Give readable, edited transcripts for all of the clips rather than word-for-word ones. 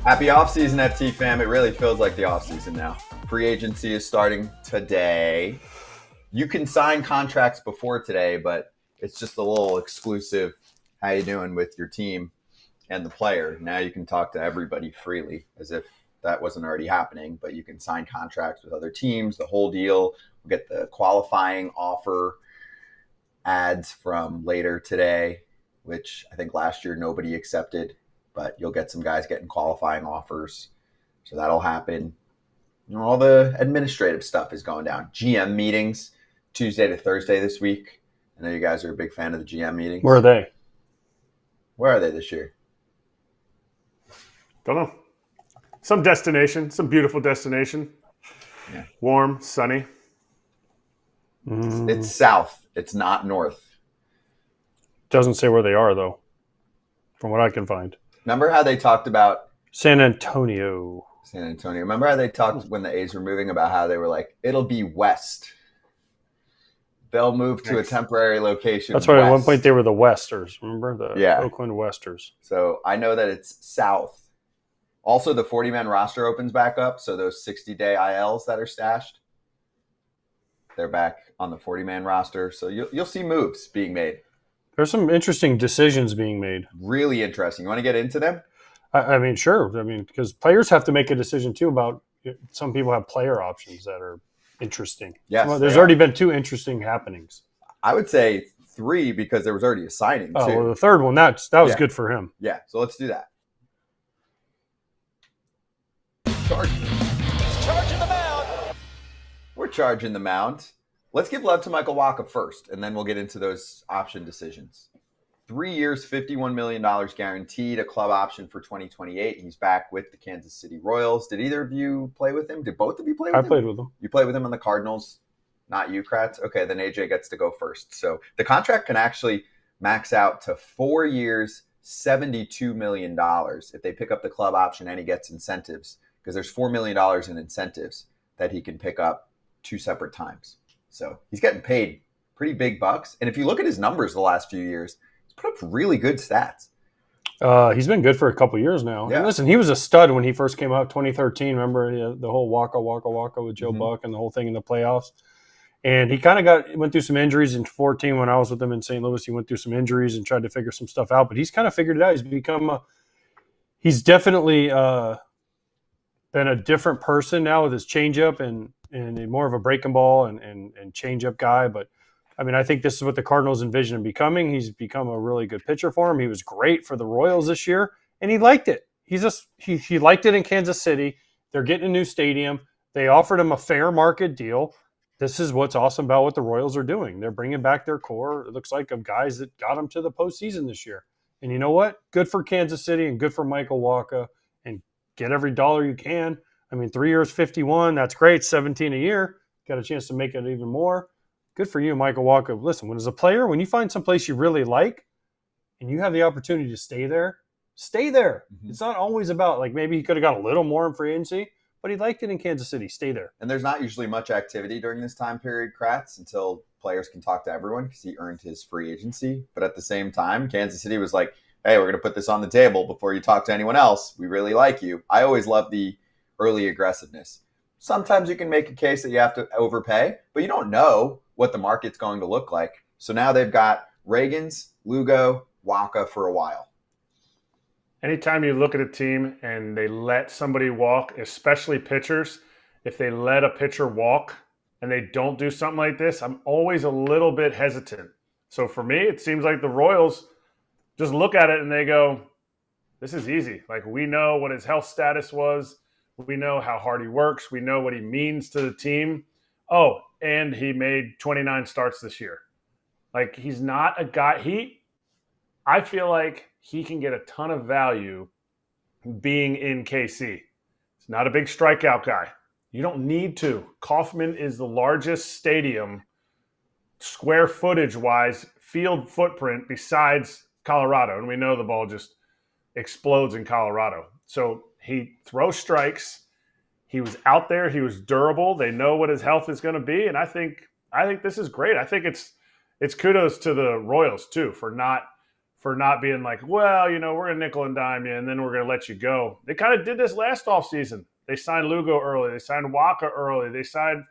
Happy offseason, FT fam. It really feels like the offseason now. Free agency is starting today. You can sign contracts before today, but it's just a little exclusive. How you doing with your team and the player? Now you can talk to everybody freely, as if that wasn't already happening. But you can sign contracts with other teams, the whole deal. We'll get the qualifying offer ads from later today, which I think last year nobody accepted. But you'll get some guys getting qualifying offers. So that'll happen. All the administrative stuff is going down. GM meetings Tuesday to Thursday this week. I know you guys are a big fan of the GM meetings. Where are they? Where are they this year? Don't know. Some destination, some beautiful destination. Yeah. Warm, sunny. It's south. It's not north. Doesn't say where they are, though, from what I can find. Remember how they talked about San Antonio. Remember how they talked when the A's were moving about how they were like, it'll be west. They'll move to a temporary location. That's right. west. At one point, they were the Westers. Remember? The Oakland Westers. So I know that it's south. Also, the 40-man roster opens back up. So those 60-day ILs that are stashed, they're back on the 40-man roster. So you'll see moves being made. There's some interesting decisions being made. Really interesting. You want to get into them? I mean, sure. I mean, because players have to make a decision, too, about some people have player options that are interesting. Yes. Well, there's already been 2 interesting happenings. I would say 3 because there was already a signing, too. Oh, well, the third one, that was good for him. Yeah, so let's do that. Charging the mound. We're charging the mound. Let's give love to Michael Wacha first, and then we'll get into those option decisions. 3 years, $51 million guaranteed, a club option for 2028. He's back with the Kansas City Royals. Did either of you play with him? Did both of you play with him? I played with him. You played with him on the Cardinals? Not you, Kratz? Okay, then AJ gets to go first. So the contract can actually max out to 4 years, $72 million if they pick up the club option and he gets incentives, because there's $4 million in incentives that he can pick up 2 separate times. So he's getting paid pretty big bucks. And if you look at his numbers the last few years, he's put up really good stats. He's been good for a couple years now. Yeah. And listen, he was a stud when he first came out, 2013. Remember the whole Waka with Joe Buck and the whole thing in the playoffs? And he kind of went through some injuries in 2014 when I was with him in St. Louis. He went through some injuries and tried to figure some stuff out. But he's kind of figured it out. He's definitely been a different person now with his changeup and more of a breaking ball and changeup guy. But, I mean, I think this is what the Cardinals envision him becoming. He's become a really good pitcher for him. He was great for the Royals this year, and he liked it. He liked it in Kansas City. They're getting a new stadium. They offered him a fair market deal. This is what's awesome about what the Royals are doing. They're bringing back their core, it looks like, of guys that got them to the postseason this year. And you know what? Good for Kansas City and good for Michael Wacha. And get every dollar you can. I mean, 3 years, 51, that's great. 17 a year. Got a chance to make it even more. Good for you, Michael Wacha. Listen, as a player, when you find some place you really like and you have the opportunity to stay there, stay there. Mm-hmm. It's not always about, like, maybe he could have got a little more in free agency, but he liked it in Kansas City. Stay there. And there's not usually much activity during this time period, Kratz, until players can talk to everyone because he earned his free agency. But at the same time, Kansas City was like, hey, we're going to put this on the table before you talk to anyone else. We really like you. I always love the early aggressiveness. Sometimes you can make a case that you have to overpay, but you don't know what the market's going to look like. So now they've got Reagans, Lugo, Wacha for a while. Anytime you look at a team and they let somebody walk, especially pitchers, if they let a pitcher walk and they don't do something like this, I'm always a little bit hesitant. So for me, it seems like the Royals just look at it and they go, this is easy. Like, we know what his health status was. We know how hard he works. We know what he means to the team. Oh, and he made 29 starts this year. Like, he's not a guy. I feel like he can get a ton of value being in KC. He's not a big strikeout guy. You don't need to. Kauffman is the largest stadium, square footage-wise, field footprint besides Colorado. And we know the ball just explodes in Colorado. So he throws strikes. He was out there. He was durable. They know what his health is going to be. And I think this is great. I think it's kudos to the Royals, too, for not for not being like, well, we're going to nickel and dime you, and then we're going to let you go. They kind of did this last offseason. They signed Lugo early. They signed Wacha early. They signed,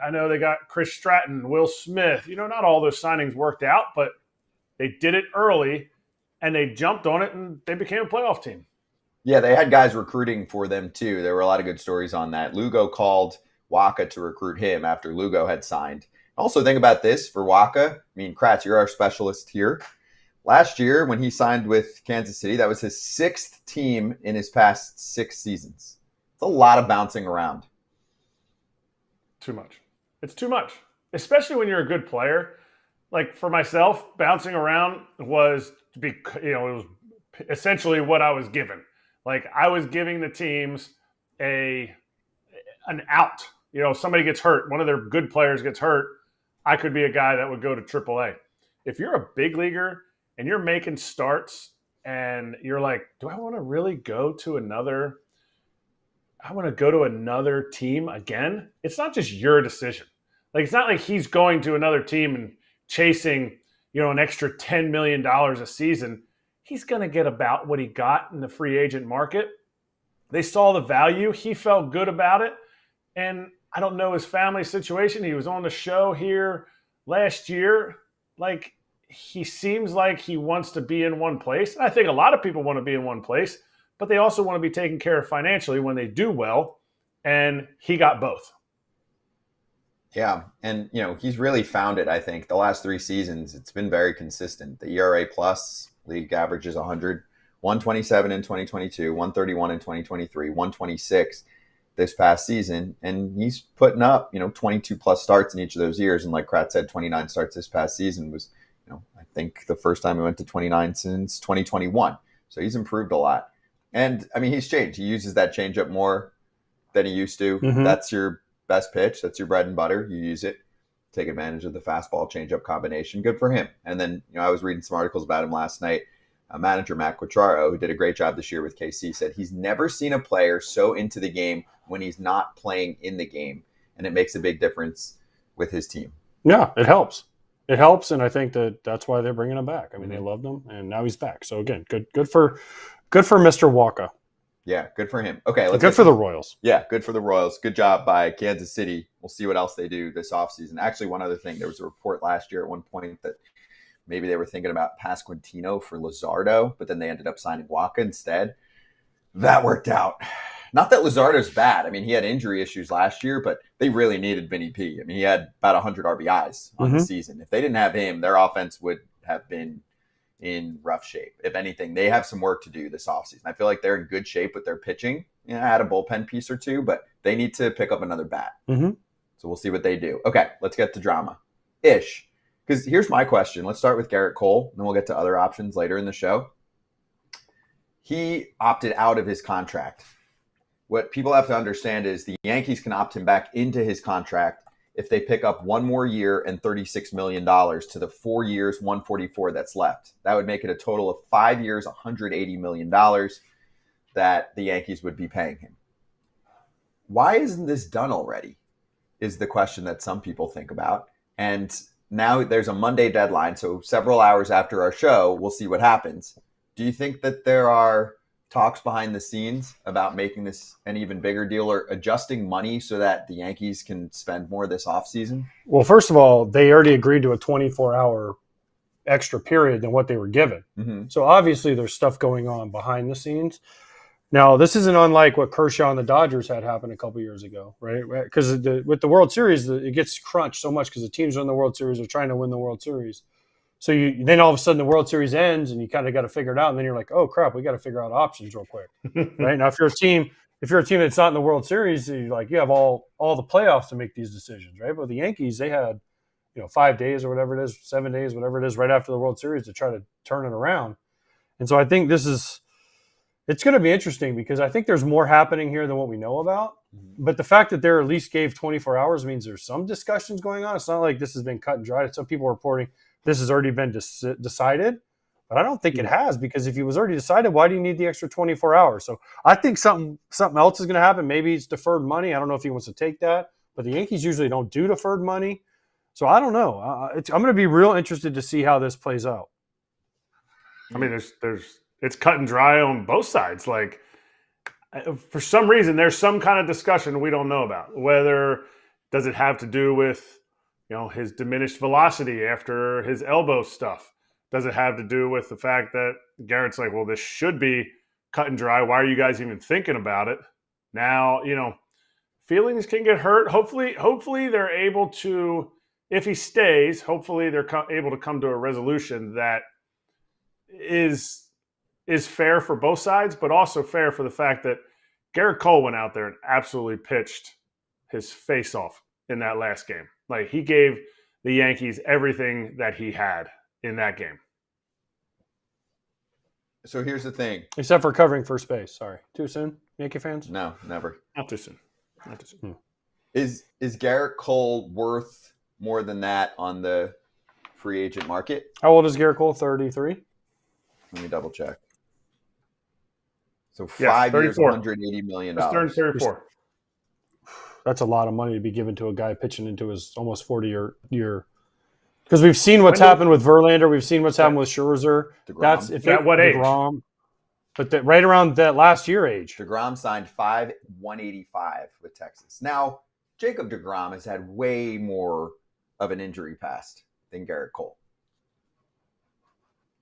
I know they got Chris Stratton, Will Smith. Not all those signings worked out, but they did it early, and they jumped on it, and they became a playoff team. Yeah, they had guys recruiting for them, too. There were a lot of good stories on that. Lugo called Wacha to recruit him after Lugo had signed. Also, think about this for Wacha. Kratz, you're our specialist here. Last year, when he signed with Kansas City, that was his 6th team in his past 6 seasons. It's a lot of bouncing around. Too much. It's too much, especially when you're a good player. Like for myself, bouncing around was it was essentially what I was given. Like I was giving the teams an out. Somebody gets hurt, one of their good players gets hurt, I could be a guy that would go to AAA. If you're a big leaguer and you're making starts and you're like, do I want to really go to another team again? It's not just your decision. Like, it's not like he's going to another team and chasing, an extra $10 million a season. He's going to get about what he got in the free agent market. They saw the value. He felt good about it. And I don't know his family situation. He was on the show here last year. Like, he seems like he wants to be in one place. And I think a lot of people want to be in one place, but they also want to be taken care of financially when they do well. And he got both. Yeah. And, he's really found it, I think. The last 3 seasons, it's been very consistent. The ERA plus league average is 100, 127 in 2022, 131 in 2023, 126 this past season. And he's putting up, 22 plus starts in each of those years. And like Kratz said, 29 starts this past season was, I think the first time he went to 29 since 2021. So he's improved a lot. And he's changed. He uses that changeup more than he used to. Mm-hmm. That's your best pitch. That's your bread and butter. You use it, take advantage of the fastball changeup combination. Good for him. And then, I was reading some articles about him last night. Manager Matt Quatraro, who did a great job this year with KC, said he's never seen a player so into the game when he's not playing in the game. And it makes a big difference with his team. Yeah, it helps. It helps, and I think that's why they're bringing him back. They loved him, and now he's back. So again, good for Mr. Wacha. Yeah, good for him. Okay, good for the Royals. Yeah, good for the Royals. Good job by Kansas City. We'll see what else they do this offseason. Actually, one other thing, there was a report last year at one point that maybe they were thinking about Pasquantino for Luzardo, but then they ended up signing Wacha instead. That worked out. Not that Luzardo's bad. He had injury issues last year, but they really needed Vinny P. He had about 100 RBIs on the season. If they didn't have him, their offense would have been in rough shape. If anything, they have some work to do this offseason. I feel like they're in good shape with their pitching. Add a bullpen piece or two, but they need to pick up another bat. Mm-hmm. So we'll see what they do. Okay, let's get to drama. Ish. Because here's my question. Let's start with Gerrit Cole, and then we'll get to other options later in the show. He opted out of his contract. What people have to understand is the Yankees can opt him back into his contract if they pick up 1 more year and $36 million to the 4 years, 144 that's left. That would make it a total of 5 years, $180 million that the Yankees would be paying him. Why isn't this done already is the question that some people think about. And now there's a Monday deadline, so several hours after our show, we'll see what happens. Do you think that there are talks behind the scenes about making this an even bigger deal or adjusting money so that the Yankees can spend more this offseason? Well, first of all, they already agreed to a 24-hour extra period than what they were given. Mm-hmm. So obviously there's stuff going on behind the scenes. Now, this isn't unlike what Kershaw and the Dodgers had happen a couple years ago, right? Because with the World Series, it gets crunched so much because the teams in the World Series are trying to win the World Series. So then all of a sudden the World Series ends and you kind of got to figure it out. And then you're like, oh, crap, we got to figure out options real quick. Right? Now, if you're a team that's not in the World Series, you have all the playoffs to make these decisions, right? But the Yankees, they had 5 days or whatever it is, 7 days, whatever it is, right after the World Series to try to turn it around. And so I think it's going to be interesting because I think there's more happening here than what we know about. Mm-hmm. But the fact that they're at least gave 24 hours means there's some discussions going on. It's not like this has been cut and dried. Some people are reporting this has already been decided, but I don't think it has, because if it was already decided, why do you need the extra 24 hours? So I think something else is going to happen. Maybe it's deferred money. I don't know if he wants to take that, but the Yankees usually don't do deferred money. So I don't know. I'm going to be real interested to see how this plays out. I mean, it's cut and dry on both sides. Like, for some reason, there's some kind of discussion we don't know about. Whether does it have to do with, his diminished velocity after his elbow stuff? Does it have to do with the fact that Gerrit's like, well, this should be cut and dry. Why are you guys even thinking about it? Now, feelings can get hurt. Hopefully they're able to, if he stays, hopefully they're able to come to a resolution that is fair for both sides, but also fair for the fact that Gerrit Cole went out there and absolutely pitched his face off in that last game. Like, he gave the Yankees everything that he had in that game. So here's the thing. Except for covering first base. Sorry. Too soon, Yankee fans? No, never. Not too soon. Is Gerrit Cole worth more than that on the free agent market? How old is Gerrit Cole? 33? Let me double check. So Yes, 5 years, 34. $180 million. Just turned 34. That's a lot of money to be given to a guy pitching into his almost 40-year. Because we've seen what's happened with Verlander. We've seen what's happened with Scherzer. DeGrom. That's if At what age? DeGrom, but right around that last year age. DeGrom signed $185 with Texas. Now, Jacob DeGrom has had way more of an injury past than Gerrit Cole.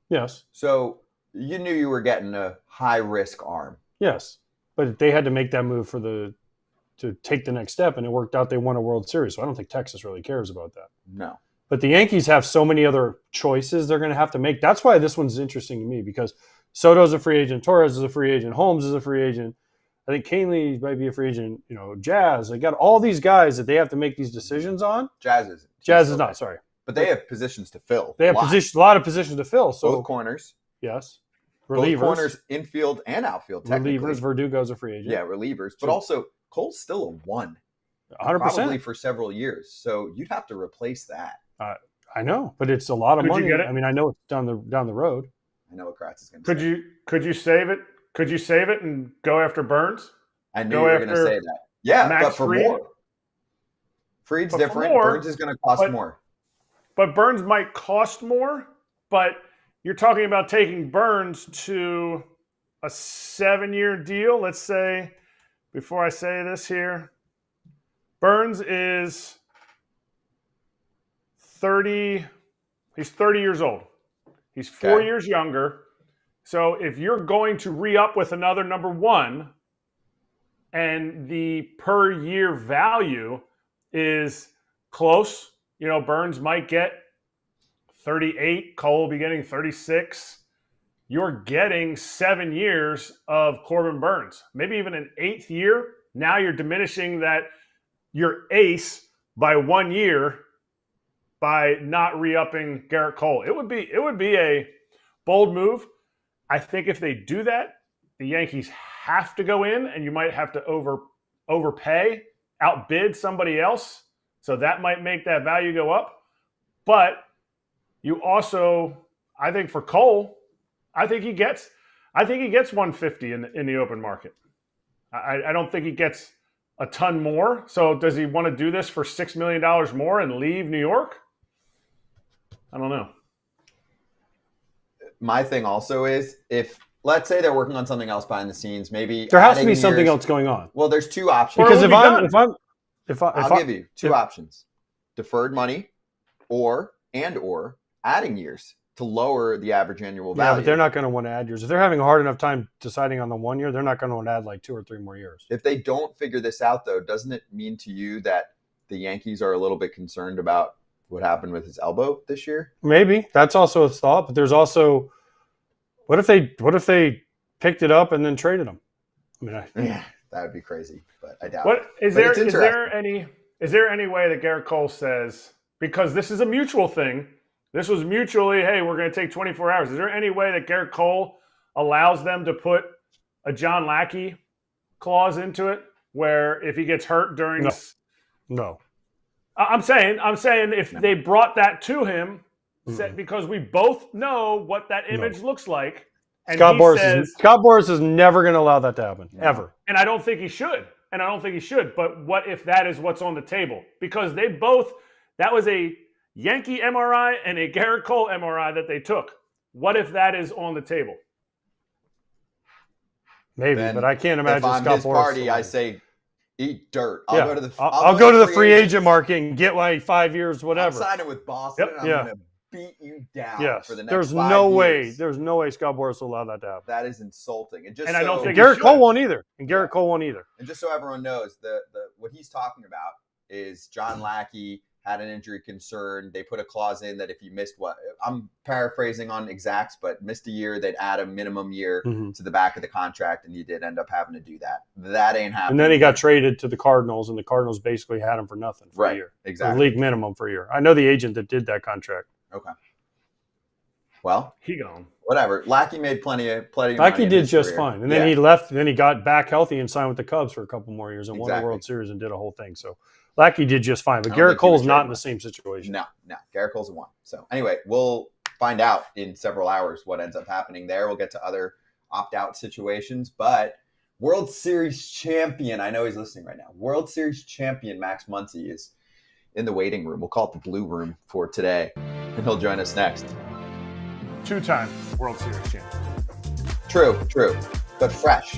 Yes. So you knew you were getting a high-risk arm. Yes. But they had to make that move to take the next step, and it worked out. They won a World Series, so I don't think Texas really cares about that. No. But the Yankees have so many other choices they're going to have to make. That's why this one's interesting to me, because Soto's a free agent, Torres is a free agent, Holmes is a free agent. I think Canely might be a free agent. Jazz. They got all these guys that they have to make these decisions on. Jazz isn't. Jazz is not, sorry. But they have positions to fill. They have a lot of positions to fill. So both corners. Yes. Relievers. Both corners, infield and outfield, technically. Relievers. Verdugo's a free agent. Yeah, relievers. But also, Cole's still a 1. 100%. Probably for several years. So you'd have to replace that. I know, but it's a lot of money. You get it? I mean, I know it's down the road. I know what Kratz is going to say. Could you save it? Could you save it and go after Burns? I knew you were going to say that. Yeah, Max but for Fried? more. Fried's different. Burns is going to cost more. But Burns might cost more, but you're talking about taking Burns to a 7-year deal. Let's say, before I say this here, Burns is 30. He's 30 years old. He's 4 years younger. So if you're going to re-up with another number 1 and the per year value is close, Burns might get 38, Cole will be getting 36. You're getting 7 years of Corbin Burns, maybe even an 8th year. Now you're diminishing that your ace by 1 year by not re-upping Gerrit Cole. It would be a bold move. I think if they do that, the Yankees have to go in, and you might have to overpay, outbid somebody else. So that might make that value go up. But you also, I think for Cole, I think he gets 150 in the open market. I don't think he gets a ton more. So does he want to do this for $6 million more and leave New York? I don't know. My thing also is, if let's say they're working on something else behind the scenes, maybe there has to be something else going on. Well, there's 2 options. Because I'll give you 2 options: deferred money, or adding years to lower the average annual value. Yeah, but they're not going to want to add years. If they're having a hard enough time deciding on the 1 year, they're not going to want to add like 2 or 3 more years. If they don't figure this out, though, doesn't it mean to you that the Yankees are a little bit concerned about what happened with his elbow this year? Maybe that's also a thought, but there's also what if they picked it up and then traded him? I mean, yeah, that would be crazy, but I doubt. Is there any way that Gerrit Cole says, because this is a mutual thing, this was mutually, hey, we're going to take 24 hours. Is there any way that Gerrit Cole allows them to put a John Lackey clause into it, where if he gets hurt during No. I'm saying if they brought that to him, because we both know what that image looks like. And Scott Boras is never going to allow that to happen, ever. And I don't think he should. But what if that is what's on the table? Because that was a Yankee MRI and a Gerrit Cole MRI that they took. What if that is on the table? Maybe, Then but I can't imagine if I'm Scott his Boras party, I say eat dirt. I'll go to the I'll go to the free agent market and get my 5 years, whatever. I'm signing with Boston. Yep. I'm going to beat you down for the next There's 5 no years. way. There's no way Scott Boras will allow that to happen. That is insulting. And I don't think Gerrit Cole won't either. And Gerrit Cole won't either. And just so everyone knows, the what he's talking about is John Lackey had an injury concern. They put a clause in that if you missed I'm paraphrasing on exacts, but missed a year, they'd add a minimum year to the back of the contract, and he did end up having to do that. That ain't happening. And then he got traded to the Cardinals, and the Cardinals basically had him for nothing for a year. Exactly. A league minimum for a year. I know the agent that did that contract. Okay. Well, he gone. Whatever. Lackey made plenty of Lackey did just fine. And then he left, and then he got back healthy and signed with the Cubs for a couple more years and won the World Series and did a whole thing. So Lackey did just fine. But Gerrit Cole's not in the same situation. No. Gerrit Cole's a one. So anyway, we'll find out in several hours what ends up happening there. We'll get to other opt-out situations. But World Series champion, I know he's listening right now, World Series champion Max Muncy is in the waiting room. We'll call it the blue room for today. And he'll join us next. 2-time World Series champion. True. But fresh.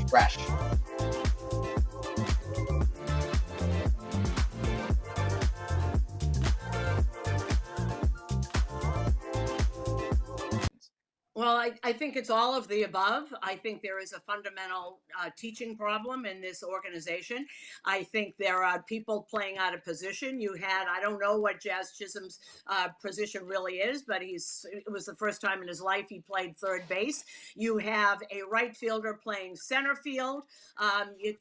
Well, I think it's all of the above. I think there is a fundamental teaching problem in this organization. I think there are people playing out of position. I don't know what Jazz Chisholm's position really is, but it was the first time in his life he played third base. You have a right fielder playing center field.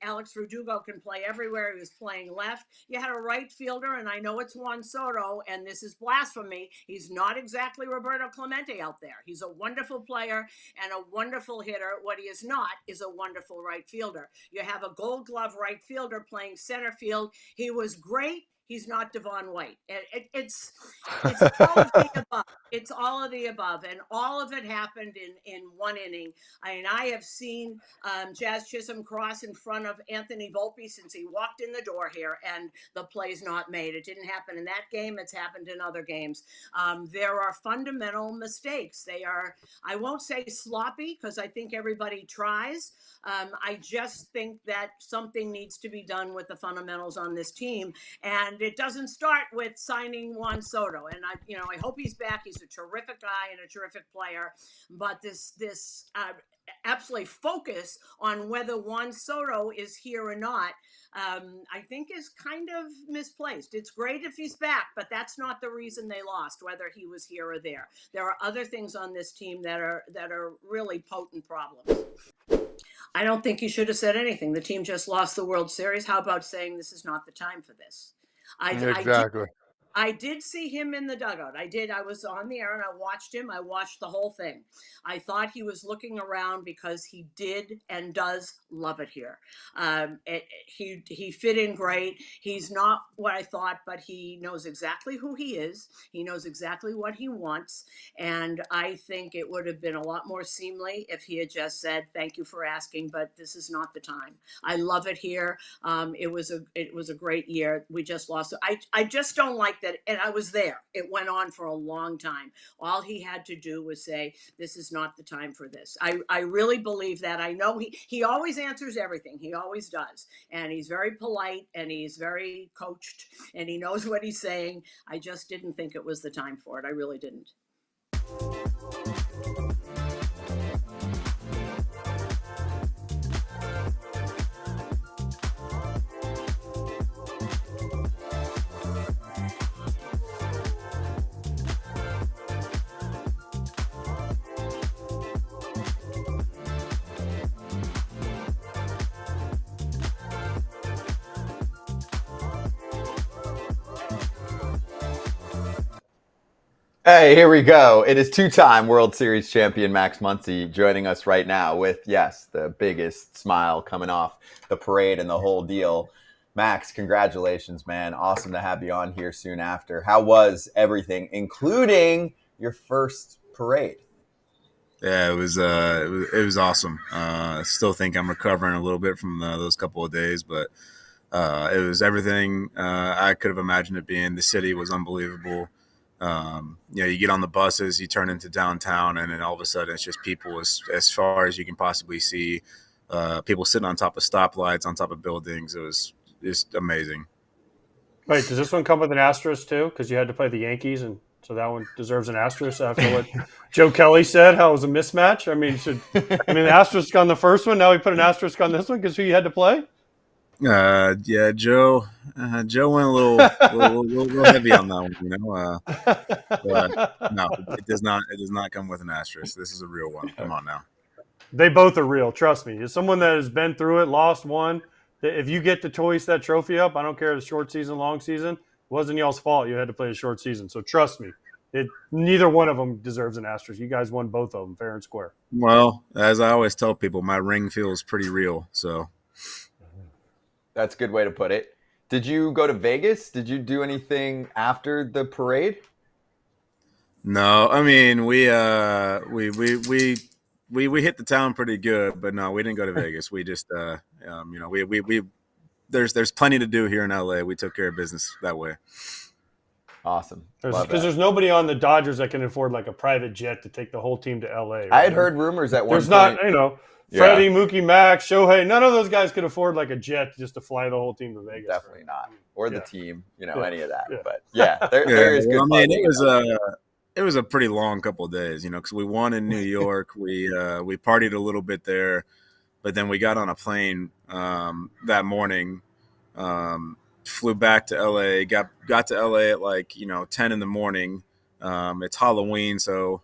Alex Verdugo can play everywhere. He was playing left. You had a right fielder, and I know it's Juan Soto, and this is blasphemy. He's not exactly Roberto Clemente out there. He's a wonderful player and a wonderful hitter. What he is not is a wonderful right fielder. You have a Gold Glove right fielder playing center field. He was great. He's not Devon White. It's all of the above. It's all of the above. And all of it happened in one inning. I have seen Jazz Chisholm cross in front of Anthony Volpe since he walked in the door here, and the play's not made. It didn't happen in that game. It's happened in other games. There are fundamental mistakes. They are, I won't say sloppy, because I think everybody tries. I just think that something needs to be done with the fundamentals on this team. And it doesn't start with signing Juan Soto. And I hope he's back. He's a terrific guy and a terrific player. But this absolutely focus on whether Juan Soto is here or not, I think is kind of misplaced. It's great if he's back, but that's not the reason they lost, whether he was here or there. There are other things on this team that are really potent problems. I don't think you should have said anything. The team just lost the World Series. How about saying this is not the time for this? Exactly. I did see him in the dugout. I was on the air and I watched him. I watched the whole thing. I thought he was looking around because he did and does love it here. He fit in great. He's not what I thought, but he knows exactly who he is. He knows exactly what he wants. And I think it would have been a lot more seemly if he had just said, thank you for asking, but this is not the time. I love it here. It was a great year. We just lost. I just don't like that. And I was there. It went on for a long time. All he had to do was say, this is not the time for this. I really believe that. I know he always answers everything. He always does. And he's very polite and he's very coached and he knows what he's saying. I just didn't think it was the time for it. I really didn't. Hey, here we go. It is two-time World Series champion Max Muncy joining us right now with, yes, the biggest smile coming off the parade and the whole deal. Max, congratulations, man. Awesome to have you on here soon after. How was everything, including your first parade? Yeah, it was awesome. I still think I'm recovering a little bit from those couple of days, but it was everything I could have imagined it being. The city was unbelievable. You get on the buses, you turn into downtown, and then all of a sudden it's just people as far as you can possibly see. People sitting on top of stoplights, on top of buildings. It was just amazing. Wait, does this one come with an asterisk too? Because you had to play the Yankees, and so that one deserves an asterisk after what Joe Kelly said, how it was a mismatch. I mean, the asterisk on the first one. Now we put an asterisk on this one because who you had to play? Yeah, Joe went a little heavy on that one, But no, it does not come with an asterisk. This is a real one. Come on now. They both are real. Trust me. As someone that has been through it, lost one, if you get to hoist that trophy up, I don't care if it's short season, long season, it wasn't y'all's fault. You had to play a short season. So trust me, neither one of them deserves an asterisk. You guys won both of them fair and square. Well, as I always tell people, my ring feels pretty real. So that's a good way to put it. Did you go to Vegas? Did you do anything after the parade? No, I mean we hit the town pretty good, but no, we didn't go to Vegas. We just there's plenty to do here in LA. We took care of business that way. Awesome. Because there's nobody on the Dodgers that can afford like a private jet to take the whole team to LA. Right? I had heard rumors at one point. There's not, Freddie, Mookie, Max, Shohei, none of those guys could afford like a jet just to fly the whole team to Vegas. Definitely not. Or the team, any of that. Yeah. But there is good. I mean, it was a pretty long couple of days, because we won in New York. We partied a little bit there, but then we got on a plane that morning, flew back to LA, got to LA at 10 in the morning. It's Halloween, so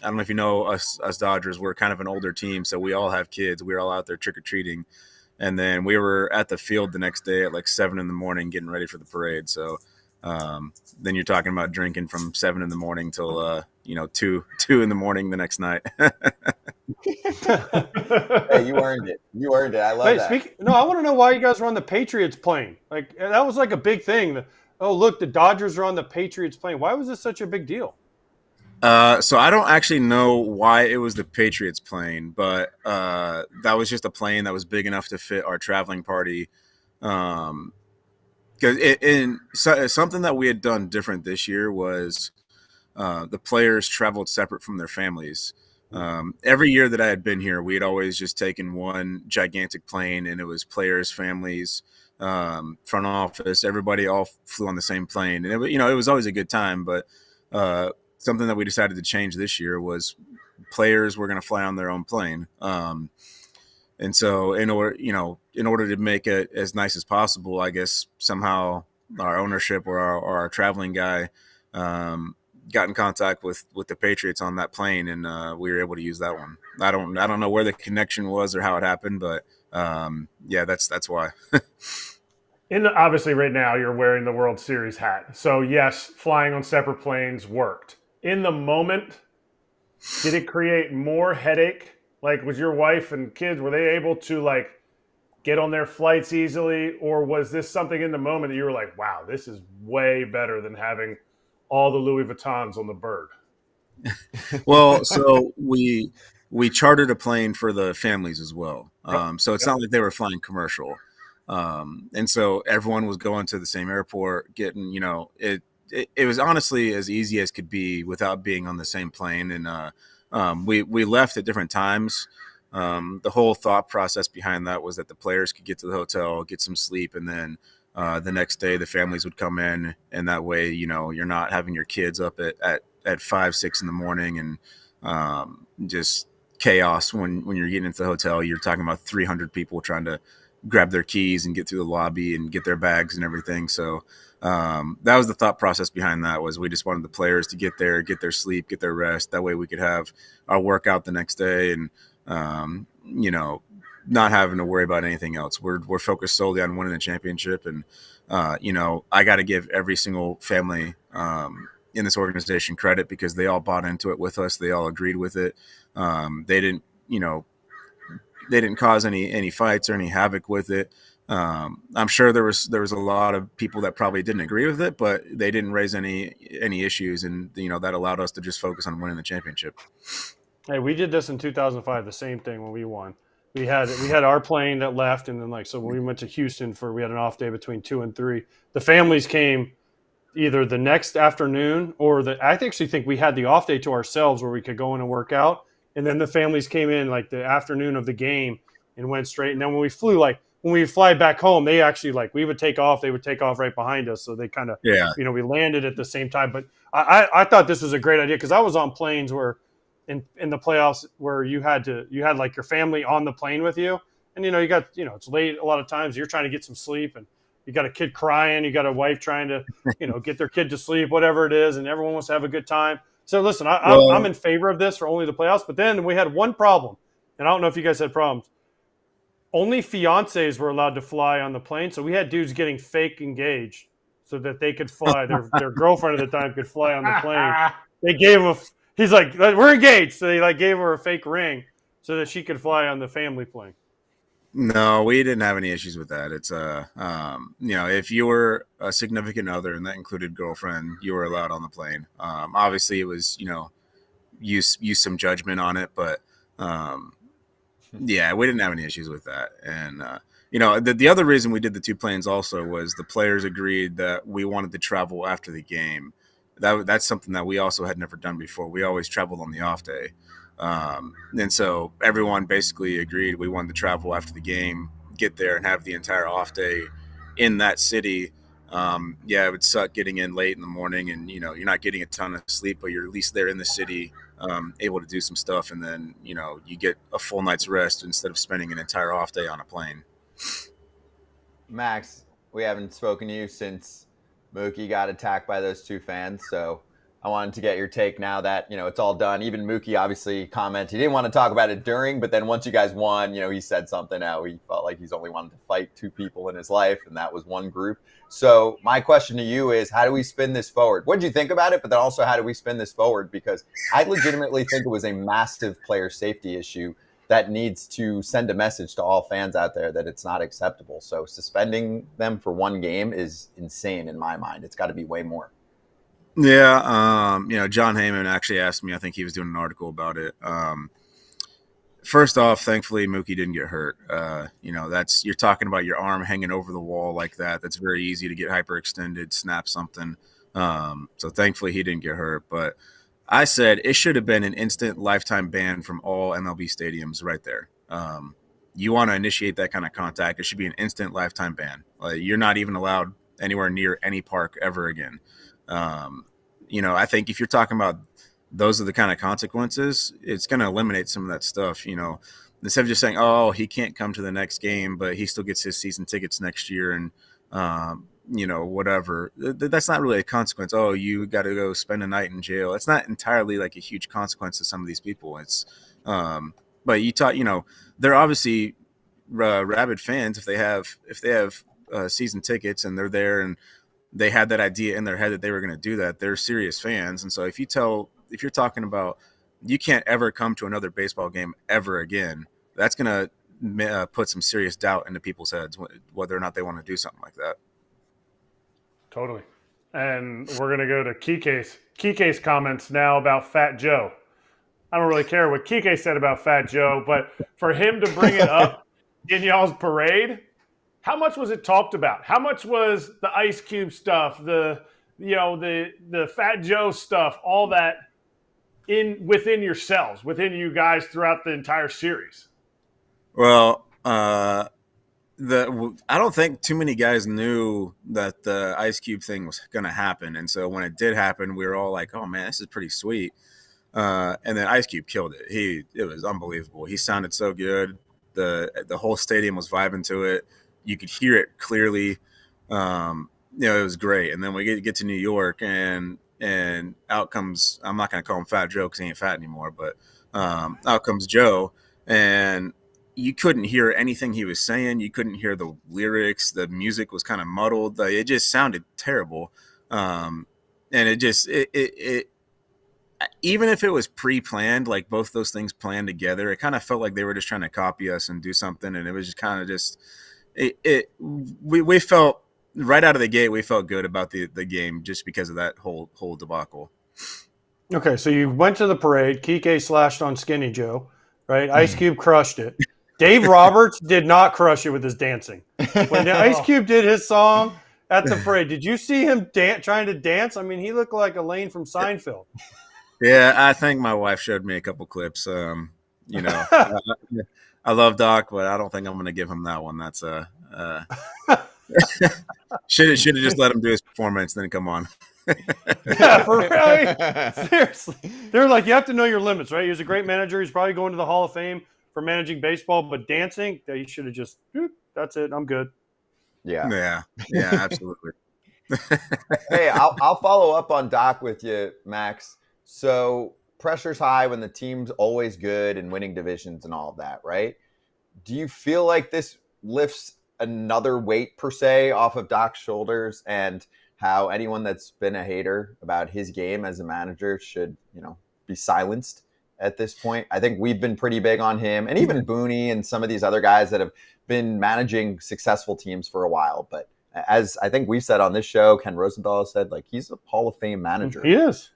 I don't know if you know us Dodgers, we're kind of an older team, so we all have kids. We were all out there trick-or-treating. And then we were at the field the next day at 7 in the morning getting ready for the parade. So then you're talking about drinking from 7 in the morning till 2 in the morning the next night. Hey, you earned it. I love that. I want to know why you guys were on the Patriots plane. That was a big thing. Oh, look, the Dodgers are on the Patriots plane. Why was this such a big deal? So I don't actually know why it was the Patriots plane, but that was just a plane that was big enough to fit our traveling party. Because something that we had done different this year was the players traveled separate from their families. Every year that I had been here, we had always just taken one gigantic plane, and it was players, families, front office, everybody all flew on the same plane. And it was always a good time, but something that we decided to change this year was players were going to fly on their own plane. And so in order to make it as nice as possible, I guess somehow our ownership or our traveling guy got in contact with the Patriots on that plane, and we were able to use that one. I don't know where the connection was or how it happened, but that's why. Obviously right now you're wearing the World Series hat. So yes, flying on separate planes worked. In the moment, did it create more headache? Was your wife and kids, were they able to get on their flights easily? Or was this something in the moment that you were like, wow, this is way better than having all the Louis Vuittons on the bird? Well, so we chartered a plane for the families as well. So it's not like they were flying commercial. And so everyone was going to the same airport, getting, it was honestly as easy as could be without being on the same plane. And we left at different times. The whole thought process behind that was that the players could get to the hotel, get some sleep, and then the next day the families would come in, and that way, you're not having your kids up at 5, 6 in the morning and just chaos when you're getting into the hotel. You're talking about 300 people trying to grab their keys and get through the lobby and get their bags and everything. So that was the thought process behind that, was we just wanted the players to get there, get their sleep, get their rest. That way we could have our workout the next day and, not having to worry about anything else. We're focused solely on winning the championship. And, I got to give every single family in this organization credit, because they all bought into it with us. They all agreed with it. They didn't cause any fights or any havoc with it. I'm sure there was a lot of people that probably didn't agree with it, but they didn't raise any issues, and that allowed us to just focus on winning the championship. Hey, we did this in 2005, the same thing when we won. We had our plane that left, and then so when we went to Houston we had an off day between 2 and 3. The families came either the next afternoon or I actually think we had the off day to ourselves where we could go in and work out. And then the families came in like the afternoon of the game and went straight. And then when we flew, like when we fly back home, they actually like we would take off. They would take off right behind us. So they kind of, we landed at the same time. But I thought this was a great idea because I was on planes where in the playoffs where you had like your family on the plane with you. And, you got, it's late a lot of times. You're trying to get some sleep and you got a kid crying. You got a wife trying to, get their kid to sleep, whatever it is. And everyone wants to have a good time. So listen, I'm in favor of this for only the playoffs. But then we had one problem. And I don't know if you guys had problems. Only fiancés were allowed to fly on the plane. So we had dudes getting fake engaged so that they could fly. Their girlfriend at the time could fly on the plane. They gave him he's like, we're engaged. So they like gave her a fake ring so that she could fly on the family plane. No, we didn't have any issues with that. It's if you were a significant other and that included girlfriend, you were allowed on the plane. Obviously it was, use some judgment on it, but yeah, we didn't have any issues with that. And the other reason we did the two planes also was the players agreed that we wanted to travel after the game. That's something that we also had never done before. We always traveled on the off day. And so everyone basically agreed we wanted to travel after the game, get there and have the entire off day in that city. It would suck getting in late in the morning and, you're not getting a ton of sleep, but you're at least there in the city, able to do some stuff. And then, you get a full night's rest instead of spending an entire off day on a plane. Max, we haven't spoken to you since Mookie got attacked by those two fans. So I wanted to get your take now that, it's all done. Even Mookie obviously commented. He didn't want to talk about it during, but then once you guys won, he said something how he felt like he's only wanted to fight two people in his life, and that was one group. So my question to you is, how do we spin this forward? What did you think about it? But then also, how do we spin this forward? Because I legitimately think it was a massive player safety issue that needs to send a message to all fans out there that it's not acceptable. So suspending them for one game is insane in my mind. It's got to be way more. Yeah, John Heyman actually asked me. I think he was doing an article about it. First off, thankfully Mookie didn't get hurt. You're talking about your arm hanging over the wall like that. That's very easy to get hyperextended, snap something. So thankfully he didn't get hurt. But I said it should have been an instant lifetime ban from all MLB stadiums right there. You want to initiate that kind of contact, it should be an instant lifetime ban. You're not even allowed anywhere near any park ever again. I think if you're talking about those are the kind of consequences, it's going to eliminate some of that stuff, instead of just saying, oh, he can't come to the next game, but he still gets his season tickets next year. And, whatever, that's not really a consequence. Oh, you got to go spend a night in jail. It's not entirely like a huge consequence to some of these people. It's, but they're obviously rabid fans. If they have season tickets and they're there and they had that idea in their head that they were going to do that, they're serious fans. And so if you're talking about you can't ever come to another baseball game ever again, that's going to put some serious doubt into people's heads whether or not they want to do something like that. Totally. And we're going to go to Kike's comments now about Fat Joe. I don't really care what Kike said about Fat Joe, but for him to bring it up in y'all's parade, how much was it talked about? How much was the Ice Cube stuff, the Fat Joe stuff, all that within yourselves, within you guys throughout the entire series? Well, I don't think too many guys knew that the Ice Cube thing was going to happen, and so when it did happen, we were all like, "Oh man, this is pretty sweet." And then Ice Cube killed it. It was unbelievable. He sounded so good. The whole stadium was vibing to it. You could hear it clearly. It was great. And then we get to New York, and out comes, I'm not going to call him Fat Joe because he ain't fat anymore, but out comes Joe, and you couldn't hear anything he was saying. You couldn't hear the lyrics. The music was kind of muddled. It just sounded terrible. And it even if it was pre-planned, like both those things planned together, it kind of felt like they were just trying to copy us and do something. And it was just kind of just we felt right out of the gate, we felt good about the game just because of that whole debacle. Okay, so you went to the parade. Kike slashed on Skinny Joe, right? Ice Cube crushed it. Dave Roberts did not crush it with his dancing. When Ice Cube did his song, at the parade. Did you see him trying to dance? I mean, he looked like Elaine from Seinfeld. Yeah, I think my wife showed me a couple clips. You know, I love Doc, but I don't think I'm going to give him that one. That's should have just let him do his performance, then come on. Yeah, for real. Seriously, they're like, you have to know your limits, right? He was a great manager. He's probably going to the Hall of Fame for managing baseball, but dancing, he should have just. That's it. I'm good. Yeah, absolutely. Hey, I'll follow up on Doc with you, Max. So pressure's high when the team's always good and winning divisions and all of that, right? Do you feel like this lifts another weight per se off of Doc's shoulders, and how anyone that's been a hater about his game as a manager should, be silenced at this point? I think we've been pretty big on him, and even Booney and some of these other guys that have been managing successful teams for a while. But as I think we've said on this show, Ken Rosenthal said, like, he's a Hall of Fame manager. He is.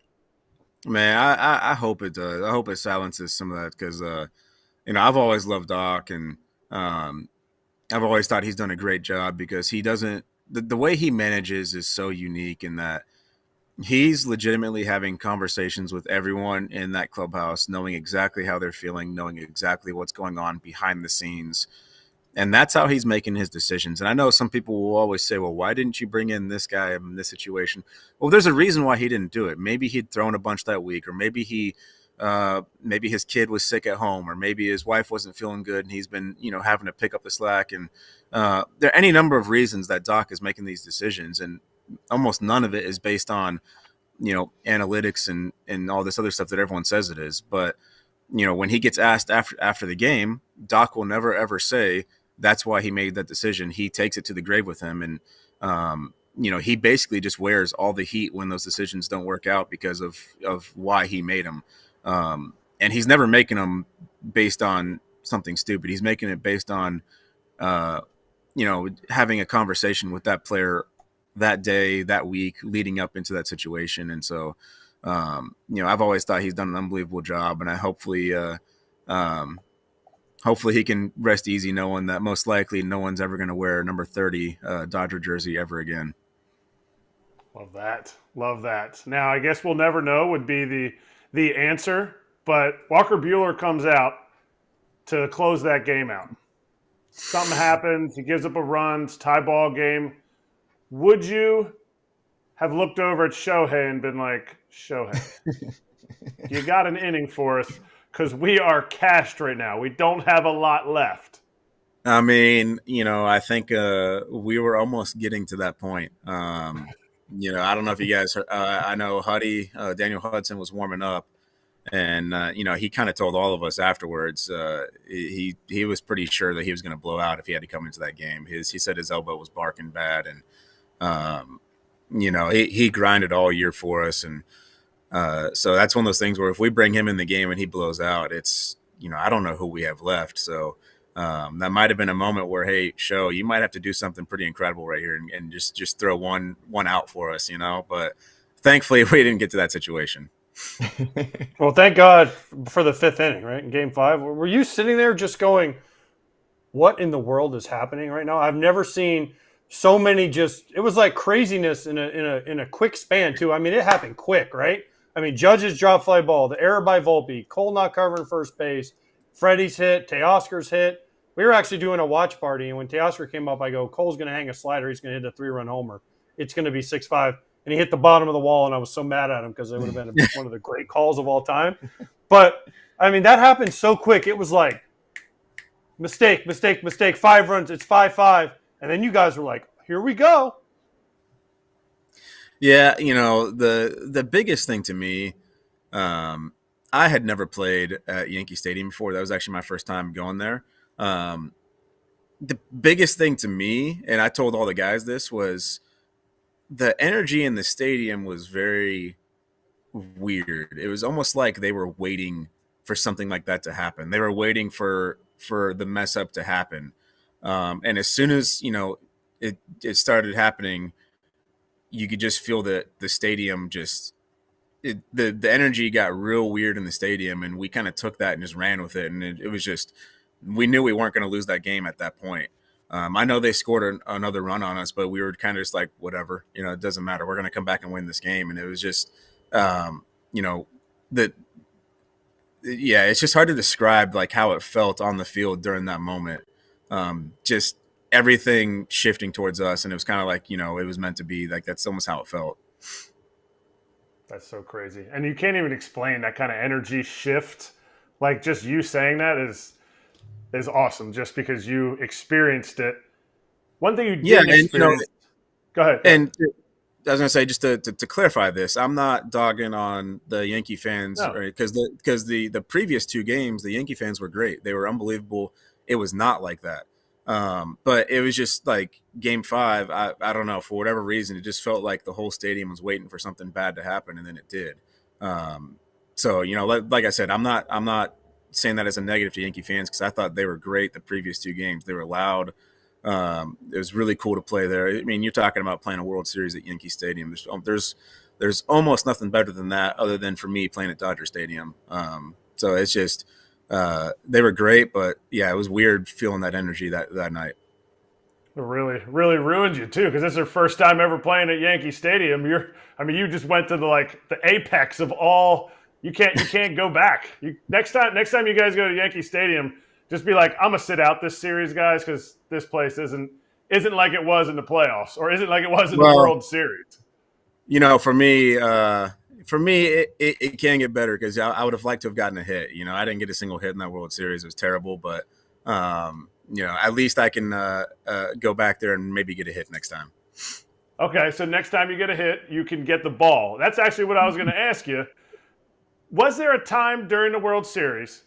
Man, I hope it does. I hope it silences some of that because, I've always loved Doc, and I've always thought he's done a great job because he doesn't – the way he manages is so unique in that he's legitimately having conversations with everyone in that clubhouse, knowing exactly how they're feeling, knowing exactly what's going on behind the scenes. And that's how he's making his decisions. And I know some people will always say, well, why didn't you bring in this guy in this situation? Well, there's a reason why he didn't do it. Maybe he'd thrown a bunch that week, or maybe maybe his kid was sick at home, or maybe his wife wasn't feeling good and he's been, having to pick up the slack. And there are any number of reasons that Doc is making these decisions. And almost none of it is based on, analytics and all this other stuff that everyone says it is. But, when he gets asked after the game, Doc will never, ever say, that's why he made that decision. He takes it to the grave with him. And, he basically just wears all the heat when those decisions don't work out because of why he made them. And he's never making them based on something stupid. He's making it based on, having a conversation with that player that day, that week, leading up into that situation. And so, I've always thought he's done an unbelievable job, and I hopefully he can rest easy knowing that most likely no one's ever going to wear number 30 Dodger jersey ever again. Love that. Now, I guess we'll never know would be the answer, but Walker Buehler comes out to close that game out. Something happens. He gives up a run. It's tie ball game. Would you have looked over at Shohei and been like, Shohei, you got an inning for us? Because we are cashed right now. We don't have a lot left. I mean, I think we were almost getting to that point. I don't know if you guys heard, I know Huddy, Daniel Hudson was warming up, and, he kind of told all of us afterwards he was pretty sure that he was going to blow out if he had to come into that game. He said his elbow was barking bad, and, he grinded all year for us, and so that's one of those things where if we bring him in the game and he blows out, it's, I don't know who we have left. So that might have been a moment where, hey, Show, you might have to do something pretty incredible right here and just throw one out for us, But thankfully, we didn't get to that situation. Well, thank God for the fifth inning, right? In Game 5. Were you sitting there just going, what in the world is happening right now? I've never seen so many it was like craziness in a quick span, too. I mean, it happened quick, right? I mean, Judge's drop fly ball, the error by Volpe, Cole not covering first base, Freddie's hit, Teoscar's hit. We were actually doing a watch party, and when Teoscar came up, I go, Cole's going to hang a slider. He's going to hit a 3-run homer. It's going to be 6-5. And he hit the bottom of the wall, and I was so mad at him because it would have been one of the great calls of all time. But, I mean, that happened so quick. It was like, mistake, 5 runs, it's 5-5. And then you guys were like, here we go. Yeah, the biggest thing to me, I had never played at Yankee Stadium before. That was actually my first time going there. The biggest thing to me, and I told all the guys this, was the energy in the stadium was very weird. It was almost like they were waiting for something like that to happen. They were waiting for the mess up to happen. And as soon as, it started happening, you could just feel that the stadium the energy got real weird in the stadium, and we kind of took that and just ran with it. And it was just, we knew we weren't going to lose that game at that point. I know they scored another run on us, but we were kind of just like, whatever, it doesn't matter. We're going to come back and win this game. And it was just, that. Yeah, it's just hard to describe like how it felt on the field during that moment. Just everything shifting towards us, and it was kind of like, it was meant to be. Like that's almost how it felt. That's so crazy. And you can't even explain that kind of energy shift. Like just you saying that is awesome just because you experienced it. One thing you didn't experience. Go ahead. And I was going to say, just to clarify this, I'm not dogging on the Yankee fans, because the previous 2 games, the Yankee fans were great. They were unbelievable. It was not like that. But it was just like game 5. I don't know, for whatever reason, it just felt like the whole stadium was waiting for something bad to happen, and then it did. So, like I said, I'm not saying that as a negative to Yankee fans, because I thought they were great the previous 2 games. They were loud. It was really cool to play there. I mean, you're talking about playing a World Series at Yankee Stadium. There's almost nothing better than that, other than for me playing at Dodger Stadium. So it's just they were great, but yeah, it was weird feeling that energy that night. It really, really ruined you too, because this is your first time ever playing at Yankee Stadium. You just went to the apex of all. You can't go back. Next time you guys go to Yankee Stadium, just be like, I'm gonna sit out this series, guys, because this place isn't like it was in the playoffs, or isn't like it was in the World Series. For me, it can get better, because I would have liked to have gotten a hit. I didn't get a single hit in that World Series. It was terrible, but at least I can go back there and maybe get a hit next time. Okay, so next time you get a hit, you can get the ball. That's actually what I was going to ask you. Was there a time during the World Series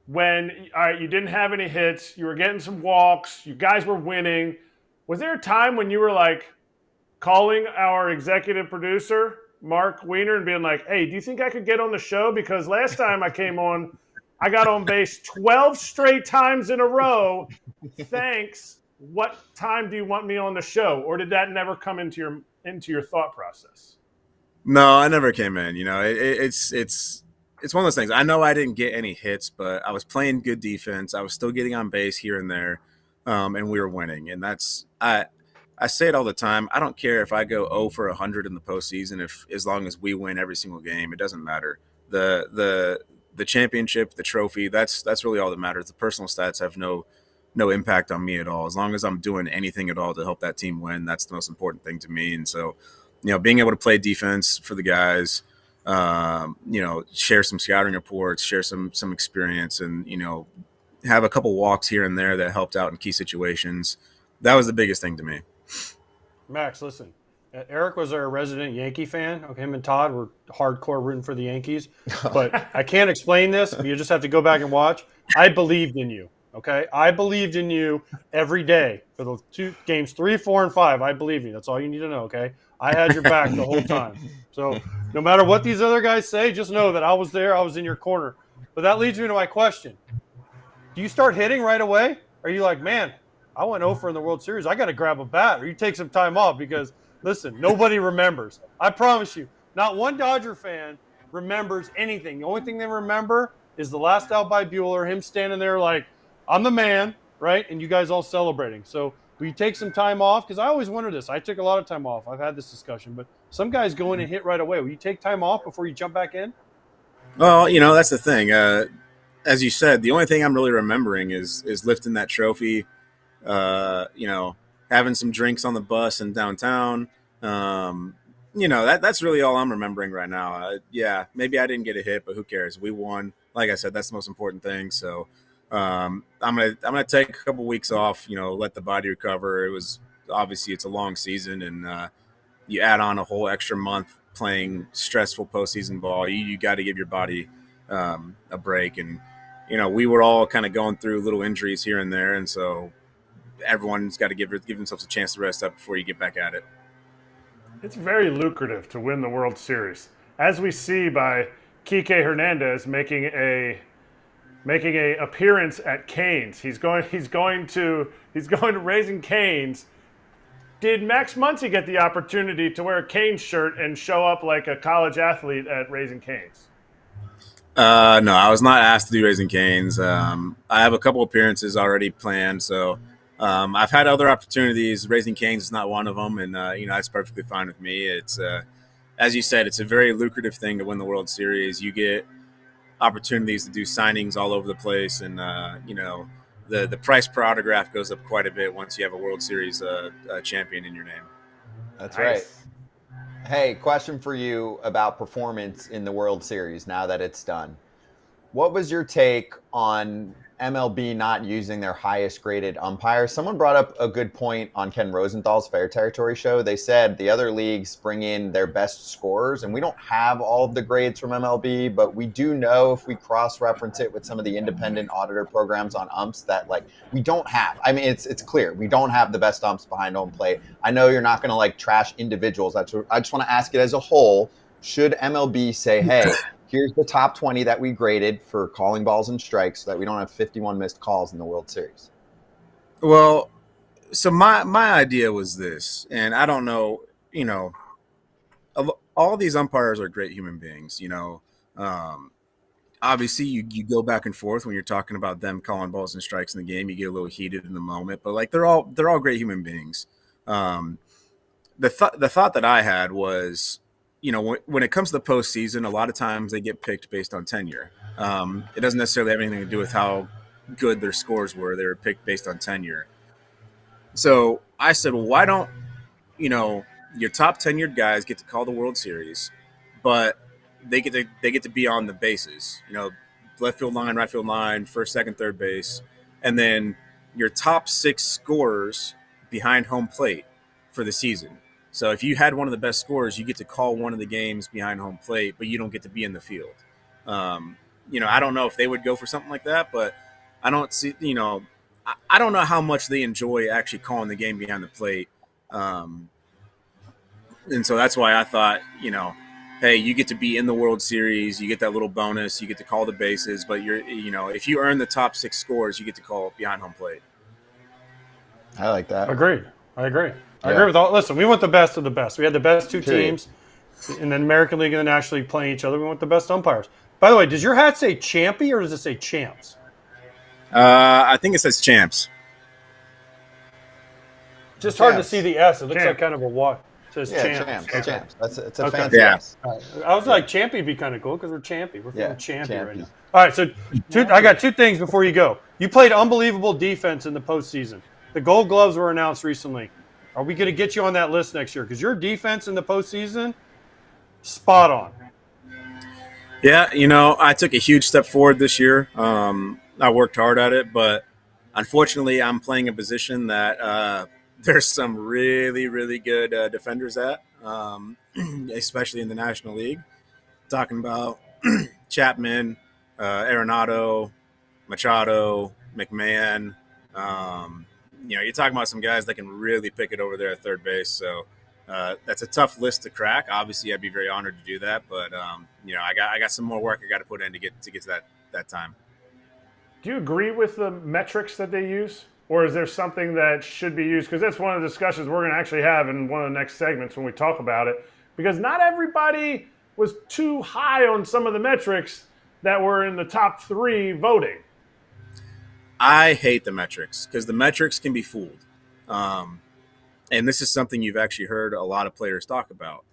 when you didn't have any hits, you were getting some walks, you guys were winning? Was there a time when you were like calling our executive producer, Mark Wiener, and being like, hey, do you think I could get on the show? Because last time I came on, I got on base 12 straight times in a row. Thanks. What time do you want me on the show? Or did that never come into your thought process? No, I never came in. It's one of those things. I know I didn't get any hits, but I was playing good defense. I was still getting on base here and there, and we were winning. And I say it all the time. I don't care if I go 0 for 100 in the postseason, as long as we win every single game. It doesn't matter. The championship, the trophy, that's really all that matters. The personal stats have no impact on me at all. As long as I'm doing anything at all to help that team win, that's the most important thing to me. And so, being able to play defense for the guys, share some scouting reports, share some experience, and, have a couple walks here and there that helped out in key situations. That was the biggest thing to me. Max, listen, Erik was our resident Yankee fan. Okay, him and Todd were hardcore rooting for the Yankees. But I can't explain this. You just have to go back and watch. I believed in you. Okay, I believed in you every day for the 2 games, 3, 4, and 5. I believe in you. That's all you need to know. Okay, I had your back the whole time. So no matter what these other guys say, just know that I was there. I was in your corner. But that leads me to my question: do you start hitting right away? Are you like, man, I went 0 for in the World Series. I got to grab a bat, or you take some time off? Because listen, nobody remembers. I promise you, not one Dodger fan remembers anything. The only thing they remember is the last out by Bueller, him standing there like, I'm the man, right? And you guys all celebrating. So will you take some time off? Because I always wonder this. I took a lot of time off. I've had this discussion. But some guys go in and hit right away. Will you take time off before you jump back in? Well, that's the thing. As you said, the only thing I'm really remembering is lifting that trophy, having some drinks on the bus in downtown. That's really all I'm remembering right now. Maybe I didn't get a hit, but who cares? We won. Like I said, that's the most important thing. So I'm gonna take a couple weeks off. Let the body recover. It's a long season, and you add on a whole extra month playing stressful postseason ball. You got to give your body a break. And we were all kind of going through little injuries here and there, and so everyone's got to give themselves a chance to rest up before you get back at it. It's very lucrative to win the World Series, as we see by Kike Hernandez making a appearance at Canes. He's going to Raising Canes. Did Max Muncy get the opportunity to wear a Canes shirt and show up like a college athlete at Raising Canes? No, I was not asked to do Raising Canes. I have a couple appearances already planned, so I've had other opportunities. Raising Cane's is not one of them, and that's perfectly fine with me. It's as you said, it's a very lucrative thing to win the World Series. You get opportunities to do signings all over the place, and the price per autograph goes up quite a bit once you have a World Series champion in your name. That's Nice. right. Hey, question for you about performance in the World Series now that it's done. What was your take on MLB not using their highest graded umpire? Someone brought up a good point on Ken Rosenthal's Fair Territory show. They said the other leagues bring in their best scorers, and we don't have all of the grades from MLB, but we do know if we cross-reference it with some of the independent auditor programs on umps that we don't have. I mean, it's clear. We don't have the best umps behind home plate. I know you're not going to trash individuals. I just want to ask it as a whole. Should MLB say, hey, here's the top 20 that we graded for calling balls and strikes so that we don't have 51 missed calls in the World Series? Well, so my idea was this, and I don't know, all these umpires are great human beings, obviously you go back and forth when you're talking about them calling balls and strikes in the game. You get a little heated in the moment, but they're all great human beings. The thought that I had was, when it comes to the postseason, a lot of times they get picked based on tenure. It doesn't necessarily have anything to do with how good their scores were. They were picked based on tenure. So I said, well, why don't, your top tenured guys get to call the World Series, but they get to be on the bases, left field line, right field line, first, second, third base, and then your top 6 scorers behind home plate for the season. So if you had one of the best scorers, you get to call one of the games behind home plate, but you don't get to be in the field. I don't know if they would go for something like that, but I don't see, I don't know how much they enjoy actually calling the game behind the plate. And so that's why I thought, hey, you get to be in the World Series, you get that little bonus, you get to call the bases, but if you earn the top 6 scores, you get to call behind home plate. I like that. Agreed. I agree. I agree with all. Listen, we want the best of the best. We had the best 2 teams in the American League and the National League playing each other. We want the best umpires. By the way, does your hat say Champy or does it say Champs? I think it says Champs. Just hard to see the S. It looks like kind of a Y. It says Champs. Champs. Okay. Champs. It's a fancy S. Right. I was like, Champy would be kind of cool because we're Champy. We're feeling Champy right now. Champies. All right, so I got 2 things before you go. You played unbelievable defense in the postseason. The Gold Gloves were announced recently. Are we going to get you on that list next year? Because your defense in the postseason, spot on. Yeah, I took a huge step forward this year. I worked hard at it, but unfortunately, I'm playing a position that there's some really, really good defenders at, especially in the National League. Talking about Chapman, Arenado, Machado, McMahon. You're talking about some guys that can really pick it over there at third base. So that's a tough list to crack. Obviously, I'd be very honored to do that, but I got some more work I got to put in to get to that time. Do you agree with the metrics that they use? Or is there something that should be used? Because that's one of the discussions we're going to actually have in one of the next segments when we talk about it. Because not everybody was too high on some of the metrics that were in the top 3 voting. I hate the metrics because the metrics can be fooled. And this is something you've actually heard a lot of players talk about.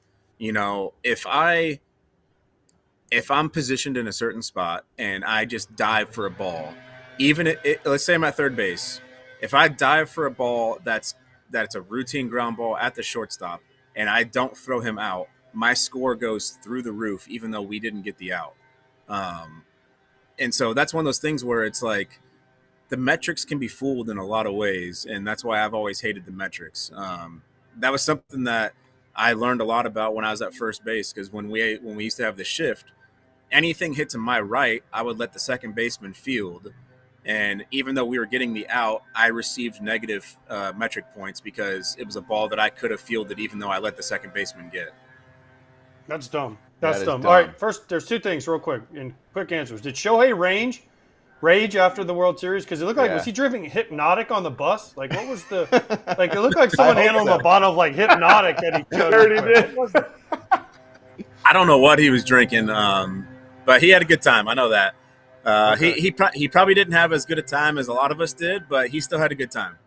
If I'm positioned in a certain spot and I just dive for a ball, let's say I'm at third base, if I dive for a ball that's a routine ground ball at the shortstop and I don't throw him out, my score goes through the roof even though we didn't get the out. And so that's one of those things where it's like the metrics can be fooled in a lot of ways, and that's why I've always hated the metrics. That was something that I learned a lot about when I was at first base, because when we used to have the shift, anything hit to my right, I would let the second baseman field. And even though we were getting the out, I received negative metric points because it was a ball that I could have fielded even though I let the second baseman get. That's dumb. That's dumb. All right, first, there's 2 things real quick, in quick answers. Did Shohei rage after the World Series? Because it looked like, was he drinking Hypnotic on the bus? Like, what was the, it looked like someone handed him a bottle of, Hypnotic that he chose. I don't know what he was drinking, but he had a good time. I know that. He probably didn't have as good a time as a lot of us did, but he still had a good time.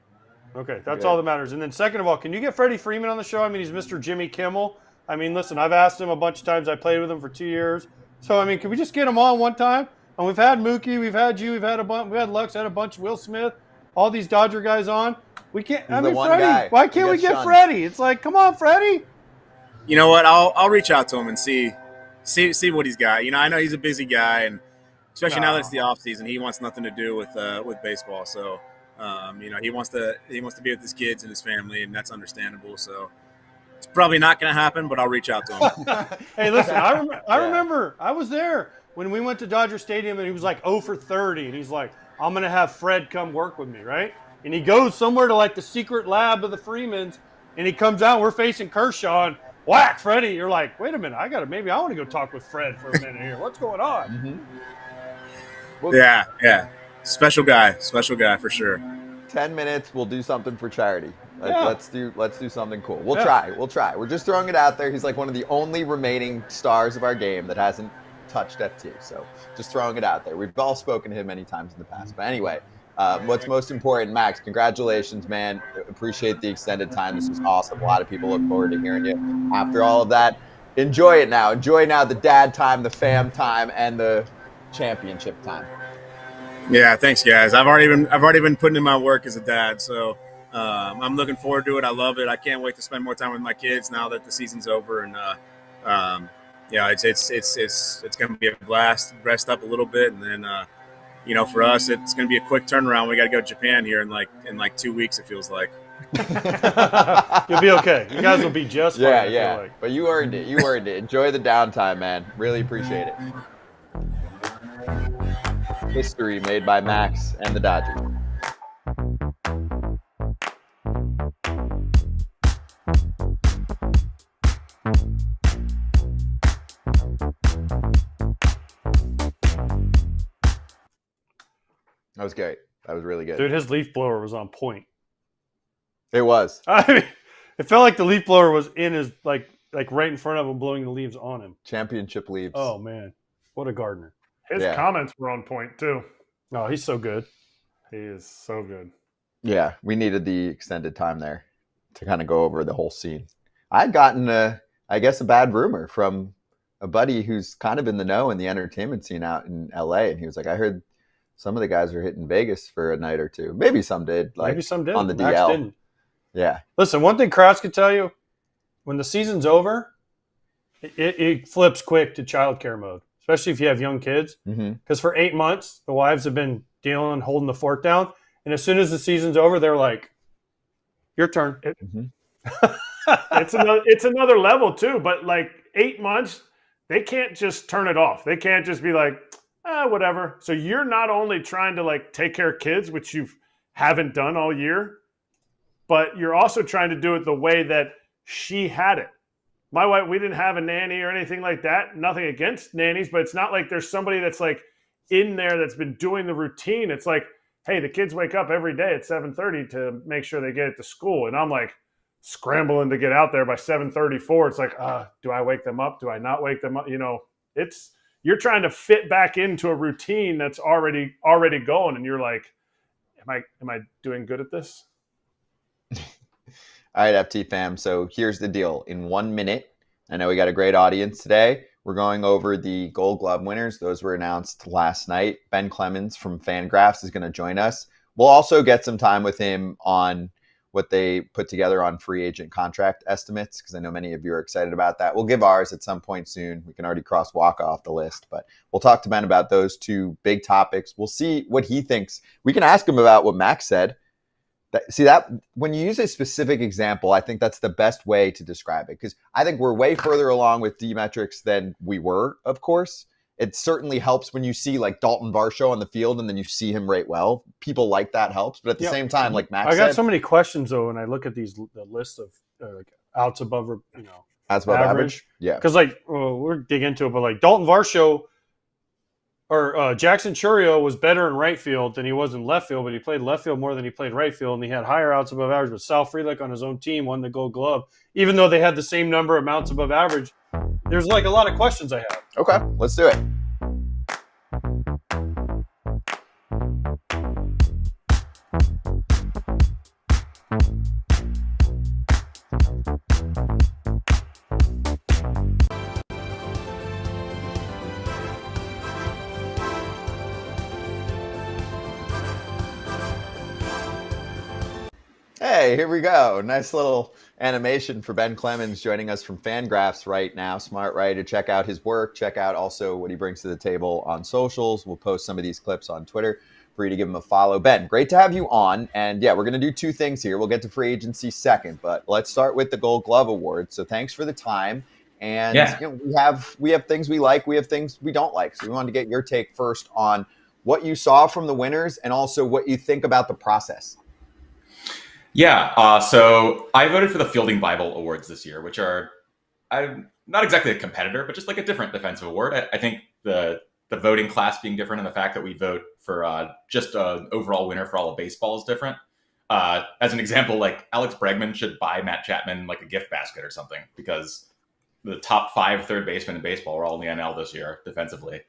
Okay, that's all that matters. And then second of all, can you get Freddie Freeman on the show? I mean, he's Mr. Jimmy Kimmel. I mean, listen, I've asked him a bunch of times. I played with him for 2 years. So, I mean, can we just get him on one time? And we've had Mookie, we've had you, we've had a bunch, we had Lux, had a bunch, Will Smith, all these Dodger guys on. We can't. He's Freddie. Guy. Why can't we get Freddie? It's like, come on, Freddie. You know what? I'll reach out to him and see what he's got. I know he's a busy guy, and especially now that it's the off season, he wants nothing to do with baseball. So, he wants to be with his kids and his family, and that's understandable. So, it's probably not going to happen, but I'll reach out to him. Hey, listen, I remember I was there when we went to Dodger Stadium, and he was like 0 for 30, and he's like, I'm going to have Fred come work with me, right? And he goes somewhere to like the secret lab of the Freemans, and he comes out, and we're facing Kershaw, and whack, Freddie. You're like, wait a minute, maybe I want to go talk with Fred for a minute here. What's going on? Mm-hmm. Well, yeah. Special guy for sure. 10 minutes, we'll do something for charity. Let's do something cool. We'll try. We're just throwing it out there. He's like one of the only remaining stars of our game that hasn't touched FT. So just throwing it out there. We've all spoken to him many times in the past. But anyway, what's most important, Max, congratulations, man. Appreciate the extended time. This was awesome. A lot of people look forward to hearing you after all of that. Enjoy it now. Enjoy now the dad time, the fam time, and the championship time. Yeah, thanks, guys. I've already been putting in my work as a dad, so I'm looking forward to it. I love it. I can't wait to spend more time with my kids now that the season's over, and it's going to be a blast. Rest up a little bit, and then for us, it's going to be a quick turnaround. We got to go to Japan here in like 2 weeks. It feels like. You'll be okay. You guys will be just fine. Yeah. Like. But you earned it. Enjoy the downtime, man. Really appreciate it. History made by Max and the Dodgers. That was great. That was really good. Dude, his leaf blower was on point. It was. I mean, it felt like the leaf blower was in his, like right in front of him, blowing the leaves on him. Championship leaves. Oh, man. What a gardener. His comments were on point, too. Oh, he's so good. He is so good. Yeah, we needed the extended time there to kind of go over the whole scene. I'd gotten, a bad rumor from a buddy who's kind of in the know in the entertainment scene out in LA. And he was like, I heard some of the guys are hitting Vegas for a night or two. Maybe some did. Maybe some did. On the Max DL. Didn't. Yeah. Listen, one thing Kratz could tell you, when the season's over, it flips quick to childcare mode. Especially if you have young kids, because for 8 months, the wives have been holding the fort down. And as soon as the season's over, they're like, your turn. It's another level too, but like 8 months, they can't just turn it off. They can't just be like, whatever. So you're not only trying to like take care of kids, which you haven't done all year, but you're also trying to do it the way that she had it. My wife, we didn't have a nanny or anything like that. Nothing against nannies, but it's not like there's somebody that's like in there that's been doing the routine. It's like, hey, the kids wake up every day at 7:30 to make sure they get it to school. And I'm like scrambling to get out there by 7:34. It's like, do I wake them up? Do I not wake them up? You're trying to fit back into a routine that's already going. And you're like, am I doing good at this? All right, FT fam. So here's the deal. In 1 minute, I know we got a great audience today. We're going over the Gold Glove winners. Those were announced last night. Ben Clemens from Fangraphs is going to join us. We'll also get some time with him on what they put together on free agent contract estimates, because I know many of you are excited about that. We'll give ours at some point soon. We can already cross Wacha off the list, but we'll talk to Ben about those two big topics. We'll see what he thinks. We can ask him about what Max said. That when you use a specific example, I think that's the best way to describe it, because I think we're way further along with D-metrics than we were, of course. It certainly helps when you see like Dalton Varsho on the field and then you see him rate well. People like that helps. But at the same time, like Max said, I got so many questions, though, when I look at the list of like outs above, outs above average. Yeah. Because we'll dig into it, but like Dalton Varsho or Jackson Chourio was better in right field than he was in left field, but he played left field more than he played right field, and he had higher outs above average. But Sal Frelick on his own team won the Gold Glove, even though they had the same number of outs above average. There's like a lot of questions I have. Okay, let's do it. Hey, here we go. Nice little animation for Ben Clemens joining us from Fangraphs right now. Smart writer. Check out his work. Check out also what he brings to the table on socials. We'll post some of these clips on Twitter for you to give him a follow. Ben, great to have you on. And yeah, we're going to do two things here. We'll get to free agency second, but let's start with the Gold Glove Award. So thanks for the time. And we have things we like. We have things we don't like. So we wanted to get your take first on what you saw from the winners and also what you think about the process. Yeah, so I voted for the Fielding Bible Awards this year, which are not exactly a competitor, but just like a different defensive award. I think the voting class being different and the fact that we vote for just an overall winner for all of baseball is different. As an example, like Alex Bregman should buy Matt Chapman like a gift basket or something because the top 5 third basemen in baseball were all in the NL this year defensively.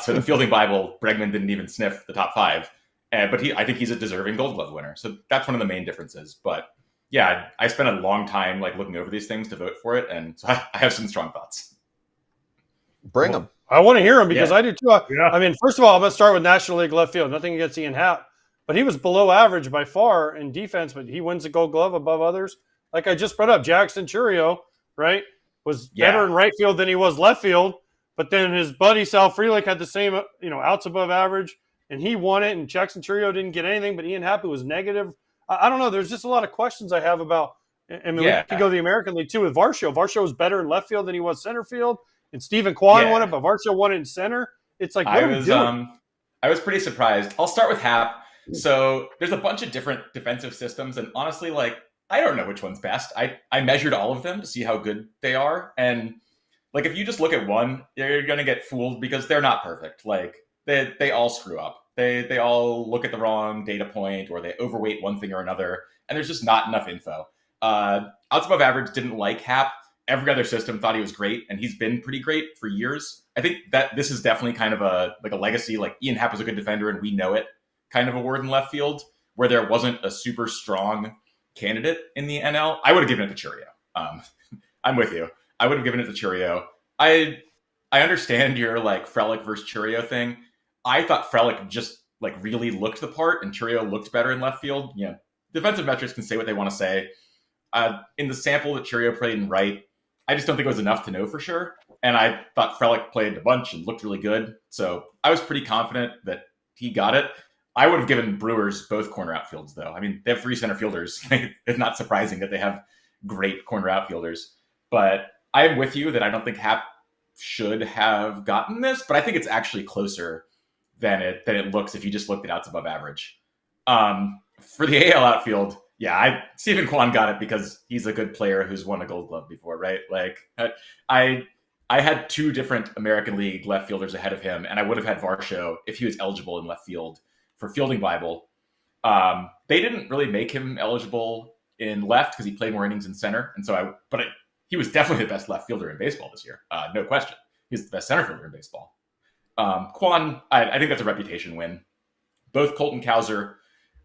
So the Fielding Bible, Bregman didn't even sniff the top 5. But I think he's a deserving Gold Glove winner. So that's one of the main differences. But yeah, I spent a long time like looking over these things to vote for it. And so I have some strong thoughts. Bring them. I want to hear him because I do too. I mean, first of all, I'm going to start with National League left field. Nothing against Ian Happ, but he was below average by far in defense, but he wins the Gold Glove above others. Like I just brought up, Jackson Churio, right, was better in right field than he was left field. But then his buddy Sal Frelick had the same, outs above average. And he won it, and Jackson Churio didn't get anything, but Ian Happ was negative. I don't know. There's just a lot of questions I have about – I mean, we could go to the American League, too, with Varsho. Varsho was better in left field than he was center field, and Stephen Kwan won it, but Varsho won it in center. It's like, what are we doing? I was pretty surprised. I'll start with Happ. So there's a bunch of different defensive systems, and honestly, like, I don't know which one's best. I measured all of them to see how good they are, and, like, if you just look at one, you're going to get fooled because they're not perfect. Like, they all screw up. They all look at the wrong data point or they overweight one thing or another, and there's just not enough info. Outs above average didn't like Happ. Every other system thought he was great, and he's been pretty great for years. I think that this is definitely kind of a legacy, like Ian Happ is a good defender and we know it kind of award in left field, where there wasn't a super strong candidate in the NL. I would have given it to Churio. I'm with you. I would have given it to Churio. I understand your like Frelick versus Churio thing. I thought Frelick just like really looked the part and Churio looked better in left field. You know, defensive metrics can say what they want to say. In the sample that Churio played in right, I just don't think it was enough to know for sure. And I thought Frelick played a bunch and looked really good. So I was pretty confident that he got it. I would have given Brewers both corner outfields, though. I mean, they have 3 center fielders. It's not surprising that they have great corner outfielders. But I am with you that I don't think Happ should have gotten this, but I think it's actually closer than it looks if you just looked at outs above average. For the AL outfield, Stephen Kwan got it because he's a good player who's won a Gold Glove before, right? Like I had 2 different American League left fielders ahead of him, and I would have had Varsho if he was eligible in left field for Fielding Bible. They didn't really make him eligible in left because he played more innings in center, and so he was definitely the best left fielder in baseball this year, no question. He's the best center fielder in baseball. Kwan, I think that's a reputation win. Both Colton Cowser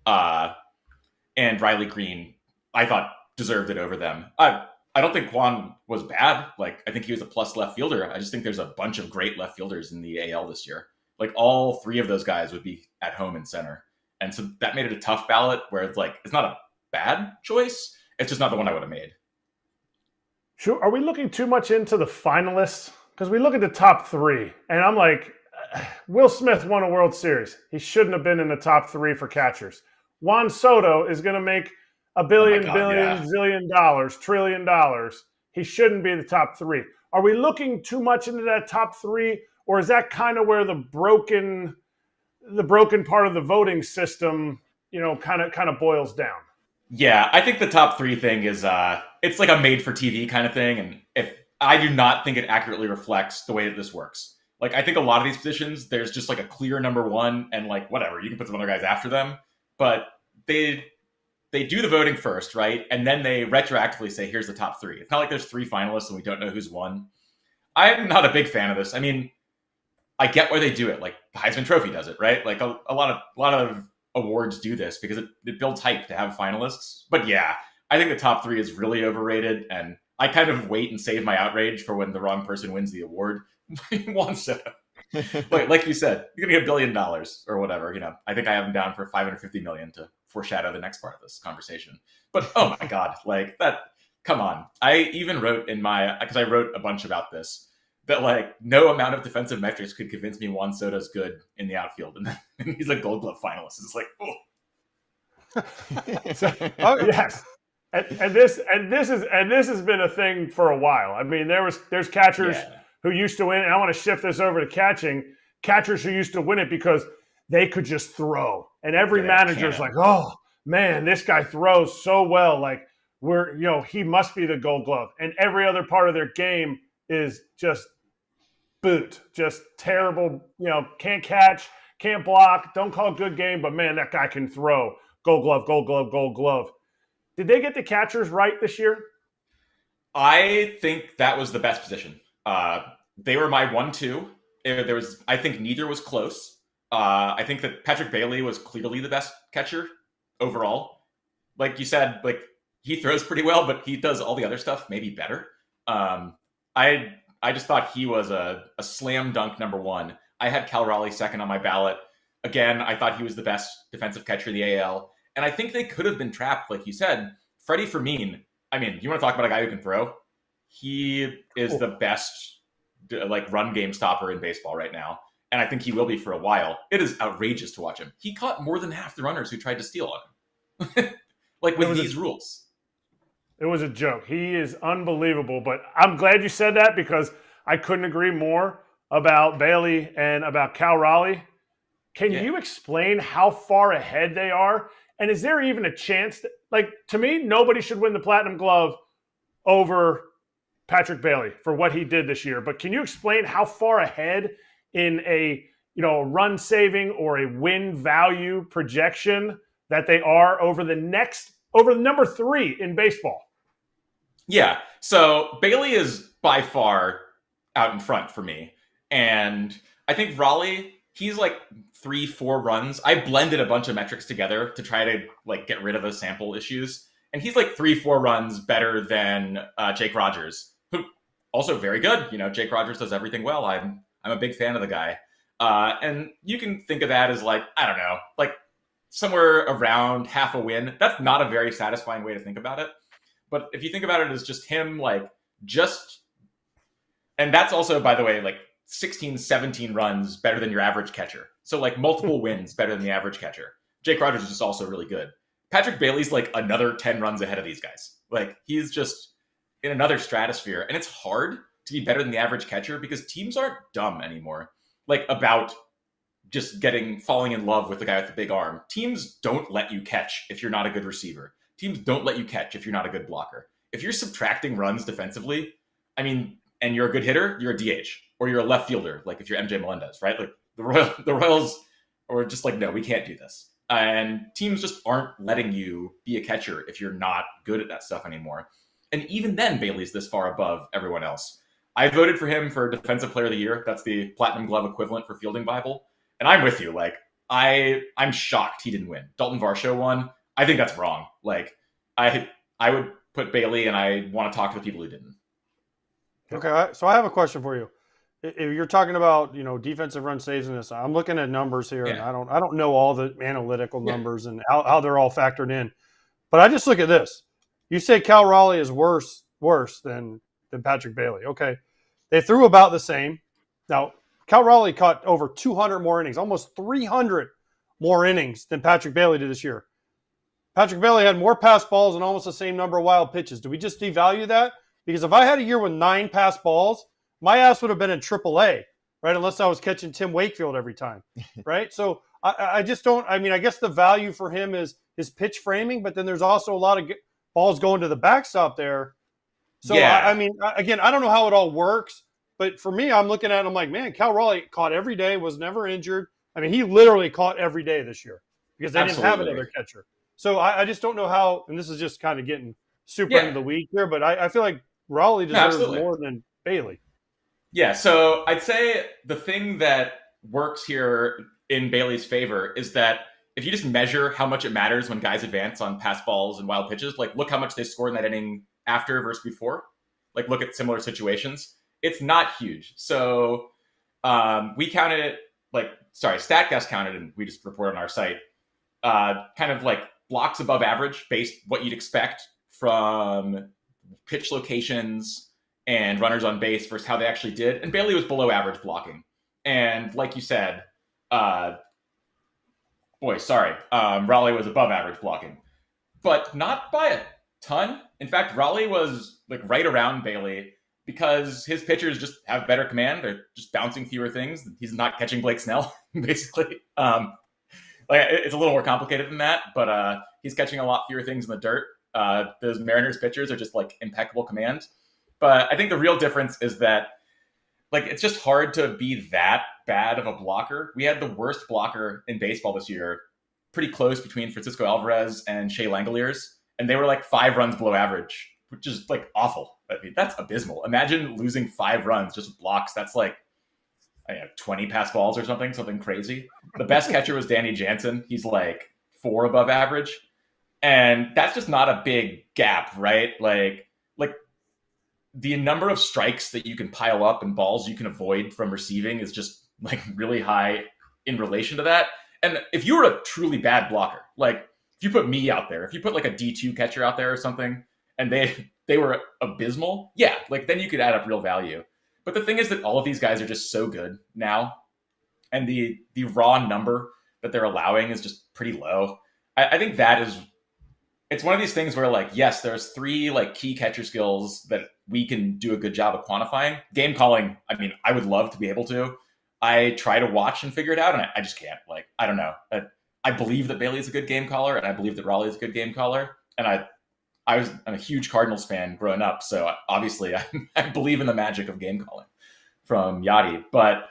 and Riley Green, I thought deserved it over them. I don't think Kwan was bad. Like, I think he was a plus left fielder. I just think there's a bunch of great left fielders in the AL this year. Like, all 3 of those guys would be at home in center. And so that made it a tough ballot where it's like, it's not a bad choice. It's just not the one I would have made. Sure. Are we looking too much into the finalists? Because we look at the top 3, and I'm like, Will Smith won a World Series. He shouldn't have been in the top 3 for catchers. Juan Soto is going to make $1 trillion dollars. He shouldn't be in the top 3. Are we looking too much into that top 3, or is that kind of where the broken part of the voting system, kind of boils down? Yeah, I think the top 3 thing is it's like a made for TV kind of thing, and if I do not think it accurately reflects the way that this works. Like, I think a lot of these positions, there's just like a clear number 1 and like, whatever, you can put some other guys after them, but they do the voting first, right? And then they retroactively say, here's the top 3. It's not like there's 3 finalists and we don't know who's won. I'm not a big fan of this. I mean, I get why they do it. Like, the Heisman Trophy does it, right? Like a lot of awards do this because it builds hype to have finalists. But yeah, I think the top 3 is really overrated, and I kind of wait and save my outrage for when the wrong person wins the award. Juan Soto. Like you said, you're gonna get $1 billion or whatever. I think I have him down for $550 million to foreshadow the next part of this conversation. But oh my God, like that, come on. I even wrote because I wrote a bunch about this, that like no amount of defensive metrics could convince me Juan Soto's good in the outfield. And he's a Gold Glove finalist. It's like, oh. Yes. And this has been a thing for a while. I mean, there's catchers who used to win, and I want to shift this over to catching. Catchers who used to win it because they could just throw, and every manager's like, "Oh man, this guy throws so well. Like he must be the Gold Glove." And every other part of their game is just just terrible. Can't catch, can't block. Don't call a good game, but man, that guy can throw. Gold Glove, Gold Glove, Gold Glove. Did they get the catchers right this year? I think that was the best position. They were my 1-2. I think neither was close. I think that Patrick Bailey was clearly the best catcher overall. Like you said, like he throws pretty well, but he does all the other stuff maybe better. I just thought he was a slam dunk number one. I had Cal Raleigh second on my ballot. Again, I thought he was the best defensive catcher in the AL. And I think they could have been trapped, like you said. Freddie Fermin, I mean, you want to talk about a guy who can throw? He is the best run game stopper in baseball right now. And I think he will be for a while. It is outrageous to watch him. He caught more than half the runners who tried to steal on him. With these rules. It was a joke. He is unbelievable. But I'm glad you said that because I couldn't agree more about Bailey and about Cal Raleigh. Can you explain how far ahead they are? And is there even a chance that, to me, nobody should win the Platinum Glove over Patrick Bailey for what he did this year. But can you explain how far ahead in a run saving or a win value projection that they are over the number 3 in baseball? Yeah. So Bailey is by far out in front for me. And I think Raleigh, he's 3-4 runs. I blended a bunch of metrics together to try to get rid of the sample issues. And he's 3-4 runs better than Jake Rogers, who also very good. Jake Rogers does everything well. I'm a big fan of the guy. And you can think of that as I don't know, somewhere around half a win. That's not a very satisfying way to think about it. But if you think about it as just him, and that's also, by the way, 16, 17 runs better than your average catcher. So multiple wins better than the average catcher. Jake Rogers is just also really good. Patrick Bailey's another 10 runs ahead of these guys. He's just in another stratosphere. And it's hard to be better than the average catcher because teams aren't dumb anymore. About just falling in love with the guy with the big arm. Teams don't let you catch if you're not a good receiver. Teams don't let you catch if you're not a good blocker. If you're subtracting runs defensively, and you're a good hitter, you're a DH. Or you're a left fielder, if you're MJ Melendez, right? The Royals are just no, we can't do this. And teams just aren't letting you be a catcher if you're not good at that stuff anymore. And even then, Bailey's this far above everyone else. I voted for him for Defensive Player of the Year. That's the Platinum Glove equivalent for Fielding Bible. And I'm with you. I'm shocked he didn't win. Dalton Varsho won. I think that's wrong. I would put Bailey, and I want to talk to the people who didn't. Okay, so I have a question for you. If you're talking about defensive run saves in this, I'm looking at numbers here, and I don't know all the analytical numbers and how they're all factored in, but I just look at this. You say Cal Raleigh is worse than Patrick Bailey. Okay, they threw about the same. Now Cal Raleigh caught over 200 more innings, almost 300 more innings than Patrick Bailey did this year. Patrick Bailey had more pass balls and almost the same number of wild pitches. Do we just devalue that? Because if I had a year with 9 pass balls, my ass would have been in AAA, right? Unless I was catching Tim Wakefield every time, right? So I just don't – I guess the value for him is his pitch framing, but then there's also a lot of balls going to the backstop there. So, again, I don't know how it all works, but for me, I'm looking at it, I'm like, man, Cal Raleigh caught every day, was never injured. He literally caught every day this year because they didn't have another catcher. So I just don't know how – and this is just kind of getting super into the week here, but I feel like Raleigh deserves more than Bailey. Yeah, so I'd say the thing that works here in Bailey's favor is that if you just measure how much it matters when guys advance on pass balls and wild pitches, look how much they scored in that inning after versus before. Look at similar situations. It's not huge. So we counted it, StatCast counted, and we just report on our site, kind of blocks above average based what you'd expect from pitch locations and runners on base versus how they actually did. And Bailey was below average blocking. And like you said, Raleigh was above average blocking, but not by a ton. In fact, Raleigh was like right around Bailey because his pitchers just have better command. They're just bouncing fewer things. He's not catching Blake Snell, basically. It's a little more complicated than that, but he's catching a lot fewer things in the dirt. Those Mariners pitchers are just like impeccable command. But I think the real difference is that like it's just hard to be that bad of a blocker. We had the worst blocker in baseball this year, pretty close between Francisco Alvarez and Shea Langoliers, and they were like 5 runs below average, which is like awful. I mean, that's abysmal. Imagine losing 5 runs just with blocks. That's like 20 pass balls or something crazy. The best catcher was Danny Jansen. He's like 4 above average, and that's just not a big gap, right? Like the number of strikes that you can pile up and balls you can avoid from receiving is just like really high in relation to that. And if you were a truly bad blocker, like if you put me out there, if you put like a D2 catcher out there or something, and they were abysmal, yeah, like then you could add up real value. But the thing is that all of these guys are just so good now, and the raw number that they're allowing is just pretty low. I think it's one of these things where like, yes, there's 3 like key catcher skills that we can do a good job of quantifying. Game calling, I mean, I would love to be able to. I try to watch and figure it out, and I just can't. Like, I don't know. I believe that Bailey's a good game caller, and I believe that Raleigh's a good game caller. And I'm a huge Cardinals fan growing up, so obviously I believe in the magic of game calling from Yachty. But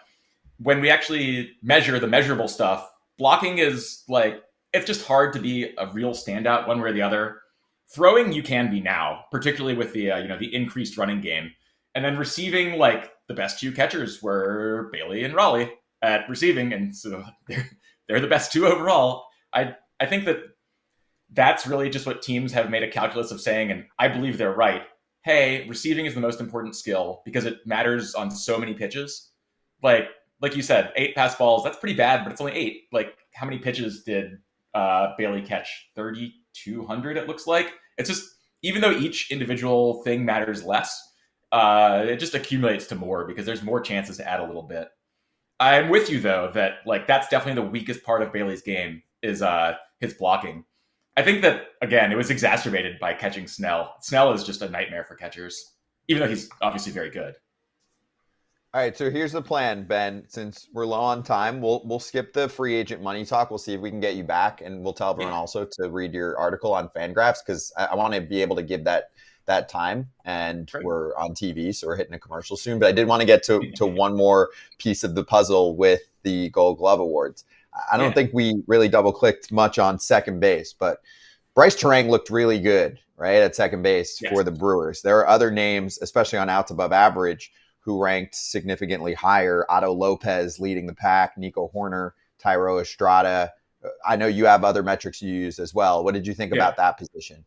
when we actually measure the measurable stuff, blocking is like, it's just hard to be a real standout one way or the other. Throwing you can be now, particularly with the the increased running game, and then receiving, like the best 2 catchers were Bailey and Raleigh at receiving, and so they're the best 2 overall. I think that's really just what teams have made a calculus of saying, and I believe they're right. Hey, receiving is the most important skill because it matters on so many pitches. Like you said, 8 pass balls, that's pretty bad, but it's only 8. Like, how many pitches did Bailey catch? 3,200, it looks like. It's just, even though each individual thing matters less, it just accumulates to more because there's more chances to add a little bit. I'm with you, though, that like that's definitely the weakest part of Bailey's game is his blocking. I think that, again, it was exacerbated by catching Snell. Snell is just a nightmare for catchers, even though he's obviously very good. All right, so here's the plan, Ben. Since we're low on time, we'll skip the free agent money talk. We'll see if we can get you back, and we'll tell everyone also to read your article on Fangraphs because I want to be able to give that time, and we're on TV, so we're hitting a commercial soon. But I did want to get to one more piece of the puzzle with the Gold Glove Awards. I don't think we really double-clicked much on second base, but Bryce Terang looked really good, right, at second base for the Brewers. There are other names, especially on outs above average, who ranked significantly higher. Otto Lopez leading the pack, Nico Horner, Tyro Estrada. I know you have other metrics you use as well. What did you think about that position?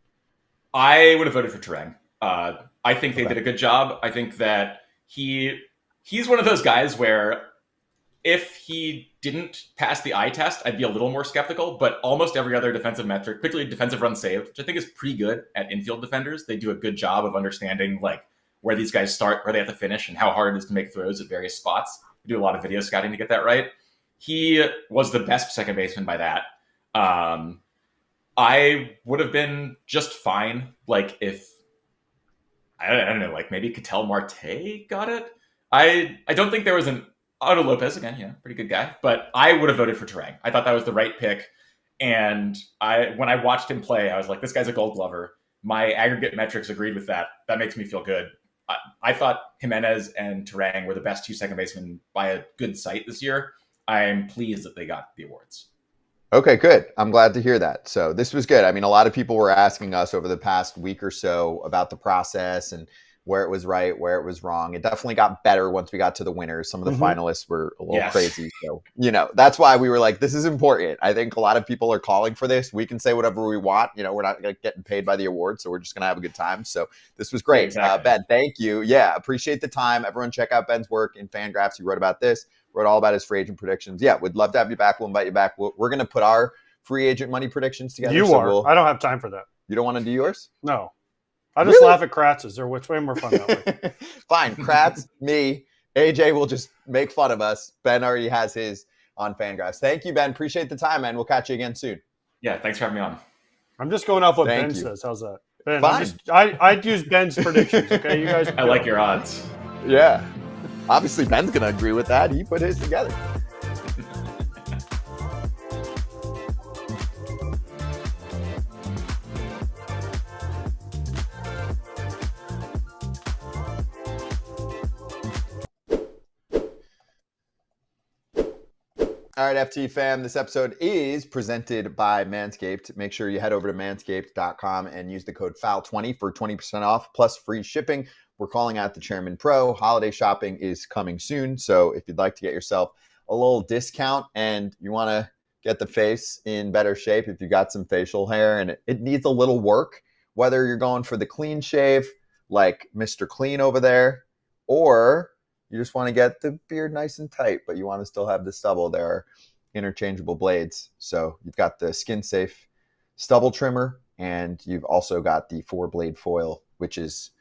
I would have voted for Terang. I think they did a good job. I think that he's one of those guys where if he didn't pass the eye test, I'd be a little more skeptical, but almost every other defensive metric, particularly defensive runs saved, which I think is pretty good at infield defenders, they do a good job of understanding like where these guys start, where they have to finish, and how hard it is to make throws at various spots. We do a lot of video scouting to get that right. He was the best second baseman by that. I would have been just fine, like if I don't know, like maybe Ketel Marte got it. I don't think there was an Otto Lopez again, pretty good guy, but I would have voted for Terang. I thought that was the right pick, and when I watched him play, I was like, this guy's a Gold Glover. My aggregate metrics agreed with that. That makes me feel good. I thought Jimenez and Terang were the best 2 second basemen by a good sight this year. I'm pleased that they got the awards. Okay, good. I'm glad to hear that. So this was good. I mean, a lot of people were asking us over the past week or so about the process and where it was right, where it was wrong. It definitely got better once we got to the winners. Some of the finalists were a little crazy. So, that's why we were like, this is important. I think a lot of people are calling for this. We can say whatever we want. We're not getting paid by the award, so we're just going to have a good time. So this was great. Exactly. Ben, thank you. Yeah, appreciate the time. Everyone check out Ben's work in Fangraphs. He wrote about this, wrote all about his free agent predictions. Yeah, we'd love to have you back. We'll invite you back. We're going to put our free agent money predictions together. You are. I don't have time for that. You don't want to do yours? No. I just laugh at Kratz's. They're way more fun that way. Fine. Kratz, me, AJ will just make fun of us. Ben already has his on Fangraphs. Thank you, Ben. Appreciate the time, man. We'll catch you again soon. Yeah, thanks for having me on. I'm just going off what Ben says. How's that? Ben, I'd use Ben's predictions, okay? You guys. I like your odds. Yeah. Obviously, Ben's going to agree with that. He put his together. All right, FT fam, this episode is presented by Manscaped. Make sure you head over to manscaped.com and use the code FOUL20 for 20% off plus free shipping. We're calling out the Chairman Pro. Holiday shopping is coming soon, so if you'd like to get yourself a little discount and you want to get the face in better shape, if you got some facial hair and it needs a little work, whether you're going for the clean shave like Mr. Clean over there, or you just want to get the beard nice and tight, but you want to still have the stubble. There are interchangeable blades. So you've got the skin-safe stubble trimmer, and you've also got the 4-blade foil, which is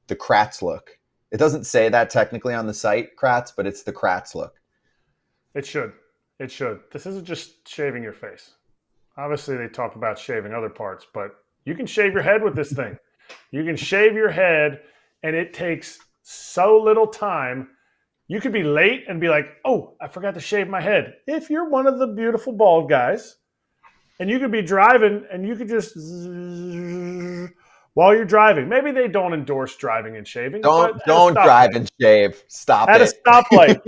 the Kratz look. It doesn't say that technically on the site, Kratz, but it's the Kratz look. It should. It should. This isn't just shaving your face. Obviously, they talk about shaving other parts, but you can shave your head with this thing. You can shave your head, and it takes so little time. You could be late and be like, oh, I forgot to shave my head. If you're one of the beautiful bald guys, and you could be driving and you could just while you're driving. Maybe they don't endorse driving and shaving. Don't drive and shave. Stop it. At a stoplight.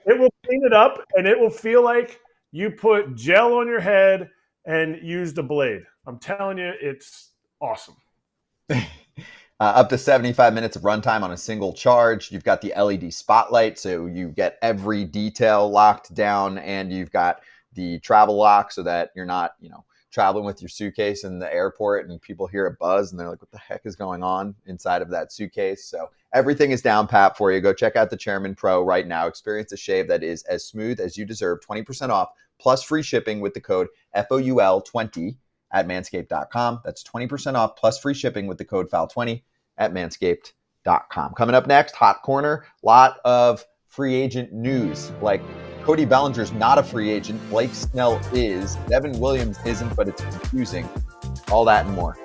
It will clean it up, and it will feel like you put gel on your head and used a blade. I'm telling you, it's awesome. Up to 75 minutes of runtime on a single charge. You've got the LED spotlight, so you get every detail locked down, and you've got the travel lock so that you're not, traveling with your suitcase in the airport and people hear a buzz and they're like, what the heck is going on inside of that suitcase? So everything is down pat for you. Go check out the Chairman Pro right now. Experience a shave that is as smooth as you deserve. 20% off plus free shipping with the code FOUL20 at manscaped.com. That's 20% off plus free shipping with the code FOUL20 at manscaped.com. Coming up next, Hot Corner, lot of free agent news, like Cody Bellinger's not a free agent. Blake Snell is. Devin Williams isn't, but it's confusing. All that and more.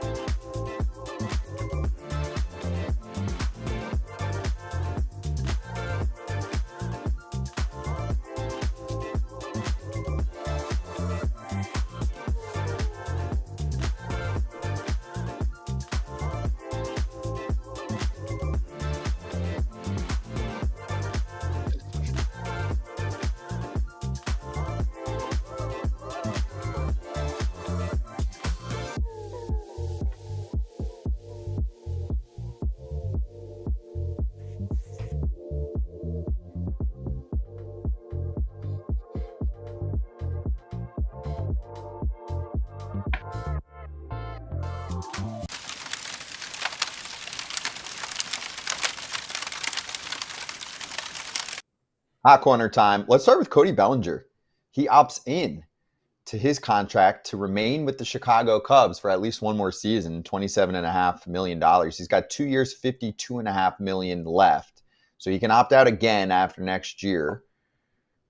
Hot Corner time. Let's start with Cody Bellinger. He opts in to his contract to remain with the Chicago Cubs for at least one more season, $27.5 million. He's got 2 years, $52.5 million left. So he can opt out again after next year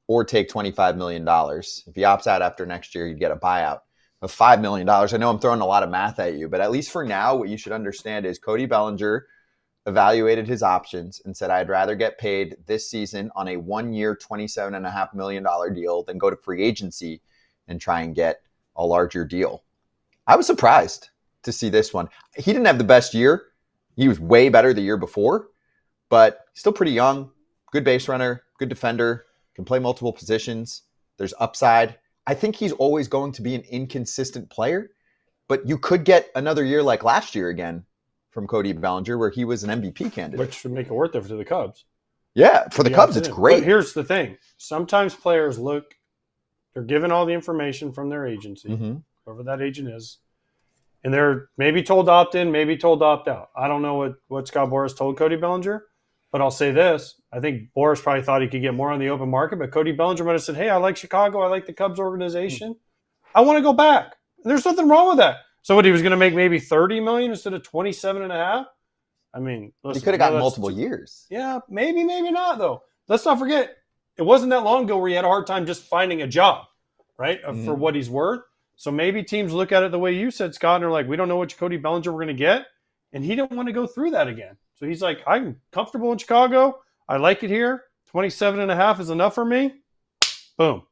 or take $25 million. If he opts out after next year, you'd get a buyout of $5 million. I know I'm throwing a lot of math at you, but at least for now, what you should understand is Cody Bellinger evaluated his options and said, I'd rather get paid this season on a 1 year, $27.5 million deal than go to free agency and try and get a larger deal. I was surprised to see this one. He didn't have the best year. He was way better the year before, but still pretty young, good base runner, good defender, can play multiple positions. There's upside. I think he's always going to be an inconsistent player, but you could get another year like last year again from Cody Bellinger, where he was an MVP candidate. Which would make it worth it for the Cubs. Yeah, for the Cubs, it's great. But here's the thing. Sometimes players they're given all the information from their agency, whoever that agent is, and they're maybe told to opt in, maybe told to opt out. I don't know what Scott Boras told Cody Bellinger, but I'll say this. I think Boras probably thought he could get more on the open market, but Cody Bellinger might have said, hey, I like Chicago. I like the Cubs organization. I want to go back. There's nothing wrong with that. So what, he was going to make maybe $30 million instead of $27.5? I mean, listen, He could have gotten multiple years. Yeah, maybe not though. Let's not forget, it wasn't that long ago where he had a hard time just finding a job, right? For what he's worth. So maybe teams look at it the way you said, Scott, and are like, we don't know what Cody Bellinger we're going to get. And he didn't want to go through that again. So he's like, I'm comfortable in Chicago. I like it here. 27.5 is enough for me. Boom.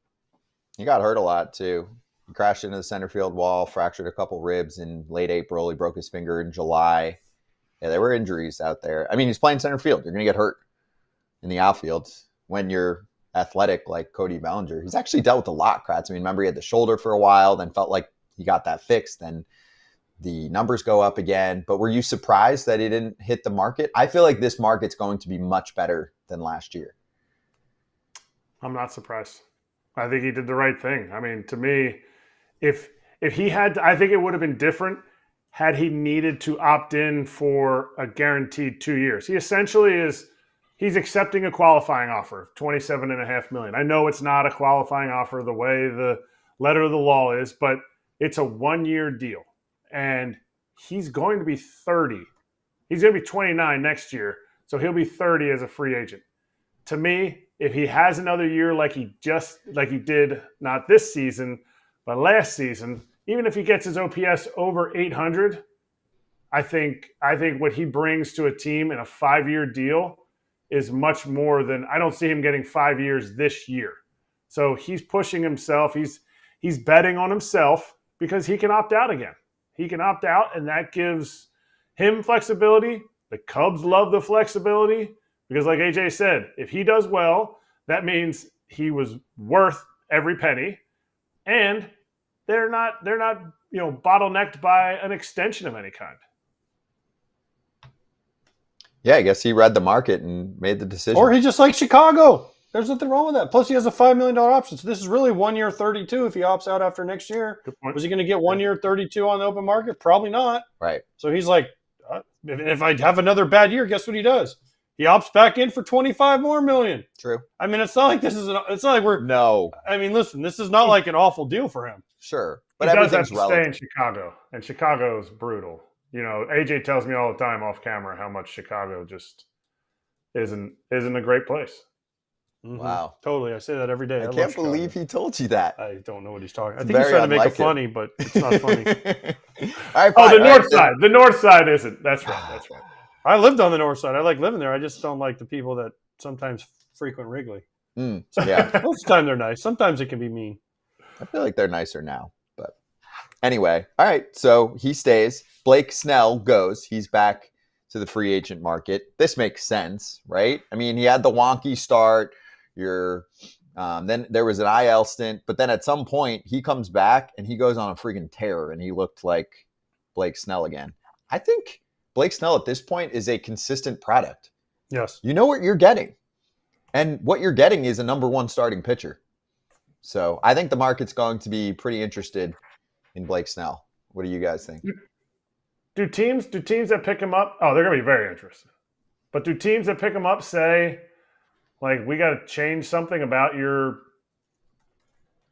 He got hurt a lot too. He crashed into the center field wall, fractured a couple ribs in late April. He broke his finger in July. Yeah, there were injuries out there. I mean, he's playing center field. You're going to get hurt in the outfield when you're athletic like Cody Bellinger. He's actually dealt with a lot, Kratz. I mean, remember he had the shoulder for a while, then felt like he got that fixed. Then the numbers go up again. But were you surprised that he didn't hit the market? I feel like this market's going to be much better than last year. I'm not surprised. I think he did the right thing. I mean, to me, if he had, I think it would have been different had he needed to opt in for a guaranteed 2 years. He essentially he's accepting a qualifying offer of $27.5 million. I know it's not a qualifying offer the way the letter of the law is, but it's a 1-year deal. And he's going to be 30. He's going to be 29 next year, so he'll be 30 as a free agent. To me, if he has another year like he did, not this season, but last season, even if he gets his OPS over 800, I think what he brings to a team in a 5-year deal is much more than, I don't see him getting 5 years this year. So he's pushing himself. He's betting on himself because he can opt out again. He can opt out, and that gives him flexibility. The Cubs love the flexibility because, like AJ said, if he does well, that means he was worth every penny, and they're not bottlenecked by an extension of any kind. Yeah, I guess he read the market and made the decision. Or he just likes Chicago. There's nothing wrong with that. Plus, he has a $5 million option. So this is really 1 year 32 if he opts out after next year. Was he going to get 1 year 32 on the open market? Probably not. Right. So he's like, if I have another bad year, guess what he does? He opts back in for 25 more million. True. I mean, it's not like it's not like we're. No. I mean, listen, this is not like an awful deal for him. Sure. But he does have to relative. stay in Chicago, and Chicago is brutal. You know, AJ tells me all the time off camera how much Chicago just isn't a great place. Mm-hmm. Wow. Totally. I say that every day. I can't believe he told you that. I don't know what he's talking. I think he's trying to make it funny, but it's not funny. All right, the north side. The north side isn't. That's right. I lived on the north side. I like living there. I just don't like the people that sometimes frequent Wrigley. Yeah. Most of the time they're nice. Sometimes it can be mean. I feel like they're nicer now. But anyway, all right. So he stays. Blake Snell goes. He's back to the free agent market. This makes sense, right? I mean, he had the wonky start. Then there was an IL stint, but then at some point he comes back and he goes on a freaking tear and he looked like Blake Snell again. I think Blake Snell at this point is a consistent product. Yes. You know what you're getting. And what you're getting is a number one starting pitcher. So I think the market's going to be pretty interested in Blake Snell. What do you guys think? Do teams that pick him up, they're going to be very interested. But do teams that pick him up say, like, we got to change something about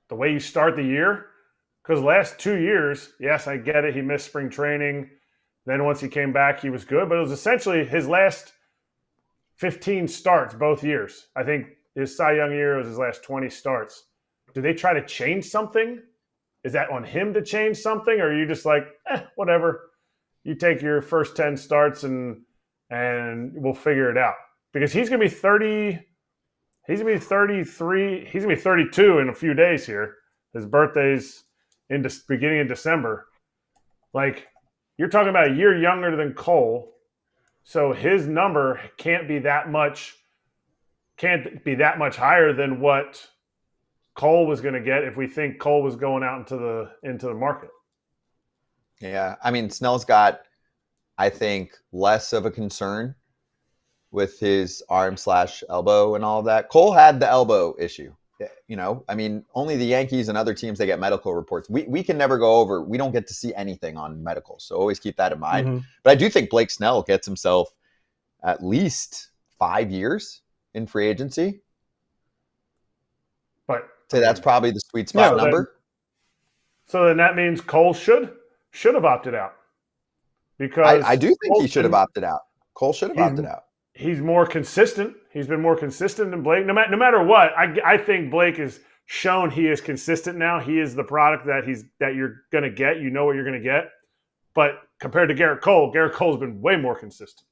the way you start the year? Because last 2 years, yes, I get it. He missed spring training. Then once he came back, he was good. But it was essentially his last 15 starts both years. I think his Cy Young year was his last 20 starts. Do they try to change something? Is that on him to change something? Or are you just like, whatever. You take your first 10 starts and we'll figure it out. Because he's going to be 30. He's going to be 33. He's going to be 32 in a few days here. His birthday's beginning of December. Like, you're talking about a year younger than Cole. So his number can't be that much higher than what Cole was going to get if we think Cole was going out into the market. Yeah. I mean, Snell's got, I think, less of a concern with his arm/elbow and all of that. Cole had the elbow issue. You know, I mean, only the Yankees and other teams, they get medical reports. We can never go over. We don't get to see anything on medical. So always keep that in mind. Mm-hmm. But I do think Blake Snell gets himself at least 5 years in free agency. But so that's probably the sweet spot number. So then that means Cole should have opted out. Because I do think he Cole's should have been- opted out. Cole should have opted out. He's more consistent. He's been more consistent than Blake. No matter what, I think Blake has shown he is consistent now. He is the product that you're going to get. You know what you're going to get. But compared to Gerrit Cole's been way more consistent.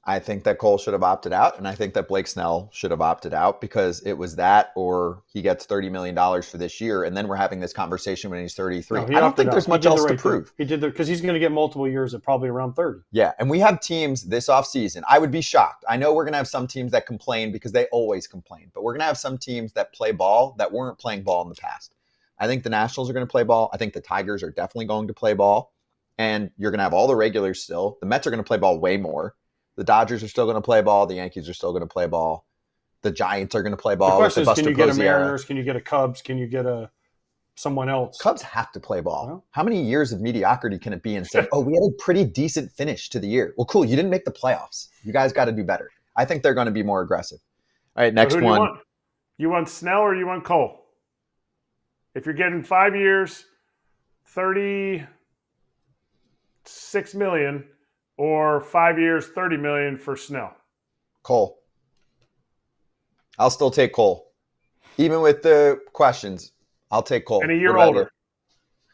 I think that Cole should have opted out, and I think that Blake Snell should have opted out because it was that or he gets $30 million for this year, and then we're having this conversation when he's 33. No, I don't think there's much else to prove. He did because he's going to get multiple years at probably around 30. Yeah, and we have teams this offseason. I would be shocked. I know we're going to have some teams that complain because they always complain, but we're going to have some teams that play ball that weren't playing ball in the past. I think the Nationals are going to play ball. I think the Tigers are definitely going to play ball, and you're going to have all the regulars still. The Mets are going to play ball way more. The Dodgers are still going to play ball. The Yankees are still going to play ball. The Giants are going to play ball. The question is, can you get a Posey-era. Mariners? Can you get a Cubs? Can you get a someone else? Cubs have to play ball. Well, How many years of mediocrity can it be and say, oh, we had a pretty decent finish to the year? Well, cool. You didn't make the playoffs. You guys got to do better. I think they're going to be more aggressive. All right, next So who do one. You want Snell or you want Cole? If you're getting 5 years, $36 million, or 5 years, $30 million for Snell. Cole. I'll still take Cole. Even with the questions, I'll take Cole. And a year What about older.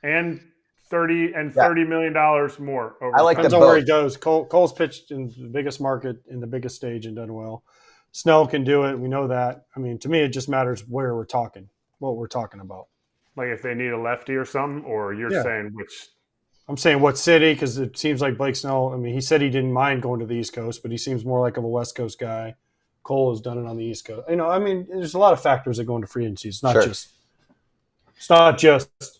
you? And $30 million more. Over I like Depends them on where he both. goes. Cole's pitched in the biggest market in the biggest stage and done well. Snell can do it. We know that. I mean, to me, it just matters where we're talking, what we're talking about. Like if they need a lefty or something, or you're saying which? I'm saying what city, because it seems like Blake Snell, I mean, he said he didn't mind going to the East Coast, but he seems more like of a West Coast guy. Cole has done it on the East Coast. I mean, there's a lot of factors that go into free agency. It's not just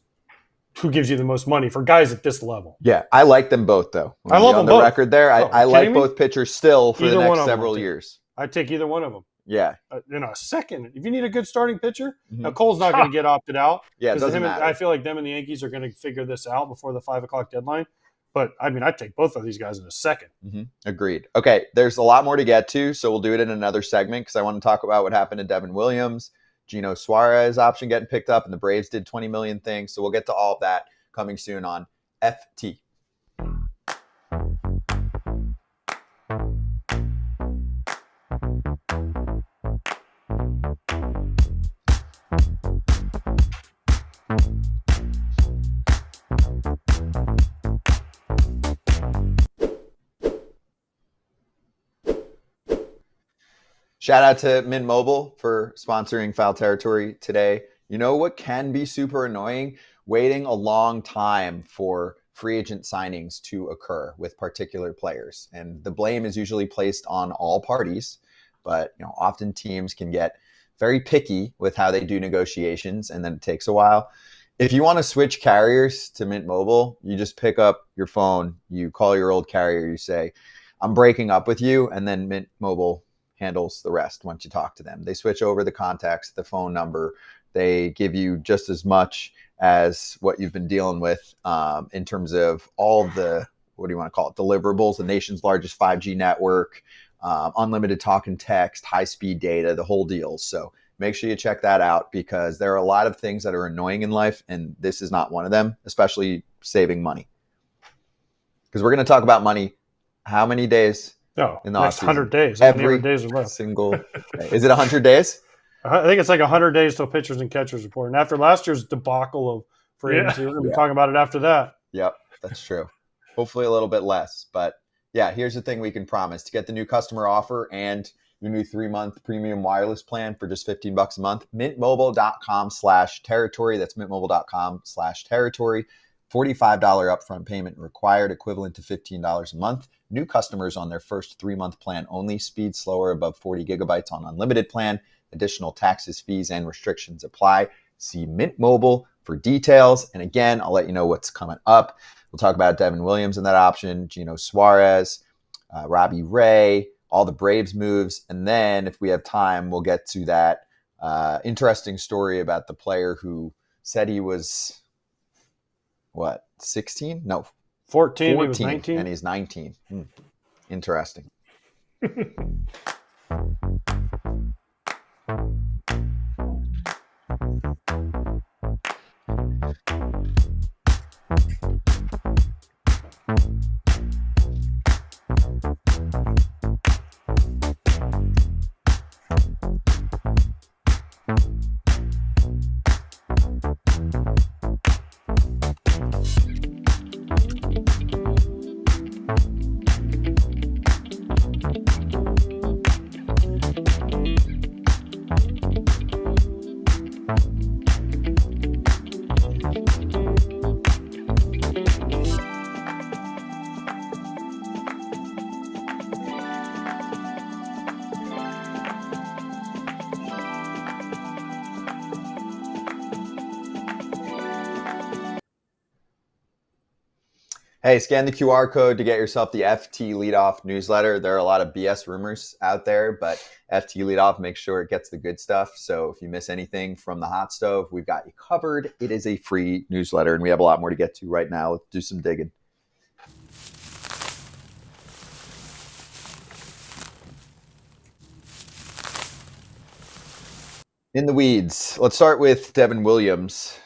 who gives you the most money for guys at this level. Yeah, I like them both, though. I love them both. On the record there, I like kidding me? both pitchers still for Either the one next of them several I'll take. years. I'd take either one of them. Yeah. A second. If you need a good starting pitcher, Mhm. now Cole's not going to get opted out. Yeah, it 'Cause doesn't matter. I feel like them and the Yankees are going to figure this out before the 5 o'clock deadline. But, I mean, I'd take both of these guys in a second. Mm-hmm. Agreed. Okay, there's a lot more to get to, so we'll do it in another segment because I want to talk about what happened to Devin Williams, Gino Suarez option getting picked up, and the Braves did 20 million things. So we'll get to all of that coming soon on FT. Shout out to Mint Mobile for sponsoring Foul Territory today. You know what can be super annoying? Waiting a long time for free agent signings to occur with particular players. And the blame is usually placed on all parties, but often teams can get very picky with how they do negotiations, and then it takes a while. If you want to switch carriers to Mint Mobile, you just pick up your phone, you call your old carrier, you say, I'm breaking up with you, and then Mint Mobile handles the rest once you talk to them. They switch over the contacts, the phone number. They give you just as much as what you've been dealing with in terms of all of the, what do you want to call it, deliverables, the nation's largest 5G network, unlimited talk and text, high-speed data, the whole deal. So make sure you check that out because there are a lot of things that are annoying in life, and this is not one of them, especially saving money. Because we're going to talk about money. How many days? No, in the next offseason? 100 days. Every days are left. single day. Is it 100 days? I think it's like 100 days till pitchers and catchers report. And after last year's debacle of free agency, we're going to be talking about it after that. Yep, that's true. Hopefully a little bit less. But yeah, here's the thing we can promise. To get the new customer offer and your new 3-month premium wireless plan for just $15 a month, mintmobile.com/territory. That's mintmobile.com/territory. $45 upfront payment required, equivalent to $15 a month. New customers on their first 3-month plan only. Speed slower above 40 gigabytes on unlimited plan. Additional taxes, fees, and restrictions apply. See Mint Mobile for details. And again, I'll let you know what's coming up. We'll talk about Devin Williams in that option, Gino Suarez, Robbie Ray, all the Braves moves. And then if we have time, we'll get to that interesting story about the player who said he was, 16? No, 14, he was 19. And he's 19. Interesting. Hey, scan the QR code to get yourself the FT Leadoff newsletter. There are a lot of BS rumors out there, but FT Leadoff makes sure it gets the good stuff. So if you miss anything from the hot stove, we've got you covered. It is a free newsletter, and we have a lot more to get to right now. Let's do some digging. In the weeds, let's start with Devin Williams.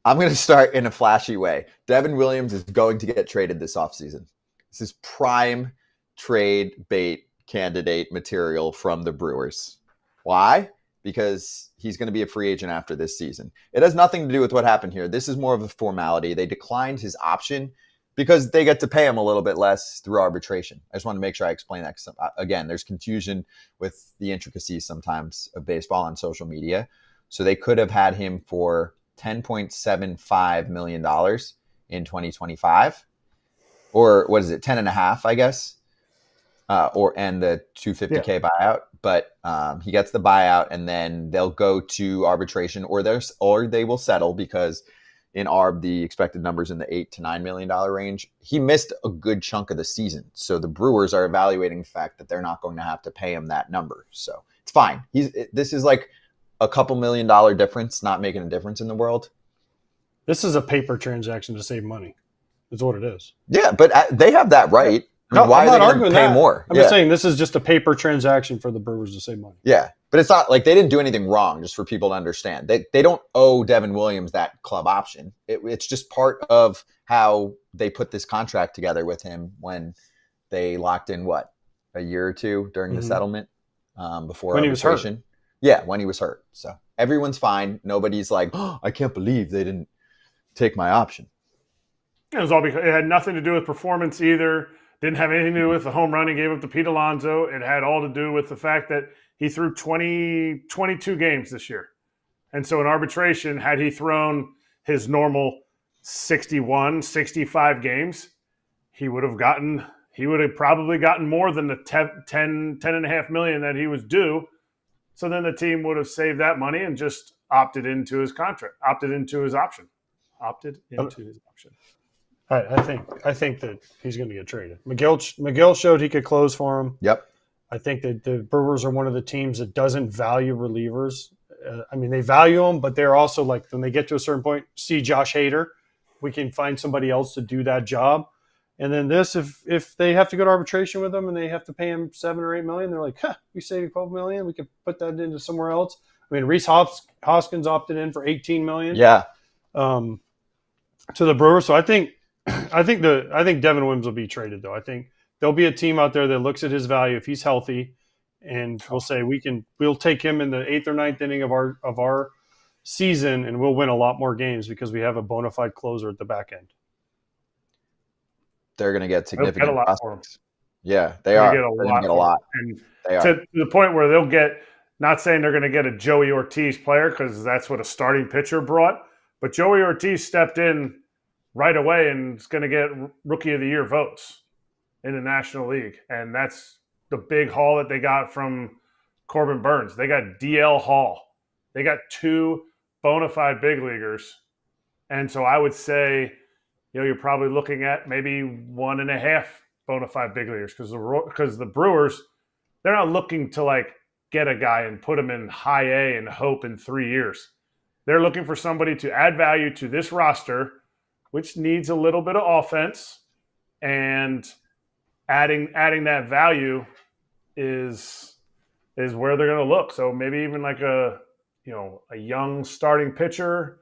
I'm going to start in a flashy way. Devin Williams is going to get traded this offseason. This is prime trade bait candidate material from the Brewers. Why? Because he's going to be a free agent after this season. It has nothing to do with what happened here. This is more of a formality. They declined his option because they get to pay him a little bit less through arbitration. I just want to make sure I explain that. Again, there's confusion with the intricacies sometimes of baseball on social media. So they could have had him for $10.75 million in 2025, or what is it, 10 and a half, I guess, and the $250K buyout. But he gets the buyout, and then they'll go to arbitration, or they will settle, because in ARB the expected numbers in the $8 to $9 million range. He missed a good chunk of the season, so the Brewers are evaluating the fact that they're not going to have to pay him that number. So it's fine. This is like a couple $1 million difference, not making a difference in the world. This is a paper transaction to save money. Is what it is. Yeah, but they have that right. No, why are they going to pay more? I'm just saying this is just a paper transaction for the Brewers to save money. Yeah, but it's not like they didn't do anything wrong, just for people to understand. They don't owe Devin Williams that club option. It's just part of how they put this contract together with him when they locked in, a year or two during the settlement before when arbitration. He was hurt. Yeah, when he was hurt. So everyone's fine. Nobody's like, oh, I can't believe they didn't take my option. It was all because it had nothing to do with performance either. Didn't have anything to do with the home run he gave up to Pete Alonso. It had all to do with the fact that he threw 22 games this year. And so in arbitration, had he thrown his normal 61, 65 games, he would have probably gotten more than the 10.5 million that he was due. So then the team would have saved that money and just opted into his contract, opted into his option. I think that he's going to get traded. Miguel showed he could close for him. Yep. I think that the Brewers are one of the teams that doesn't value relievers. They value them, but they're also like, when they get to a certain point, see Josh Hader, we can find somebody else to do that job. And then if they have to go to arbitration with them and they have to pay him $7 or $8 million, they're like, we saved $12 million. We could put that into somewhere else. Rhys Hoskins opted in for $18 million. Yeah. To the Brewers. So I think Devin Williams will be traded, though. I think there'll be a team out there that looks at his value if he's healthy, and we'll say we'll take him in the 8th or 9th inning of our season, and we'll win a lot more games because we have a bona fide closer at the back end. They're going to get significant. They'll get a lot for him. Yeah, they are. They're going to get a lot. And they are. To the point where they'll get, not saying they're going to get a Joey Ortiz player because that's what a starting pitcher brought, but Joey Ortiz stepped in right away and is going to get Rookie of the Year votes in the National League. And that's the big haul that they got from Corbin Burns. They got DL Hall. They got 2 bona fide big leaguers. And so I would say, you're probably looking at maybe 1.5 bona fide big leaguers because the Brewers, they're not looking to get a guy and put him in high A and hope in 3 years. They're looking for somebody to add value to this roster, which needs a little bit of offense, and adding that value is where they're going to look. So maybe even like a young starting pitcher.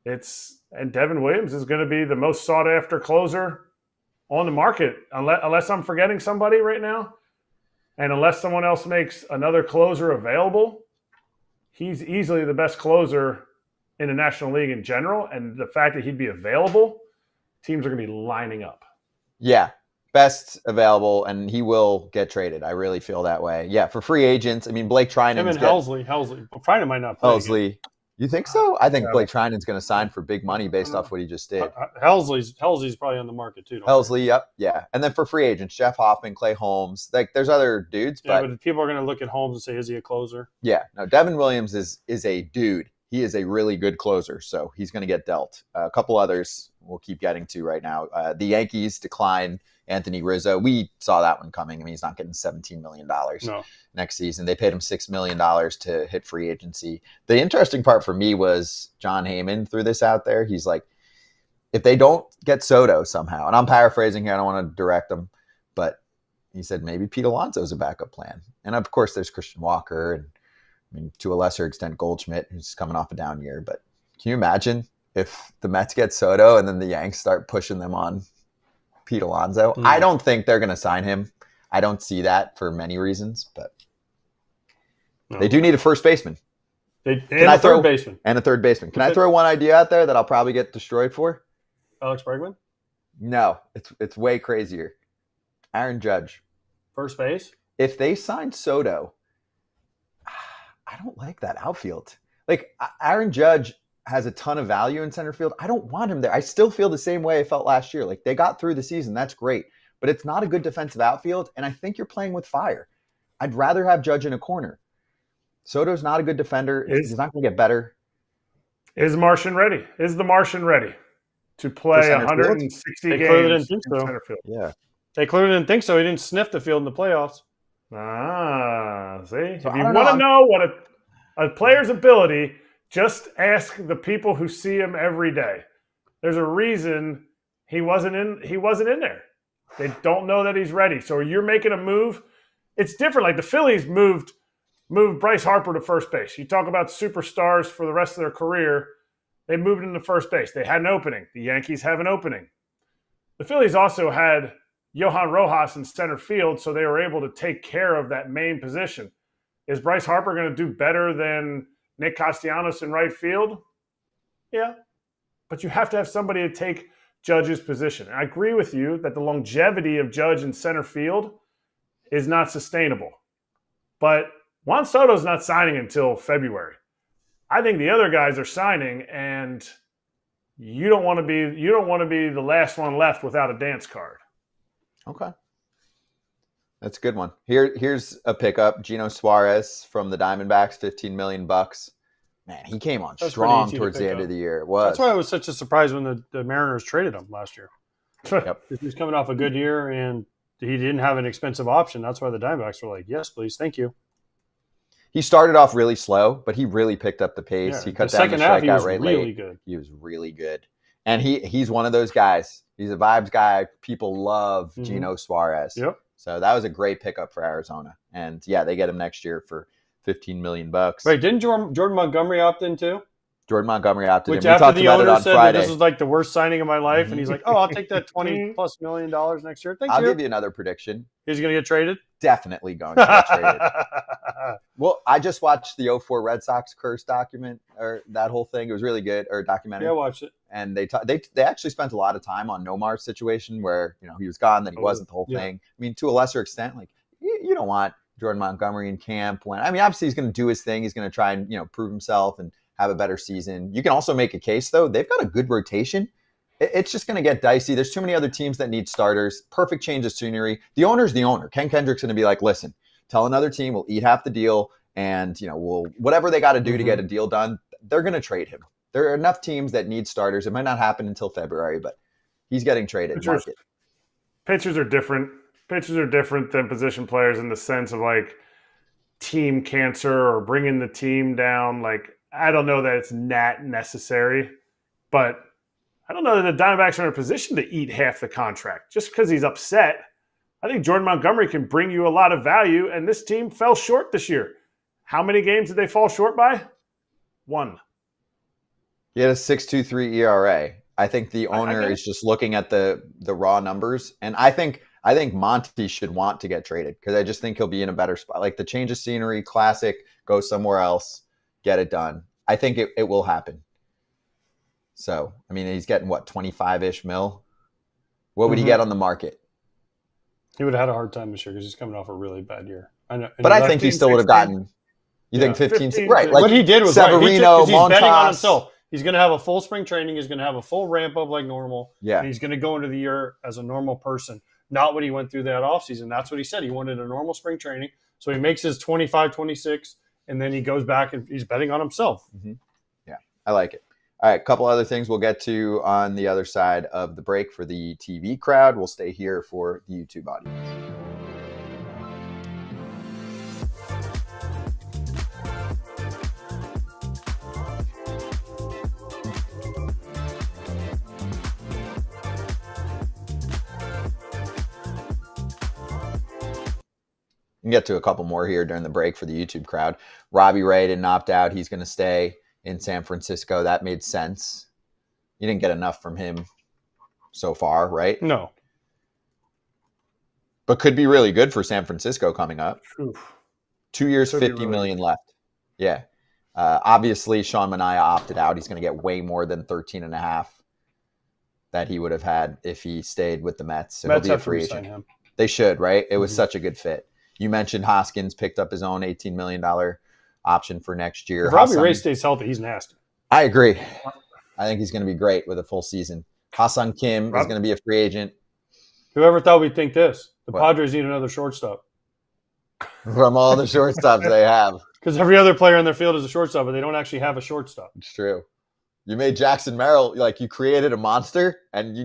And Devin Williams is going to be the most sought after closer on the market, unless I'm forgetting somebody right now, and unless someone else makes another closer available. He's easily the best closer in the National League in general, and the fact that he'd be available, teams are going to be lining up. Yeah, best available, and he will get traded. I really feel that way. Yeah, for free agents, Blake Trinan. Him and Helsley. Well, Trinan might not play. Helsley. You think so? I think Blake Trinan's going to sign for big money based off what he just did. Helsley's probably on the market too. Helsley, yep, yeah. And then for free agents, Jeff Hoffman, Clay Holmes. There's other dudes, but people are going to look at Holmes and say, is he a closer? Yeah, no. Devin Williams is a dude. he is a really good closer, so he's going to get dealt. A couple others we'll keep getting to right now. The Yankees decline Anthony Rizzo. We saw that one coming. I mean, he's not getting $17 million next season. They paid him $6 million to hit free agency. The interesting part for me was John Heyman threw this out there. He's like, if they don't get Soto somehow, and I'm paraphrasing here, I don't want to direct them, but he said maybe Pete Alonso's a backup plan. And of course, there's Christian Walker and, I mean, to a lesser extent, Goldschmidt, who's coming off a down year. But can you imagine if the Mets get Soto and then the Yanks start pushing them on Pete Alonso? I don't think they're going to sign him. I don't see that for many reasons, but they do need a first baseman. And a third baseman. And a third baseman. Can I throw one idea out there that I'll probably get destroyed for? Alex Bregman? No, it's way crazier. Aaron Judge. First base? If they sign Soto, I don't like that outfield. Like, Aaron Judge has a ton of value in center field. I don't want him there. I still feel the same way I felt last year. Like, they got through the season. That's great. But it's not a good defensive outfield, and I think you're playing with fire. I'd rather have Judge in a corner. Soto's not a good defender. He's not going to get better. Is the Martian ready to play 160 games in center field? Yeah. They clearly didn't think so. He didn't sniff the field in the playoffs. See? So if you want to know what a player's ability, just ask the people who see him every day. There's a reason he wasn't in there. They don't know that he's ready. So you're making a move. It's different. Like the Phillies moved Bryce Harper to first base. You talk about superstars for the rest of their career. They moved him to first base. They had an opening. The Yankees have an opening. The Phillies also had Johan Rojas in center field, so they were able to take care of that main position. Is Bryce Harper going to do better than Nick Castellanos in right field? Yeah. But you have to have somebody to take Judge's position. And I agree with you that the longevity of Judge in center field is not sustainable. But Juan Soto's not signing until February. I think the other guys are signing, and you don't want to be the last one left without a dance card. Okay. That's a good one. Here's a pickup. Gino Suarez from the Diamondbacks, $15 million. Man, he came on strong towards the end of the year. It was. That's why it was such a surprise when the Mariners traded him last year. Yep. He was coming off a good year, and he didn't have an expensive option. That's why the Diamondbacks were like, yes, please, thank you. He started off really slow, but he really picked up the pace. Yeah, he cut down the strikeout rate late. Good. He was really good. And he's one of those guys. He's a vibes guy. People love Gino Suarez. Yep. So that was a great pickup for Arizona. And yeah, they get him next year for $15 million. Wait, didn't Jordan Montgomery opt in too? Jordan Montgomery opted in. Which We after talked the about it owner on said Friday. that this is like the worst signing of my life, and he's like, "Oh, I'll take that $20+ million next year." I'll give you another prediction. He's going to get traded. Definitely going to get traded. Well, I just watched the 04 Red Sox curse document, or that whole thing. It was really good, or documentary. Yeah, I watched it. And they actually spent a lot of time on Nomar's situation, where he was gone, then he wasn't the whole thing. I mean, to a lesser extent, like you don't want Jordan Montgomery in camp obviously he's going to do his thing. He's going to try and prove himself and have a better season. You can also make a case though. They've got a good rotation. It's just going to get dicey. There's too many other teams that need starters. Perfect change of scenery. The owner's the owner. Ken Kendrick's going to be like, listen, tell another team we'll eat half the deal, and we'll whatever they got to do to get a deal done. They're going to trade him. There are enough teams that need starters. It might not happen until February, but he's getting traded. Pitchers are different. Pitchers are different than position players in the sense of like team cancer or bringing the team down. Like, I don't know that it's not necessary, but I don't know that the Diamondbacks are in a position to eat half the contract just because he's upset. I think Jordan Montgomery can bring you a lot of value, and this team fell short this year. How many games did they fall short by? 1. He had a 6.23 ERA. I think the owner is just looking at the raw numbers, and I think Monty should want to get traded because I just think he'll be in a better spot. Like the change of scenery, classic, go somewhere else, get it done. I think it will happen. So, I mean, he's getting, 25-ish mil? What would he get on the market? He would have had a hard time this year because he's coming off a really bad year. I know, but I think he still would have gotten, you think 15? Right. Like what he did was Severino, he's betting on himself. He's going to have a full spring training. He's going to have a full ramp up like normal. Yeah. And he's going to go into the year as a normal person. Not what he went through that offseason. That's what he said. He wanted a normal spring training. So he makes his 25, 26, and then he goes back and he's betting on himself. Mm-hmm. Yeah. I like it. All right, a couple other things we'll get to on the other side of the break for the TV crowd. We'll stay here for the YouTube audience. We can get to a couple more here during the break for the YouTube crowd. Robbie Ray didn't opt out. He's going to stay in San Francisco. That made sense. You didn't get enough from him so far, right? No. But could be really good for San Francisco coming up. Oof. 2 years, Could be 50 really million good. left. Yeah. Obviously, Sean Manaea opted out. He's going to get way more than 13.5 that he would have had if he stayed with the Mets. So Mets he'll be a have to free re-sign agent. him. They should, right? It was Mhm. such a good fit. You mentioned Hoskins picked up his own $18 million option for next year. If Robbie Hassan- Ray stays healthy, he's nasty. I agree. I think he's going to be great with a full season. Hassan Kim is Rob- going to be a free agent. Whoever thought we'd think this? The What? Padres need another shortstop. From all the shortstops they have. Because every other player on their field is a shortstop, but they don't actually have a shortstop. It's true. You made Jackson Merrill, like you created a monster, and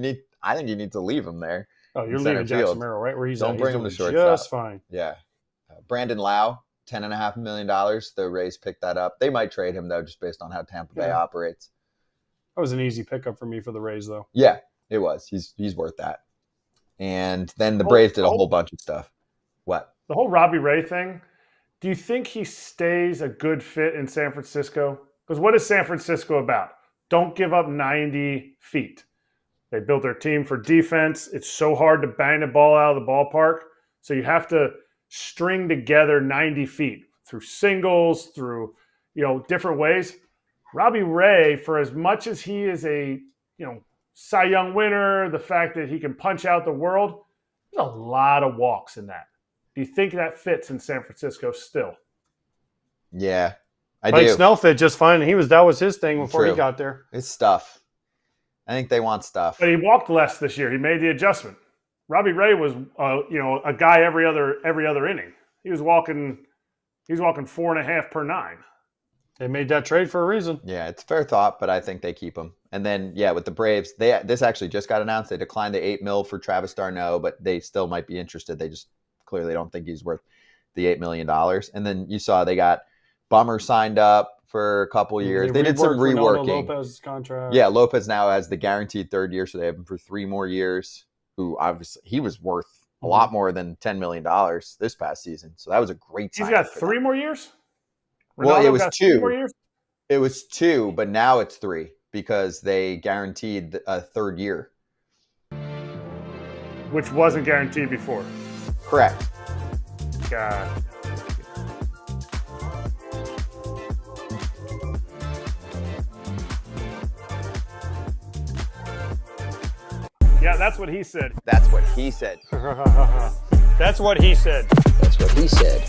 I think you need to leave him there. Oh, you're In center leaving Jackson field. Merrill right where he's Don't at. bring He's him to doing shortstop. just fine. Yeah. Brandon Lau, $10.5 million. The Rays picked that up. They might trade him, though, just based on how Tampa Bay Yeah. operates. That was an easy pickup for me for the Rays, though. Yeah, it was. He's worth that. And then the Oh, Braves did a oh. whole bunch of stuff. What? The whole Robbie Ray thing, do you think he stays a good fit in San Francisco? Because what is San Francisco about? Don't give up 90 feet. They built their team for defense. It's so hard to bang the ball out of the ballpark. So you have to string together 90 feet through singles, through different ways. Robbie Ray, for as much as he is a Cy Young winner, the fact that he can punch out the world, there's a lot of walks in that. Do you think that fits in San Francisco still? Yeah, I Mike do. Snell fit just fine. That was his thing before True. he got there. It's stuff. I think they want stuff. But he walked less this year. He made the adjustment. Robbie Ray was, a guy every other inning. He was walking 4.5 per 9. They made that trade for a reason. Yeah, it's a fair thought, but I think they keep him. And then, with the Braves, this actually just got announced. They declined the $8 million for Travis d'Arnaud, but they still might be interested. They just clearly don't think he's worth the $8 million. And then you saw they got Bummer signed up for a couple years. They did some reworked reworking. Ronaldo Lopez's contract. Yeah, Lopez now has the guaranteed third year, so they have him for 3 more years. Who obviously he was worth a lot more than $10 million this past season. So that was a great He's sign. got 3 more years? Well, it Ronaldo was got 2. 3 more years? It was 2, but now it's 3 because they guaranteed a third year. Which wasn't guaranteed before. Correct. God. Yeah, that's what he said. That's what he said. That's what he said. That's what he said.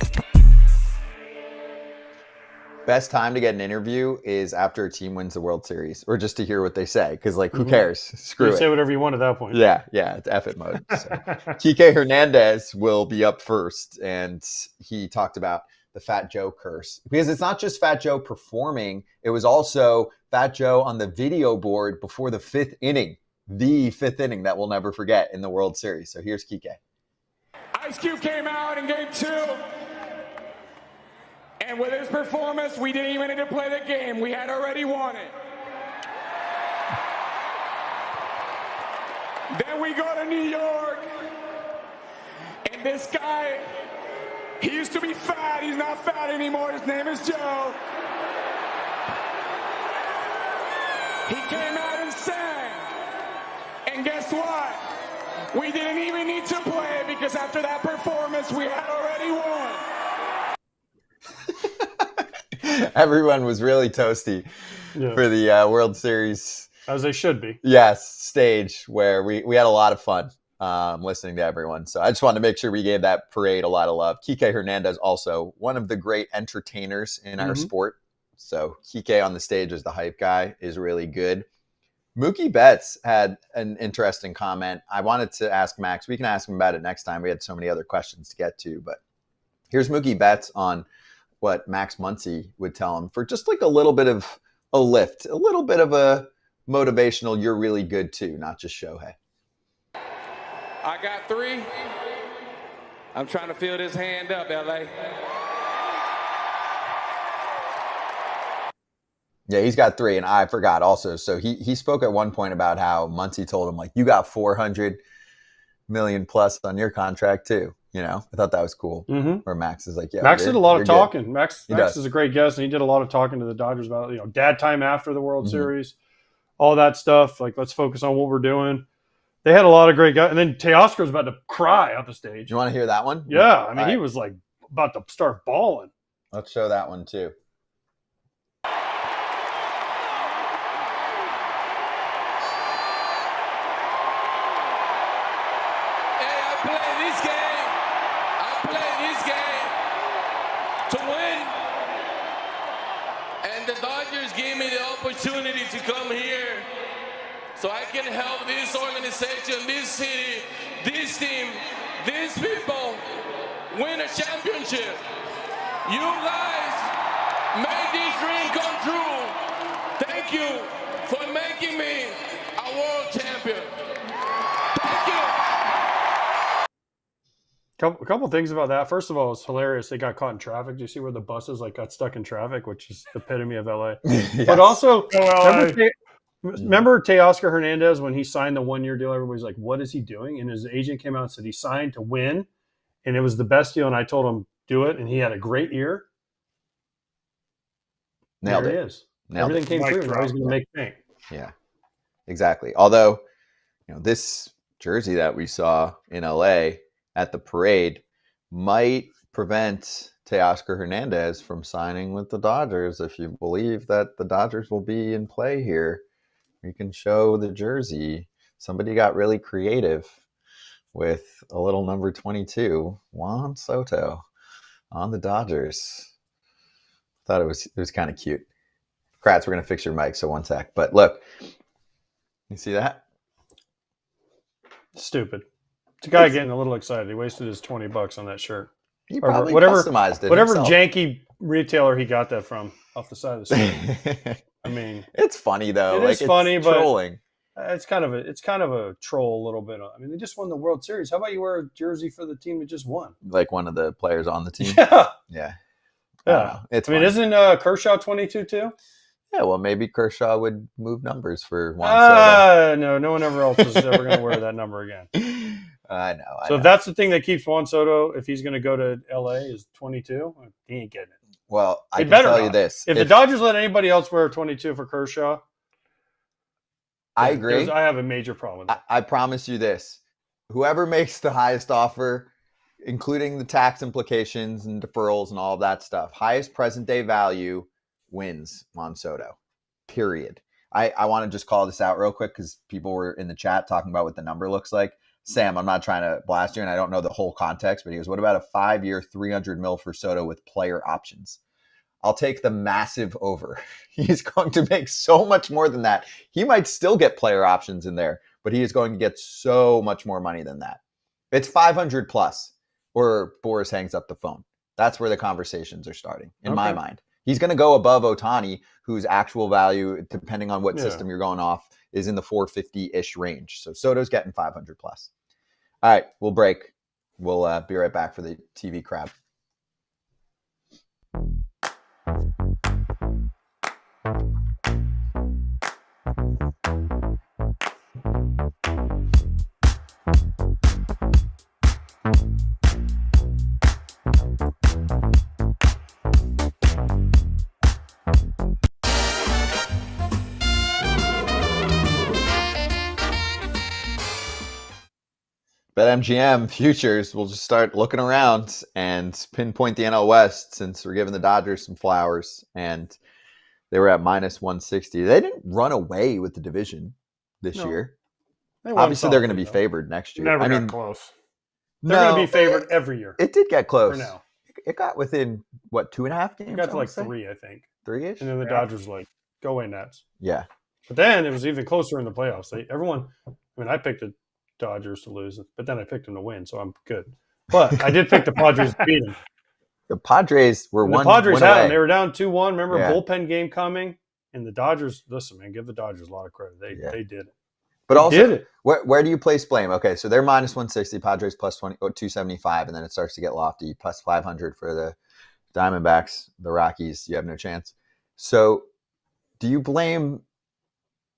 Best time to get an interview is after a team wins the World Series, or just to hear what they say, because who cares? Screw You it. say whatever you want at that point. Yeah, it's F it mode. So. Kike Hernandez will be up first, and he talked about the Fat Joe curse. Because it's not just Fat Joe performing, it was also Fat Joe on the video board before the 5th inning. The 5th inning that we'll never forget in the World Series. So here's Kike. Ice Cube came out in game 2, and with his performance, we didn't even need to play the game. We had already won it. Then we go to New York, and this guy, he used to be fat. He's not fat anymore. His name is Joe. He came out and sang. And guess what? We didn't even need to play because after that performance, we had already won. Everyone was really toasty for the World Series. As they should be. Yes, stage where we had a lot of fun listening to everyone. So I just wanted to make sure we gave that parade a lot of love. Kike Hernandez, also one of the great entertainers in our sport. So Kike on the stage as the hype guy is really good. Mookie Betts had an interesting comment. I wanted to ask Max. We can ask him about it next time. We had so many other questions to get to. But here's Mookie Betts on what Max Muncy would tell him for just like a little bit of a lift, a little bit of a motivational, you're really good too, not just Shohei. I got 3. I'm trying to fill this hand up, LA. Yeah, he's got 3, and I forgot also. So he spoke at one point about how Muncy told him, like, you got $400 million plus on your contract too. You know, I thought that was cool. Mm-hmm. Where Max is like, yeah, Max did a lot of talking. Good. Max is a great guest, and he did a lot of talking to the Dodgers about, dad time after the World Series, all that stuff. Like, let's focus on what we're doing. They had a lot of great guys, and then Teoscar was about to cry out the stage. You want to hear that one? Yeah, I mean, he was like about to start bawling. Let's show that one too. To win, and the Dodgers gave me the opportunity to come here so I can help this organization, this city, this team, these people win a championship. You guys made this dream come true. Thank you for making me a world champion. Thank you. A couple things about that. First of all, it's hilarious. They got caught in traffic. Do you see where the buses got stuck in traffic, which is the epitome of LA? Yes. But also, remember Teoscar Hernandez when he signed the 1-year deal? Everybody's like, "What is he doing?" And his agent came out and said he signed to win, and it was the best deal. And I told him do it, and he had a great year. Nailed there it. He is. Everything came true. Now he's going to make bank. Yeah, exactly. Although, this jersey that we saw in LA at the parade might prevent Teoscar Hernandez from signing with the Dodgers. If you believe that the Dodgers will be in play here, you can show the jersey. Somebody got really creative with a little number 22, Juan Soto, on the Dodgers. Thought it was kind of cute. Kratz, we're going to fix your mic, so one sec. But look, you see that? Stupid. It's a guy getting a little excited. He wasted his $20 on that shirt. He probably customized it whatever himself. Janky retailer he got that from off the side of the street. I mean, it's funny though. It's funny, but trolling. It's kind of a troll a little bit. I mean, they just won the World Series. How about you wear a jersey for the team that just won? Like one of the players on the team. Yeah. It's I mean, isn't Kershaw 22 too? Yeah, well, maybe Kershaw would move numbers for Juan Soto. No one else is ever going to wear that number again. I know. So if that's the thing that keeps Juan Soto, if he's going to go to LA, is 22, he ain't getting it. Well, I can tell you this. If the Dodgers let anybody else wear 22 for Kershaw, I agree. I have a major problem with that. I promise you this. Whoever makes the highest offer, including the tax implications and deferrals and all of that stuff, highest present day value wins Juan Soto, period. I want to just call this out real quick because people were in the chat talking about what the number looks like. Sam, I'm not trying to blast you, and I don't know the whole context, but he goes, what about a 5-year, $300 million for Soto with player options? I'll take the massive over. He's going to make so much more than that. He might still get player options in there, but he is going to get so much more money than that. It's 500 plus, or Boris hangs up the phone. That's where the conversations are starting, in my mind. He's going to go above Ohtani, whose actual value, depending on what system you're going off, is in the 450-ish range. So Soto's getting 500 plus. All right, we'll break. We'll be right back for the TV crab. BetMGM futures, we'll just start looking around and pinpoint the NL West since we're giving the Dodgers some flowers. And they were at minus 160. They didn't run away with the division this year. Obviously, they're going to be favored next year. Never got close. They're going to be favored every year. It did get close. For now. It got within, 2.5 games? It got to like 3, I think. 3-ish? And then the Dodgers go away Nats. Yeah. But then it was even closer in the playoffs. I picked the Dodgers to lose, but then I picked them to win, so I'm good. But I did pick the Padres to beat them. The Padres were one. The Padres had them. They were down 2-1. Remember bullpen game coming? And the Dodgers, listen, man, give the Dodgers a lot of credit. They did it. But They also, did it. where do you place blame? Okay, so they're minus 160, Padres plus 275, and then it starts to get lofty, plus 500 for the Diamondbacks, the Rockies. You have no chance. So do you blame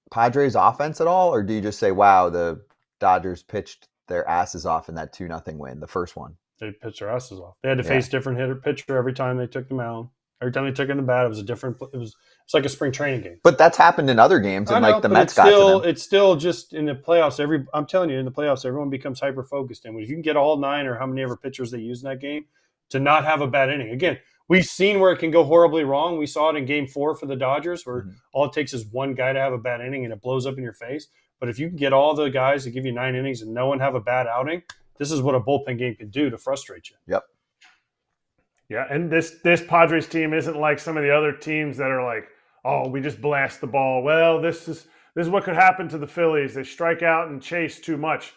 Padres offense at all, or do you just say, wow, the Dodgers pitched their asses off in that 2-0 win, the first one? They pitched their asses off. They had to face different pitcher every time they took the mound. Every time they took in the bat, it was a different. It's like a spring training game. But that's happened in other games, and like the Mets got to them. It's still just in the playoffs. I'm telling you, in the playoffs, everyone becomes hyper focused. And if you can get all 9 or how many ever pitchers they use in that game to not have a bad inning, again, we've seen where it can go horribly wrong. We saw it in Game 4 for the Dodgers, where all it takes is one guy to have a bad inning and it blows up in your face. But if you can get all the guys to give you 9 innings and no one have a bad outing, this is what a bullpen game can do to frustrate you. Yep. Yeah, and this Padres team isn't like some of the other teams that are like, oh, we just blast the ball. Well, this is what could happen to the Phillies. They strike out and chase too much.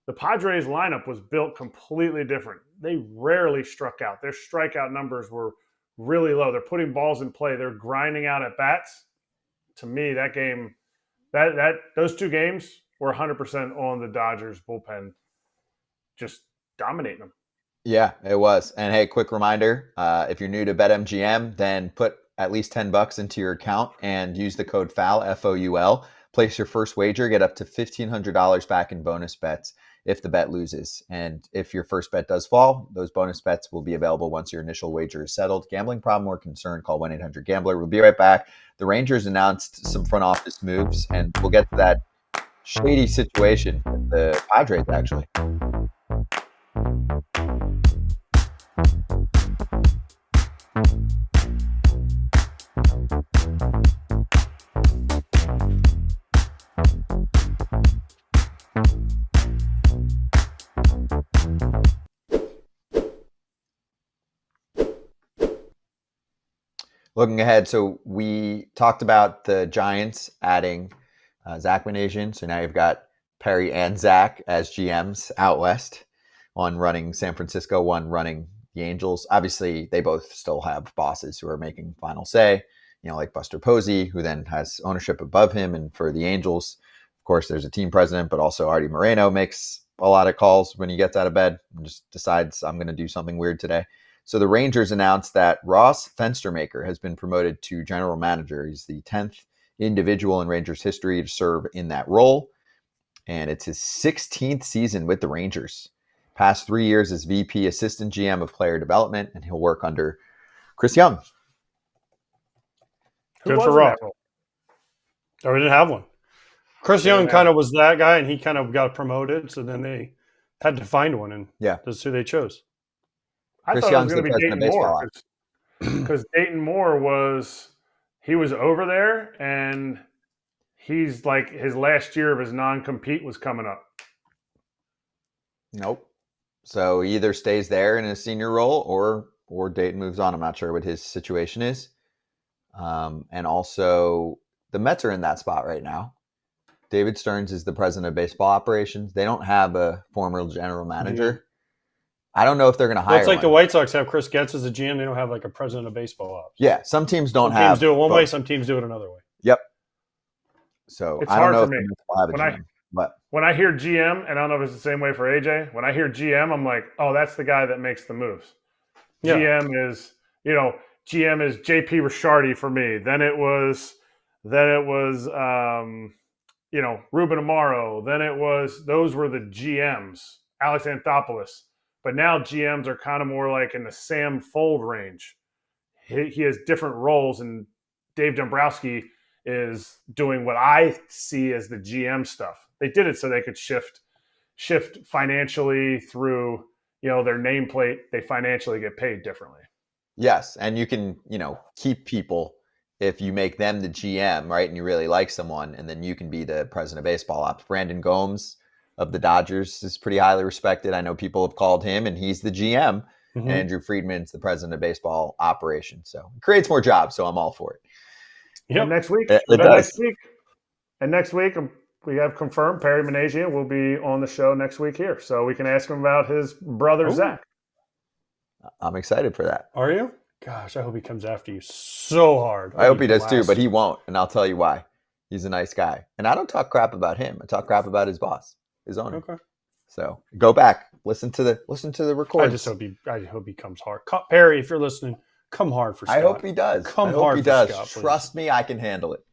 The Padres lineup was built completely different. They rarely struck out. Their strikeout numbers were really low. They're putting balls in play. They're grinding out at bats. To me, that game, those 2 games were 100% on the Dodgers bullpen, just dominating them. Yeah, it was. And hey, quick reminder, if you're new to BetMGM, then put at least $10 into your account and use the code FOUL, F-O-U-L. Place your first wager, get up to $1,500 back in bonus bets if the bet loses. And if your first bet does fall, those bonus bets will be available once your initial wager is settled. Gambling problem or concern, call 1-800-GAMBLER. We'll be right back. The Rangers announced some front office moves, and we'll get to that shady situation with the Padres, actually. Looking ahead, so we talked about the Giants adding Zach Minasian. So now you've got Perry and Zach as GMs out west, one running San Francisco, one running the Angels. Obviously, they both still have bosses who are making final say, like Buster Posey, who then has ownership above him. And for the Angels, of course, there's a team president, but also Artie Moreno makes a lot of calls when he gets out of bed and just decides, I'm going to do something weird today. So the Rangers announced that Ross Fenstermaker has been promoted to general manager. He's the 10th individual in Rangers history to serve in that role. And it's his 16th season with the Rangers. Past 3 years as VP assistant GM of player development, and he'll work under Chris Young. Good for Ross. Oh, we didn't have one. Chris Young kind of was that guy, and he kind of got promoted. So then they had to find one, and that's who they chose. I thought it was going to be Dayton Moore, because Dayton Moore was over there, and he's like his last year of his non-compete was coming up. Nope. So he either stays there in a senior role or Dayton moves on. I'm not sure what his situation is. And also the Mets are in that spot right now. David Stearns is the president of baseball operations. They don't have a former general manager. Mm-hmm. I don't know if they're going to hire it's like the White Sox have Chris Getz as a GM. They don't have like a president of baseball ops. Yeah, some teams don't have. Some teams do it one way, some teams do it another way. Yep. So it's I don't hard know for if me. they'll have a GM. But when I hear GM, and I don't know if it's the same way for AJ, when I hear GM, I'm like, oh, that's the guy that makes the moves. Yeah. GM is JP Ricciardi for me. Then it was Ruben Amaro. Then those were the GMs, Alex Anthopoulos. But now GMs are kind of more like in the Sam Fold range. He has different roles, and Dave Dombrowski is doing what I see as the GM stuff. They did it so they could shift financially through, their nameplate. They financially get paid differently. Yes, and you can, keep people if you make them the GM, right? And you really like someone, and then you can be the president of baseball ops. Brandon Gomes of the Dodgers is pretty highly respected. I know people have called him, and he's the GM. Mm-hmm. And Andrew Friedman's the president of baseball operations. So it creates more jobs, so I'm all for it. Yeah, next week. Next week, we have confirmed Perry Minasian will be on the show next week here. So we can ask him about his brother, Zach. I'm excited for that. Are you? Gosh, I hope he comes after you so hard. I hope he does too, blasts but he you. won't, and I'll tell you why. He's a nice guy, and I don't talk crap about him. I talk crap about his boss, his owner. Okay. So go back, listen to the I records. just hope he comes hard. Perry, if you're listening, come hard for Scott. I hope he does. Come I hope hard he for does. Scott, please. Trust me, I can handle it.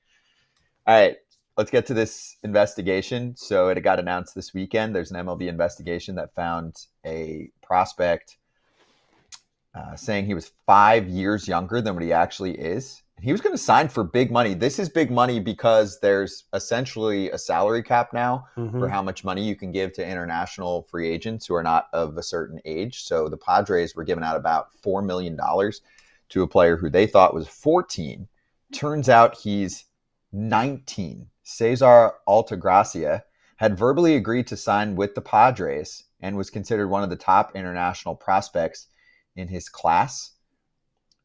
All right, let's get to this investigation. So it got announced this weekend. There's an MLB investigation that found a prospect saying he was 5 years younger than what he actually is. He was going to sign for big money. This is big money because there's essentially a salary cap now for how much money you can give to international free agents who are not of a certain age. So the Padres were giving out about $4 million to a player who they thought was 14. Turns out he's 19. Cesar Altagracia had verbally agreed to sign with the Padres and was considered one of the top international prospects in his class.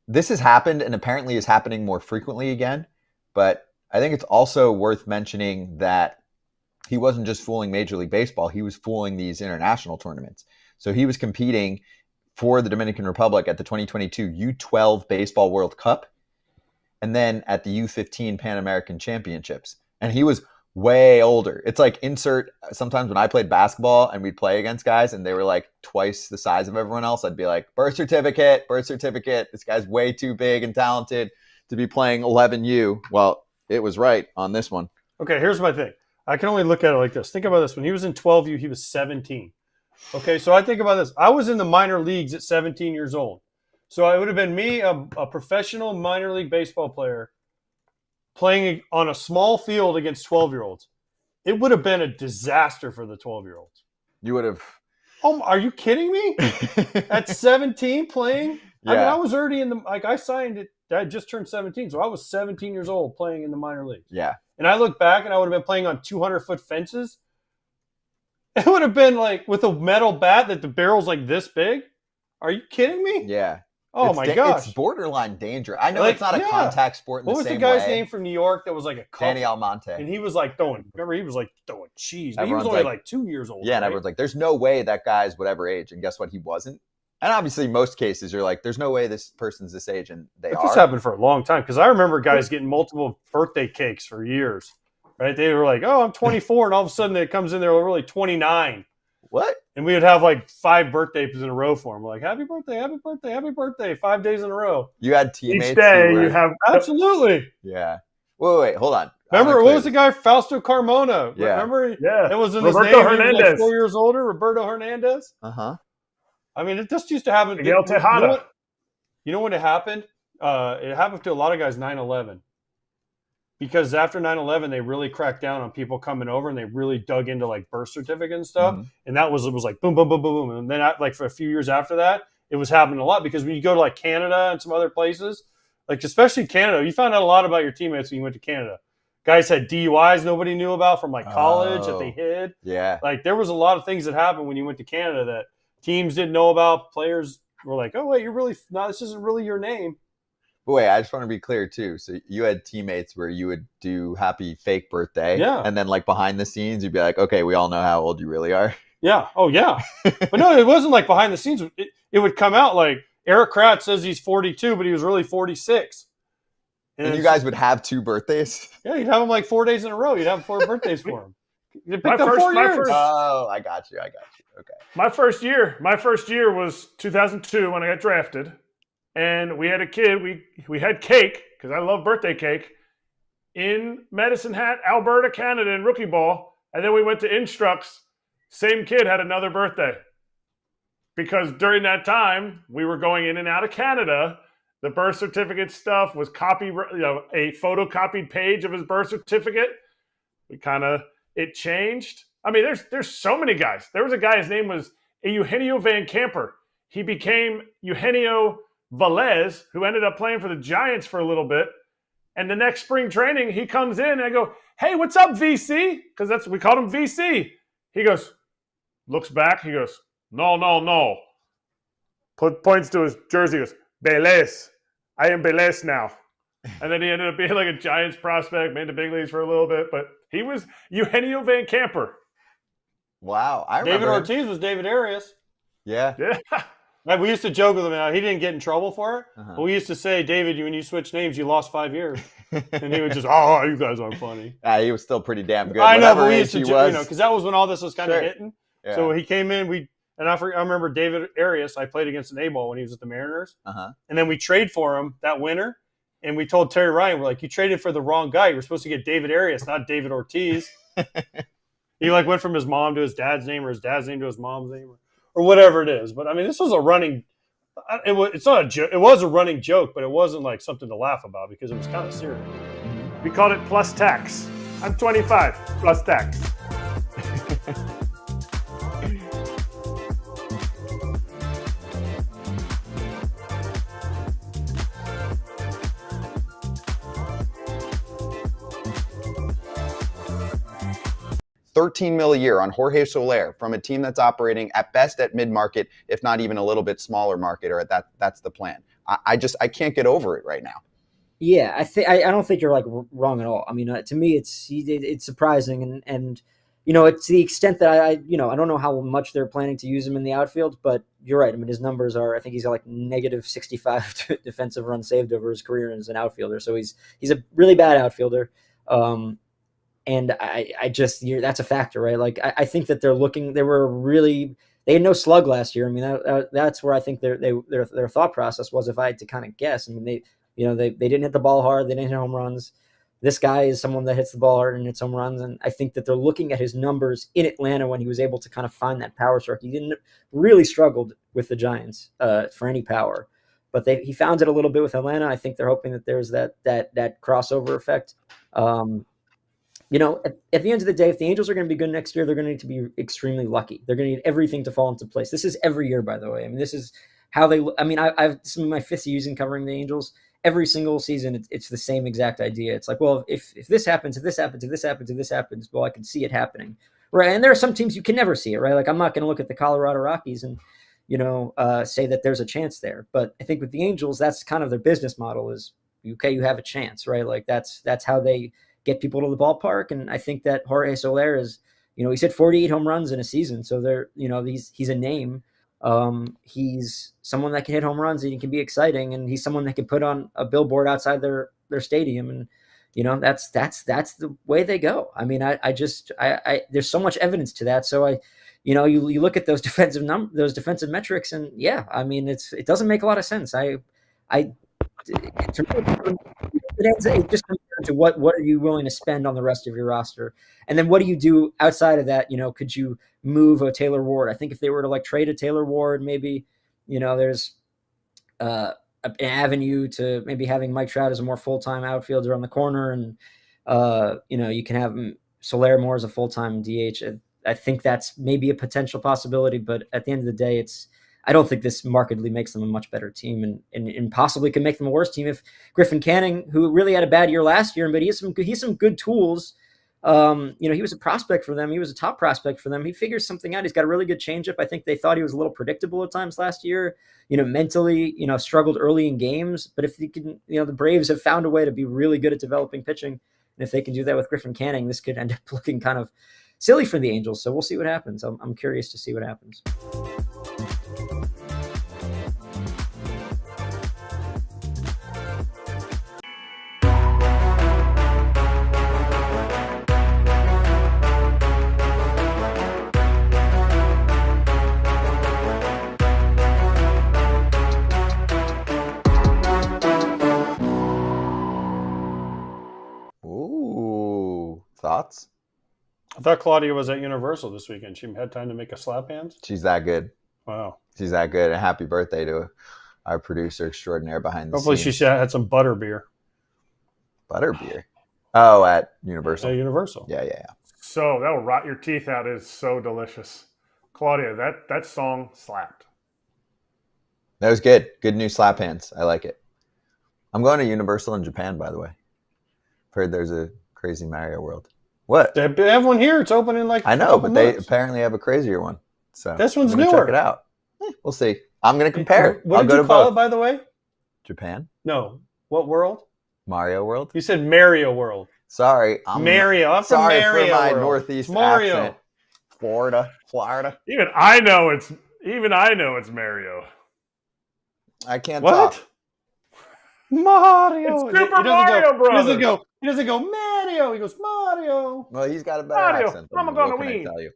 This has happened and apparently is happening more frequently again, but I think it's also worth mentioning that he wasn't just fooling Major League Baseball, he was fooling these international tournaments. So he was competing for the Dominican Republic at the 2022 U12 Baseball World Cup and then at the U15 Pan American Championships. And he was way older. It's like sometimes when I played basketball and we'd play against guys and they were like twice the size of everyone else, I'd be like, birth certificate. This guy's way too big and talented to be playing 11U. Well, it was right on this one. Okay, here's my thing. I can only look at it like this. Think about this. When he was in 12U, he was 17. Okay, so I think about this. I was in the minor leagues at 17 years old. So it would have been me, a professional minor league baseball player, playing on a small field against 12-year-olds. It would have been a disaster for the 12-year-olds. You would have. Oh, are you kidding me? At 17 playing? Yeah. I mean, I was already I signed it. I just turned 17, so I was 17 years old playing in the minor leagues. Yeah. And I look back and I would have been playing on 200-foot fences. It would have been like with a metal bat that the barrel's like this big. Are you kidding me? Yeah. Oh, my gosh. It's borderline danger. I know Like, it's not a contact sport in the same way. What was the guy's name from New York that was like a couple? Danny Almonte. And he was like throwing cheese. But he was Everyone's only like 2 years old. Yeah, and right? everyone's like, there's no way that guy's whatever age. And guess what? He wasn't. And obviously, most cases, you're like, there's no way this person's this age. And they But are. this happened for a long time because I remember guys getting multiple birthday cakes for years. Right? They were like, oh, I'm 24. And all of a sudden it comes in, they're really 29. What? And we would have like 5 birthdays in a row for him. We're like, happy birthday, happy birthday, happy birthday, 5 days in a row. You had teammates. Each day who were, you have Absolutely. Yeah. Wait, hold on. Remember, what was the guy, Fausto Carmona? Yeah. Remember? Yeah. It was in his Roberto name. He was Hernandez. like 4 years older, Roberto Hernandez. Uh-huh. I mean, it just used to happen. Miguel Tejada. You know when it happened? It happened to a lot of guys 9/11. Because after 9/11, they really cracked down on people coming over and they really dug into like birth certificate and stuff. Mhm. And it was like boom, boom, boom, boom, boom. And then like for a few years after that, it was happening a lot because when you go to like Canada and some other places, like especially Canada, you found out a lot about your teammates when you went to Canada. Guys had DUIs nobody knew about from like college that they hid. Yeah. Like there was a lot of things that happened when you went to Canada that teams didn't know about. Players were like, oh, wait, this isn't really your name. But wait, I just want to be clear too. So you had teammates where you would do happy fake birthday. Yeah. And then like behind the scenes, you'd be like, okay, we all know how old you really are. Yeah. Oh, yeah. But no, it wasn't like behind the scenes. It would come out like Erik Kratz says he's 42, but he was really 46. And you guys would have 2 birthdays? Yeah, you'd have him like 4 days in a row. You'd have 4 birthdays for him. You picked My up first- 4 my years. first- Oh, I got you. Okay. My first year was 2002 when I got drafted, and we had a kid. We had cake because I love birthday cake in Medicine Hat, Alberta, Canada, in rookie ball, and then we went to Instructs. Same kid had another birthday because during that time we were going in and out of Canada. The birth certificate stuff was a photocopied page of his birth certificate. It changed. I mean, there's so many guys. There was a guy, his name was Eugenio Van Camper. He became Eugenio Velez, who ended up playing for the Giants for a little bit. And the next spring training, he comes in and I go, hey, what's up, VC? Because we called him VC. He goes, looks back, he goes, no. Points to his jersey, goes, Velez. I am Velez now. And then he ended up being like a Giants prospect, made the big leagues for a little bit, but he was Eugenio Van Camper. Wow. I David remember Ortiz was David Arias. Yeah. Yeah. We used to joke with him. He didn't get in trouble for it. But we used to say, David, when you switch names, you lost 5 years. And he would just, oh, you guys aren't funny. He was still pretty damn good. I know, but Whatever we used to, age he was. because that was when all this was kind of hitting. Yeah. So he came in, I remember David Arias. I played against an A-ball when he was at the Mariners. And then we trade for him that winter. And we told Terry Ryan, we're like, you traded for the wrong guy. You were supposed to get David Arias, not David Ortiz. He went from his mom to his dad's name, or his dad's name to his mom's name, or whatever it is. But I mean, this was a running. It's not a joke. It was a running joke, but it wasn't like something to laugh about because it was kind of serious. We called it plus tax. I'm 25 plus tax. 13 mil a year on Jorge Soler from a team that's operating at best at mid-market, if not even a little bit smaller market, or that's the plan. I can't get over it right now. Yeah, I don't think you're wrong at all. I mean, to me, it's surprising, and it's the extent that I don't know how much they're planning to use him in the outfield, but you're right. I mean, his numbers are, I think he's got negative 65 defensive runs saved over his career as an outfielder. So he's a really bad outfielder. And I just, that's a factor, right? I think that they had no slug last year. I mean, that's where I think their thought process was, if I had to kind of guess. I mean, they didn't hit the ball hard. They didn't hit home runs. This guy is someone that hits the ball hard and hits home runs. And I think that they're looking at his numbers in Atlanta when he was able to kind of find that power stroke. He didn't really struggled with the Giants for any power, but he found it a little bit with Atlanta. I think they're hoping that there's that crossover effect. At the end of the day, if the Angels are going to be good next year, they're going to need to be extremely lucky. They're going to need everything to fall into place. This is every year, by the way. I mean, this is how they. I mean, this is my 5th season covering the Angels. Every single season, it's the same exact idea. It's like, well, if this happens, if this happens, if this happens, if this happens, well, I can see it happening, right? And there are some teams you can never see it, right? I'm not going to look at the Colorado Rockies and say that there's a chance there. But I think with the Angels, that's kind of their business model is, okay, you have a chance, right? That's how they get people to the ballpark. And I think that Jorge Soler is, he's hit 48 home runs in a season. So he's a name. He's someone that can hit home runs and he can be exciting. And he's someone that can put on a billboard outside their stadium. And, that's the way they go. I mean, I there's so much evidence to that. So you look at those defensive metrics and I mean, it doesn't make a lot of sense. It just comes down to what are you willing to spend on the rest of your roster, and then what do you do outside of that? Could you move a Taylor Ward? I think if they were to trade a Taylor Ward, maybe there's an avenue to maybe having Mike Trout as a more full-time outfielder on the corner, and you can have Soler more as a full-time DH. I think that's maybe a potential possibility, but at the end of the day, I don't think this markedly makes them a much better team, and possibly could make them a worse team if Griffin Canning, who really had a bad year last year, but he has some good tools. He was a prospect for them. He was a top prospect for them. He figures something out. He's got a really good changeup. I think they thought he was a little predictable at times last year. Mentally, struggled early in games. But if he can, the Braves have found a way to be really good at developing pitching, and if they can do that with Griffin Canning, this could end up looking kind of silly for the Angels. So we'll see what happens. I'm curious to see what happens. Thoughts? I thought Claudia was at Universal this weekend. She had time to make a slap hands. She's that good. Wow. She's that good. And happy birthday to our producer extraordinaire behind the Hopefully scenes. she had some butter beer. Butter beer? Oh, at Universal. At Universal. Yeah. So that'll rot your teeth out. It's so delicious. Claudia, that song slapped. That was good. Good new slap hands. I like it. I'm going to Universal in Japan, by the way. I've heard there's a crazy Mario World. What? They have one here. It's open in I know, but they apparently have a crazier one. So this one's newer. Check it out. We'll see. I'm going to compare. What did you call it, by the way? Japan? No. What world? Mario World. You said Mario World. Sorry. Mario. I'm from sorry Mario for my World. Northeast Mario. accent. Florida. Even I know it's Mario. I can't What? talk. Mario. It's Super Mario Brothers. He doesn't go Mario. He goes Mario. Well, he's got a better Mario, accent than I'm me. gonna What can I win. tell you?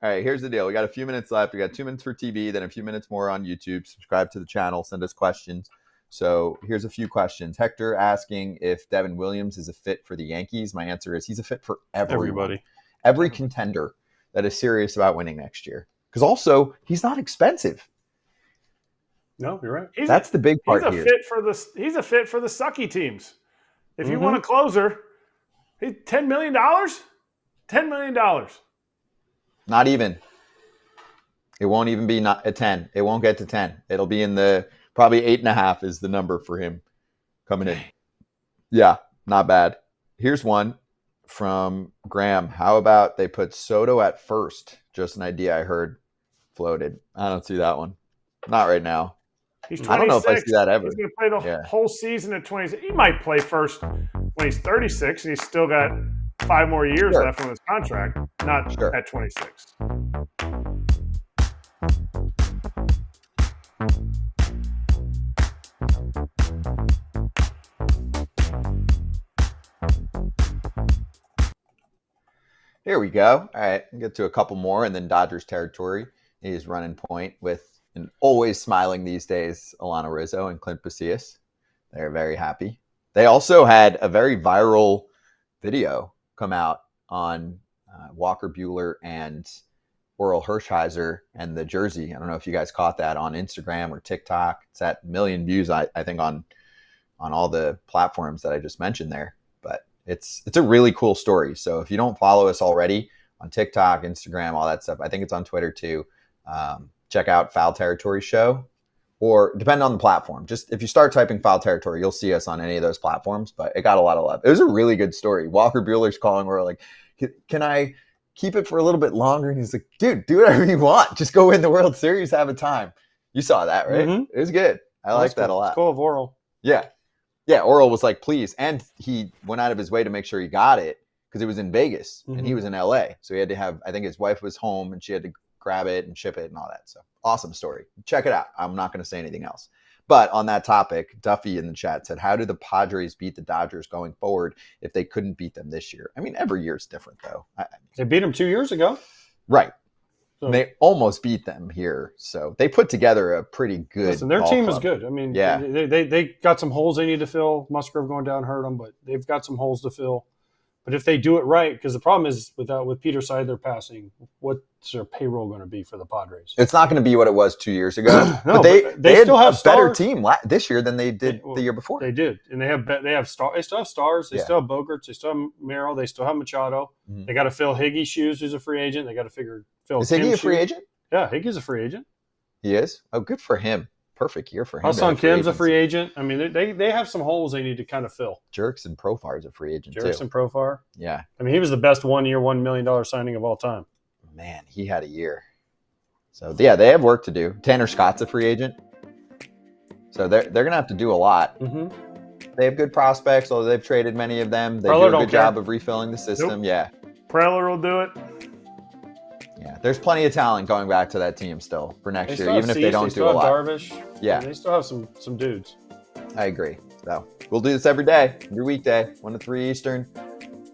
All right, here's the deal. We got a few minutes left. We got 2 minutes for TV, then a few minutes more on YouTube. Subscribe to the channel. Send us questions. So here's a few questions. Hector asking if Devin Williams is a fit for the Yankees. My answer is he's a fit for everyone. Everybody. Every contender that is serious about winning next year. Because also, he's not expensive. No, you're right. That's the big part He's a here. He's a fit for the sucky teams. If you want a closer, $10 million? $10 million. Not even. It won't even be a 10. It won't get to 10. It'll be in the probably 8.5 is the number for him coming in. Yeah, not bad. Here's one from Graham. How about they put Soto at first? Just an idea I heard floated. I don't see that one. Not right now. He's 26. I don't know if I see that ever. He's going to play the whole season at 26. He might play first when he's 36, and he's still got 5 more years left on his contract, not at 26. Here we go. All right, we'll get to a couple more, and then Dodgers territory is running point with an always smiling these days, Alana Rizzo and Clint Pasillas. They're very happy. They also had a very viral video come out on Walker Buehler and Oral Hershiser and the jersey. I don't know if you guys caught that on Instagram or TikTok. It's at 1 million views, I think, on all the platforms that I just mentioned there. But it's a really cool story. So if you don't follow us already on TikTok, Instagram, all that stuff, I think it's on Twitter too. Check out Foul Territory Show, or depending on the platform. Just if you start typing Foul Territory, you'll see us on any of those platforms. But it got a lot of love. It was a really good story. Walker Buehler's calling. We're like, can I keep it for a little bit longer? And he's like, dude, do whatever you want. Just go win the World Series, have a time. You saw that, right? Mm-hmm. It was good. I like that a lot. It's cool of Oral. Yeah. Yeah, Oral was like, please. And he went out of his way to make sure he got it because it was in Vegas and he was in LA. So he had to have, I think his wife was home and she had to grab it and ship it and all that. So awesome story. Check it out. I'm not going to say anything else. But on that topic, Duffy in the chat said, how do the Padres beat the Dodgers going forward if they couldn't beat them this year? I mean, every year is different, though. They beat them 2 years ago. Right. So, they almost beat them here. So they put together a pretty good listen, their team is good. I mean, yeah. They got some holes they need to fill. Musgrove going down hurt them, but they've got some holes to fill. But if they do it right, because the problem is with Peter Seidler passing, what's their payroll going to be for the Padres? It's not going to be what it was 2 years ago. No, but they still had have a better stars. team this year than they did the year before. They did, and they still have stars. They still have Bogarts. They still have Merrill. They still have Machado. Mm-hmm. They got to fill Higgy's shoes, who's a free agent. They got to fill. Is Higgy a free agent? Yeah, Higgy's a free agent. He is. Oh, good for him. Perfect year for him. Hassan Kim's a free agent. I mean, they have some holes they need to kind of fill. Jerkson Profar is a free agent too. Jerkson Profar. Yeah. I mean, he was the best 1 year, $1 million signing of all time. Man, he had a year. So yeah, they have work to do. Tanner Scott's a free agent. So they're gonna have to do a lot. Mm-hmm. They have good prospects, although they've traded many of them. They do a good job of refilling the system. Nope. Yeah. Preller will do it. Yeah, there's plenty of talent going back to that team still for next year, even if they don't do a lot. Darvish. Yeah, they still have some dudes. I agree. So we'll do this every day, every weekday, 1 to 3 Eastern.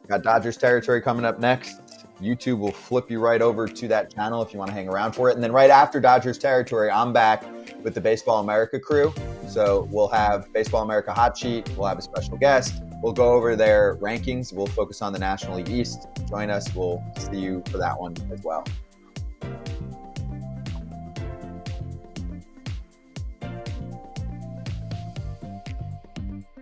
Got Dodgers territory coming up next. YouTube will flip you right over to that channel if you want to hang around for it. And then right after Dodgers territory, I'm back with the Baseball America crew. So we'll have Baseball America hot sheet. We'll have a special guest. We'll go over their rankings. We'll focus on the National League East. Join us. We'll see you for that one as well.